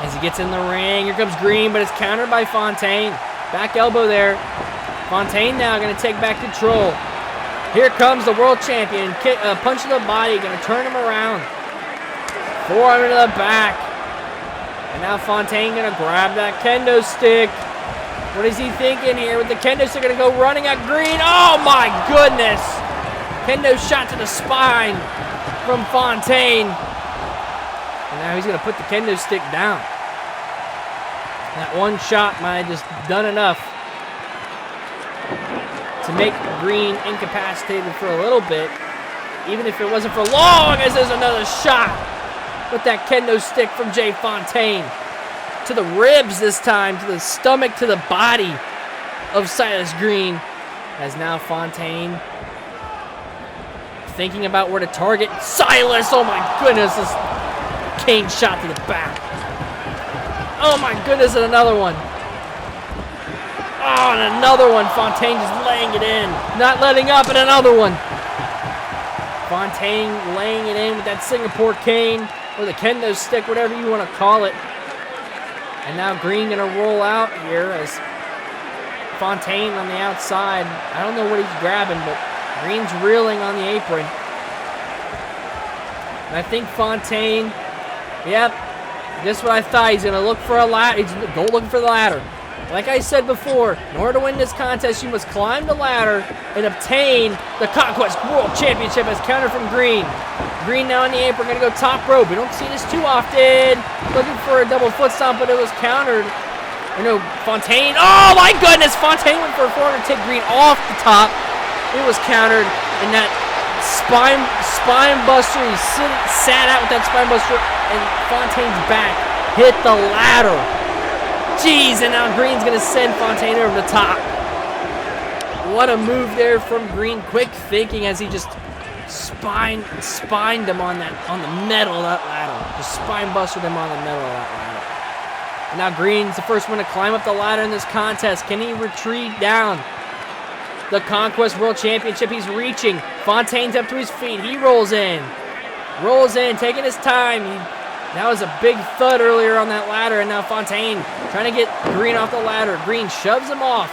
As he gets in the ring, here comes Greene, but it's countered by Fontaine. Back elbow there. Fontaine now going to take back control. Here comes the world champion. Kick, punch to the body, going to turn him around. Forearm to the back. And now Fontaine going to grab that kendo stick. What is he thinking here with the kendo stick? Going to go running at Greene. Oh my goodness. Kendo shot to the spine from Fontaine. And now he's going to put the kendo stick down. That one shot might have just done enough to make Greene incapacitated for a little bit, even if it wasn't for long, as there's another shot with that kendo stick from Jaye Fontaine. To the ribs this time, to the stomach, to the body of Silus Green. As now Fontaine thinking about where to target Silas. Oh my goodness, this cane shot to the back. Oh my goodness, and another one. Oh, and another one. Fontaine just laying it in. Not letting up, and another one. Fontaine laying it in with that Singapore cane, or the kendo stick, whatever you want to call it. And now Greene going to roll out here as Fontaine on the outside. I don't know what he's grabbing, but Greene's reeling on the apron. And I think Fontaine, yep, just what I thought. He's going to look for a ladder. He's going to go looking for the ladder. Like I said before, in order to win this contest, you must climb the ladder and obtain the Conquest World Championship as counter from Greene. Greene now on the apron, gonna go top rope. We don't see this too often. Looking for a double foot stomp, but it was countered. Or no, Fontaine. Oh my goodness! Fontaine went for a forward to take Greene off the top. It was countered, and that spine buster. He sat out with that spine buster, and Fontaine's back hit the ladder. Jeez, and now Greene's going to send Fontaine over the top. What a move there from Greene. Quick thinking as he just spined him on the metal of that ladder. Just spine busted him on the metal of that ladder. And now Greene's the first one to climb up the ladder in this contest. Can he retreat down the Conquest World Championship? He's reaching. Fontaine's up to his feet. He rolls in, taking his time. That was a big thud earlier on that ladder, and now Fontaine trying to get Greene off the ladder. Greene shoves him off.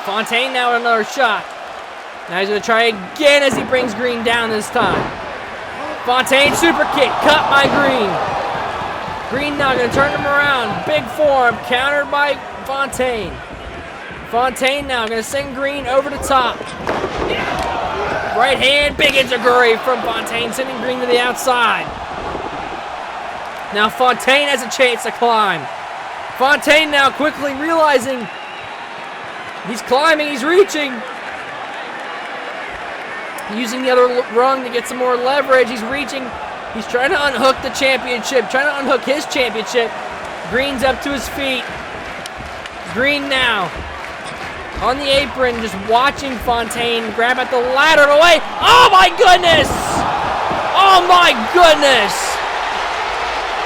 Fontaine now with another shot. Now he's going to try again as he brings Greene down this time. Fontaine super kick, cut by Greene. Greene now going to turn him around. Big forearm, countered by Fontaine. Fontaine now gonna send Greene over the top. Right hand, big enziguri from Fontaine, sending Greene to the outside. Now Fontaine has a chance to climb. Fontaine now quickly realizing he's climbing, he's reaching. Using the other rung to get some more leverage. He's reaching. He's trying to unhook the championship, trying to unhook his championship. Greene's up to his feet. Greene now on the apron, just watching Fontaine grab at the ladder away. Oh my goodness! Oh my goodness!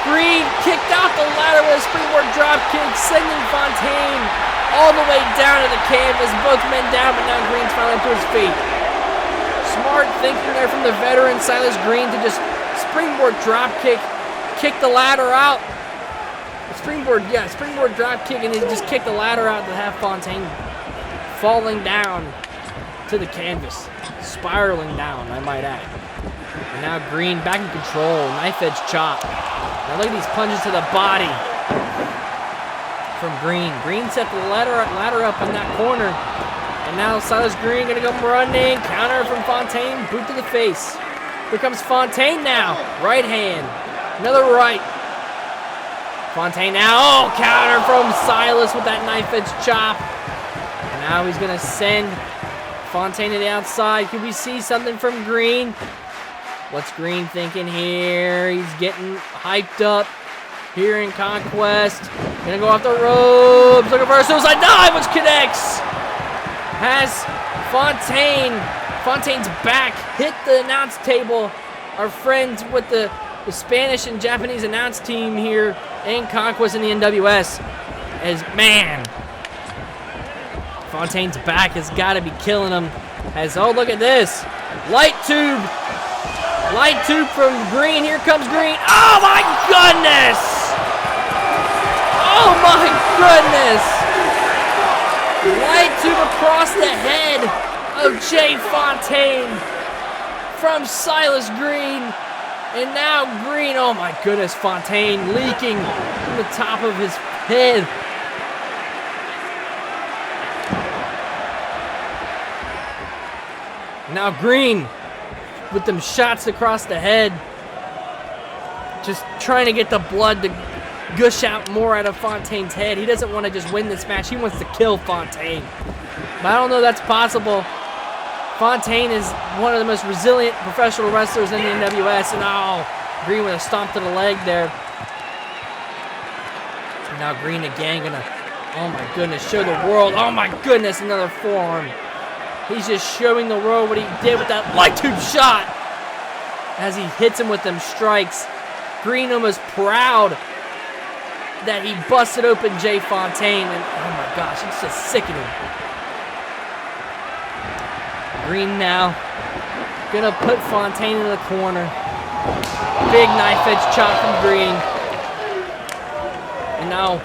Greene kicked out the ladder with a springboard drop kick, sending Fontaine all the way down to the canvas. Both men down, but now Greene's finally up to his feet. Smart thinking there from the veteran Silus Green to just springboard drop kick the ladder out. Springboard drop kick, and then just kick the ladder out to have Fontaine falling down to the canvas, spiraling down, I might add. And now Greene back in control, knife edge chop. Now look at these punches to the body from Greene. Greene set the ladder up in that corner. And now Silus Green gonna go running, counter from Fontaine, boot to the face. Here comes Fontaine now, right hand, another right. Fontaine now, oh, counter from Silas with that knife edge chop. And now he's gonna send Fontaine to the outside. Could we see something from Greene? What's Greene thinking here? He's getting hyped up here in Conquest. Gonna go off the ropes, looking for a suicide dive, which connects. Has Fontaine's back hit the announce table. Our friends with the Spanish and Japanese announce team here in Conquest in the NWS. As, man, Fontaine's back has got to be killing him. As, oh, look at this. Light tube from Greene. Here comes Greene. Oh, my goodness. Oh, my goodness. Light tube across the head of Jaye Fontaine from Silus Green. And now Greene, oh my goodness, Fontaine leaking from the top of his head. Now Greene with them shots across the head. Just trying to get the blood to gush out more out of Fontaine's head. He doesn't want to just win this match. He wants to kill Fontaine. But I don't know if that's possible. Fontaine is one of the most resilient professional wrestlers in the NWS. And oh, Greene with a stomp to the leg there. And now Greene again gonna, oh my goodness, show the world. Oh my goodness, another forearm. He's just showing the world what he did with that light tube shot. As he hits him with them strikes. Greene almost proud that he busted open Jaye Fontaine, and oh my gosh, it's just sickening. Greene now gonna put Fontaine in the corner. Big knife edge chop from Greene. And now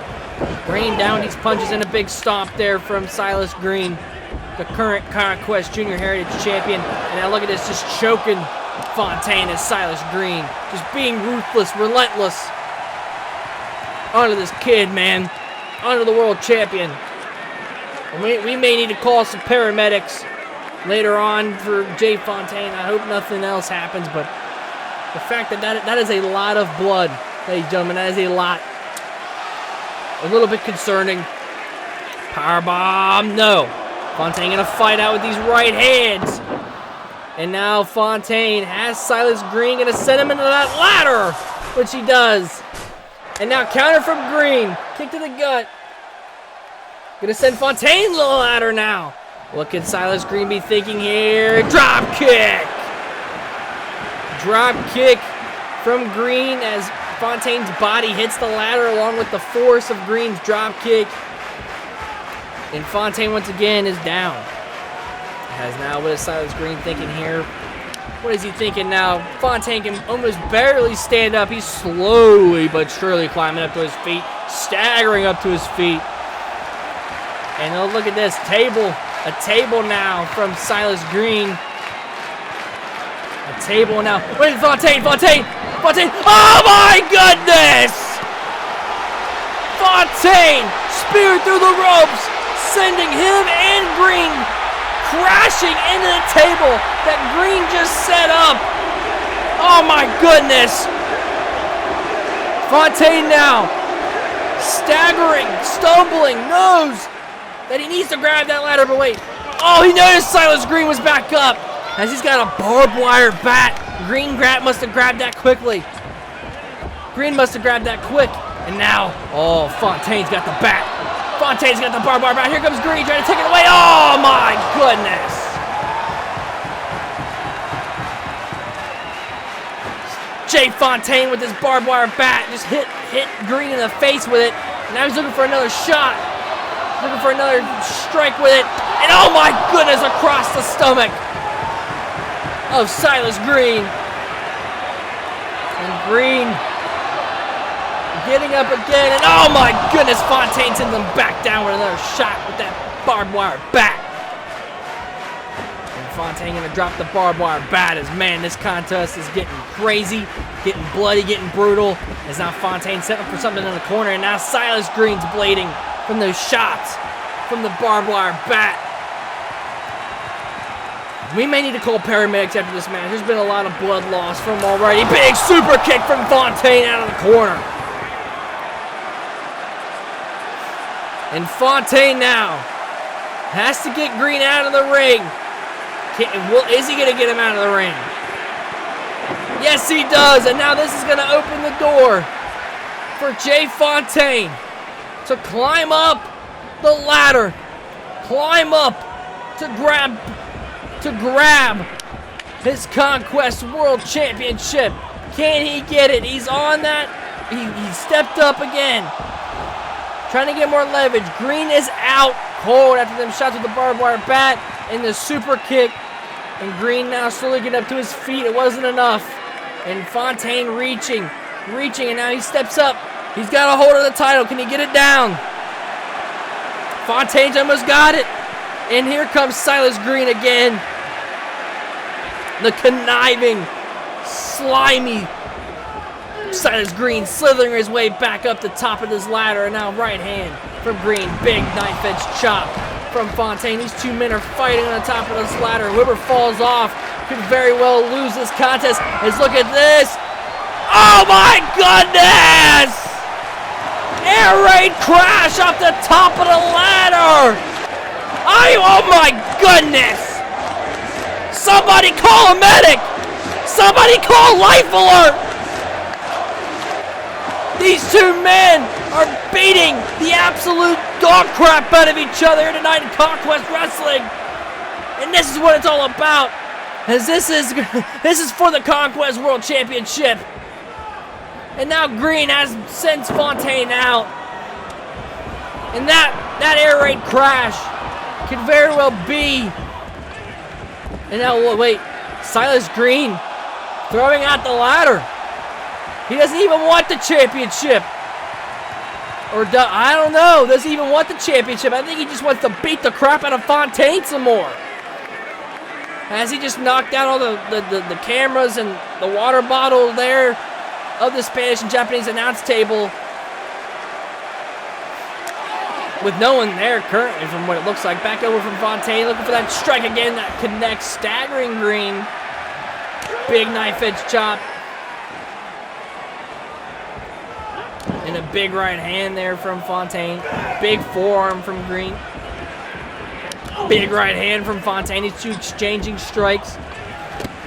Greene down these punches and a big stomp there from Silus Green, the current Conquest Junior Heritage Champion. And now look at this, just choking Fontaine as Silus Green, just being ruthless, relentless. Onto this kid, man. Onto the world champion. We may need to call some paramedics later on for Jaye Fontaine. I hope nothing else happens, but the fact that is a lot of blood, ladies and gentlemen, that is a lot. A little bit concerning. Powerbomb, no. Fontaine gonna fight out with these right hands. And now Fontaine has Silus Green, gonna send him into that ladder, which he does. And now counter from Greene. Kick to the gut. Gonna send Fontaine to the ladder now. What can Silus Green be thinking here? Drop kick! Drop kick from Greene as Fontaine's body hits the ladder along with the force of Greene's drop kick. And Fontaine once again is down. As now, what is Silus Green thinking here? What is he thinking now? Fontaine can almost barely stand up. He's slowly but surely climbing up to his feet, staggering up to his feet. And oh, look at this table. A table now from Silus Green. A table now. Wait, Fontaine! Oh my goodness! Fontaine! Spear through the ropes! sending him and Greene crashing into the table that Greene just set up. Oh my goodness. Fontaine now staggering, stumbling, knows that he needs to grab that ladder, but wait. Oh, he noticed Silus Green was back up as he's got a barbed wire bat. Greene must have grabbed that quickly. Greene must have grabbed that quick. And now, oh, Fontaine's got the bat. Fontaine's got the barbed wire bat. Here comes Greene trying to take it away. Oh my goodness. Jaye Fontaine with his barbed wire bat just hit Greene in the face with it. And now he's looking for another shot. Looking for another strike with it. And oh my goodness, across the stomach of Silus Green. And Greene getting up again. And oh my goodness, Fontaine sends him back down with another shot with that barbed wire bat. And Fontaine gonna drop the barbed wire bat as, man, this contest is getting crazy, getting bloody, getting brutal. As now Fontaine setting up for something in the corner. And now Silus Green's blading from those shots from the barbed wire bat. We may need to call paramedics after this match. There's been a lot of blood loss from him already. Big super kick from Fontaine out of the corner. And Fontaine now has to get Greene out of the ring. Is he going to get him out of the ring? Yes, he does. And now this is going to open the door for Jaye Fontaine to climb up the ladder. Climb up to grab his Conquest World Championship. Can he get it? He's on that. He stepped up again. Trying to get more leverage. Greene is out cold after them shots with the barbed wire bat and the super kick. And Greene now slowly getting up to his feet. It wasn't enough. And Fontaine reaching, and now he steps up. He's got a hold of the title. Can he get it down? Fontaine's almost got it. And here comes Silus Green again. The conniving, slimy Silus Green slithering his way back up the top of this ladder. And now right hand from Greene. Big knife edge chop from Fontaine. These two men are fighting on the top of this ladder. Whoever falls off could very well lose this contest. Let's look at this. Oh my goodness! Air raid crash off the top of the ladder! Oh my goodness! Somebody call a medic! Somebody call life alert! These two men are beating the absolute dog crap out of each other tonight in Conquest Wrestling. And this is what it's all about. As this is for the Conquest World Championship. And now Greene sends Fontaine out. And that air raid crash could very well be. And now, wait, Silus Green throwing out the ladder. He doesn't even want the championship. I don't know. Doesn't even want the championship. I think he just wants to beat the crap out of Fontaine some more. As he just knocked down all the cameras and the water bottle there of the Spanish and Japanese announce table. With no one there currently from what it looks like. Back over from Fontaine, looking for that strike again that connects, staggering Greene. Big knife edge chop. And a big right hand there from Fontaine. Big forearm from Greene. Big right hand from Fontaine. These two exchanging strikes.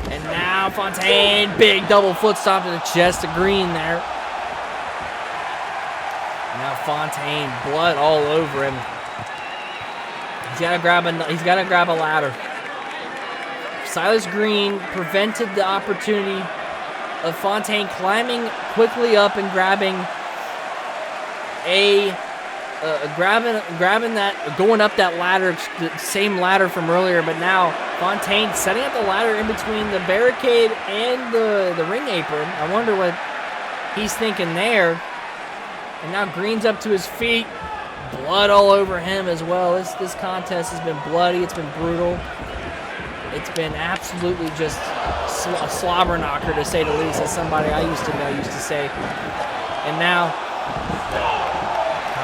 And now Fontaine, big double foot stomp to the chest of Greene there. Now Fontaine, blood all over him. He's got to grab a ladder. Silus Green prevented the opportunity of Fontaine climbing quickly up and grabbing going up that ladder, the same ladder from earlier. But now Fontaine setting up the ladder in between the barricade and the ring apron. I wonder what he's thinking there. And now Greene's up to his feet. Blood all over him as well. This contest has been bloody. It's been brutal. It's been absolutely just a slobber knocker, to say the least, as somebody I used to know used to say. And now,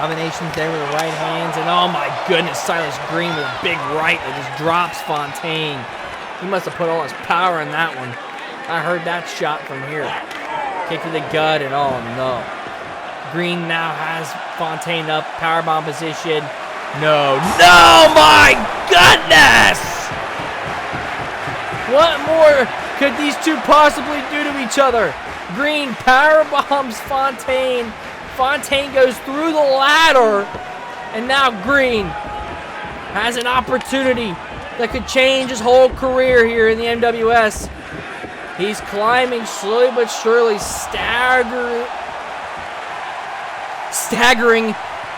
Combinations there with the right hands, and oh my goodness, Silus Green with a big right that just drops Fontaine. He must have put all his power in that one. I heard that shot from here. Kick to the gut, and oh no. Greene now has Fontaine up, powerbomb position. No, my goodness! What more could these two possibly do to each other? Greene powerbombs Fontaine. Fontaine goes through the ladder, and now Greene has an opportunity that could change his whole career here in the MWS. He's climbing slowly but surely, staggering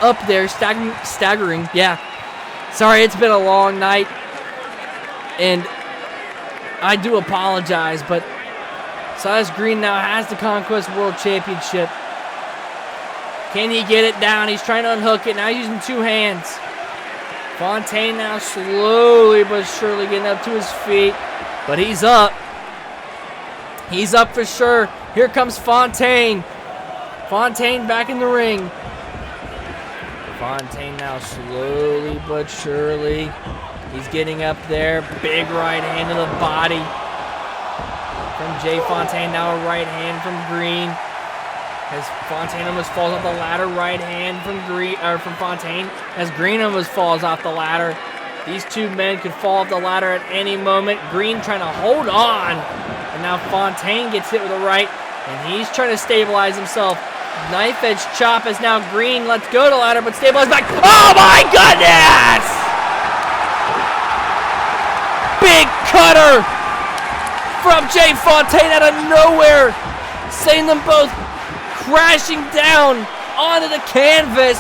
up there, staggering, yeah. Sorry, it's been a long night, and I do apologize, but Silus Green now has the Conquest World Championship. Can he get it down? He's trying to unhook it. Now he's using two hands. Fontaine now slowly but surely getting up to his feet. But he's up. He's up for sure. Here comes Fontaine. Fontaine back in the ring. Fontaine now slowly but surely. He's getting up there. Big right hand to the body from Jaye Fontaine. Now a right hand from Greene. As Fontaine almost falls off the ladder, right hand from Fontaine. As Greene almost falls off the ladder. These two men could fall off the ladder at any moment. Greene trying to hold on. And now Fontaine gets hit with a right. And he's trying to stabilize himself. Knife edge chop as now Greene lets go to ladder, but stabilizes back. Oh my goodness! Big cutter from Jaye Fontaine out of nowhere. Sending them both crashing down onto the canvas.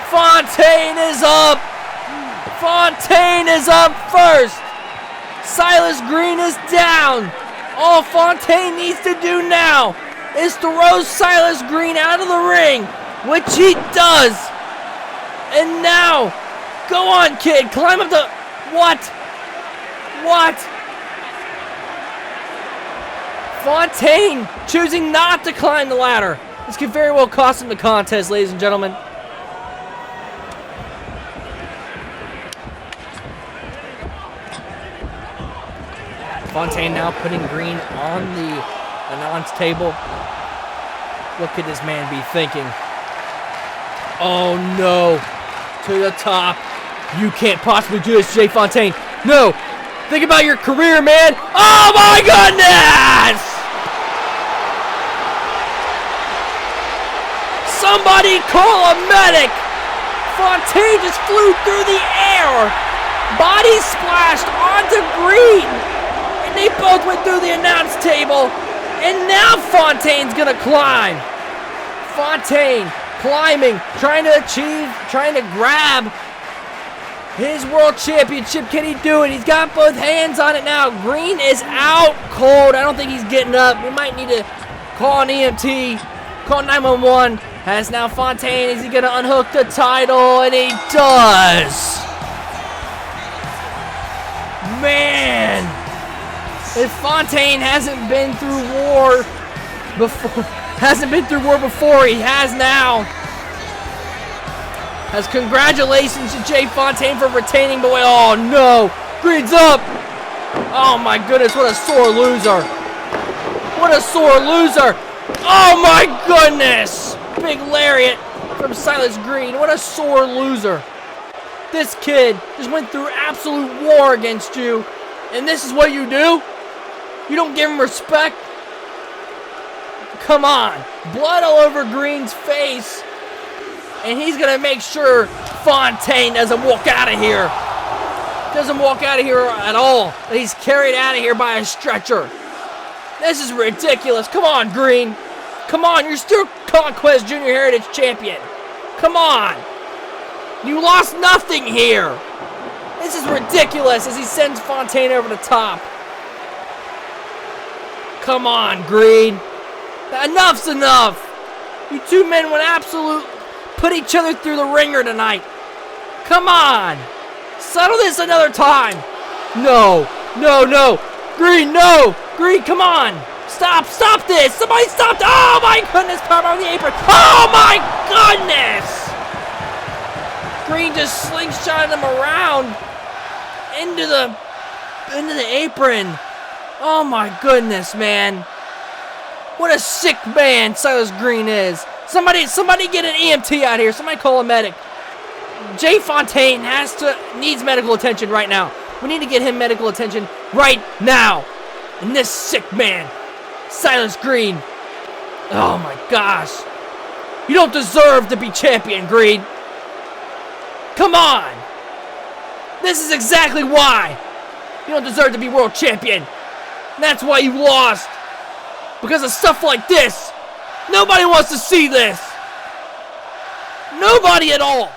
Fontaine is up. Fontaine is up first. Silus Green is down. All Fontaine needs to do now is throw Silus Green out of the ring, which he does. And now, go on, kid. Climb up the... What? Fontaine choosing not to climb the ladder. This could very well cost him the contest, ladies and gentlemen. Fontaine now putting Greene on the announce table. What could this man be thinking? Oh no, to the top. You can't possibly do this, Jaye Fontaine. No, think about your career, man. Oh my goodness! Somebody call a medic! Fontaine just flew through the air. Body splashed onto Greene. And they both went through the announce table. And now Fontaine's gonna climb. Fontaine climbing, trying to grab his world championship. Can he do it? He's got both hands on it now. Greene is out cold. I don't think he's getting up. We might need to call an EMT, call 911. As now Fontaine, is he gonna unhook the title? And he does. Man. If Fontaine hasn't been through war before, he has now. As congratulations to Jaye Fontaine for retaining, but oh no, Greene's up. Oh my goodness, what a sore loser. What a sore loser. Oh my goodness. Big lariat from Silus Green. What a sore loser. This kid just went through absolute war against you, and this is what you do? You don't give him respect? Come on. Blood all over Greene's face. And he's going to make sure Fontaine doesn't walk out of here. Doesn't walk out of here at all. He's carried out of here by a stretcher. This is ridiculous. Come on, Greene. Come on, you're still Conquest Junior Heritage Champion. Come on. You lost nothing here. This is ridiculous as he sends Fontaine over the top. Come on, Greene. Enough's enough. You two men went put each other through the ringer tonight. Come on. Settle this another time. No. Greene, no. Greene, come on. Stop this! Somebody stop! Oh my goodness, power on the apron! Oh my goodness! Greene just slingshotted him around into the apron. Oh my goodness, man. What a sick man Silus Green is. Somebody get an EMT out here. Somebody call a medic. Jaye Fontaine needs medical attention right now. We need to get him medical attention right now. And this sick man, Silus Green. Oh my gosh. You don't deserve to be champion, Greene. Come on. This is exactly why. You don't deserve to be world champion. And that's why you lost. Because of stuff like this. Nobody wants to see this. Nobody at all.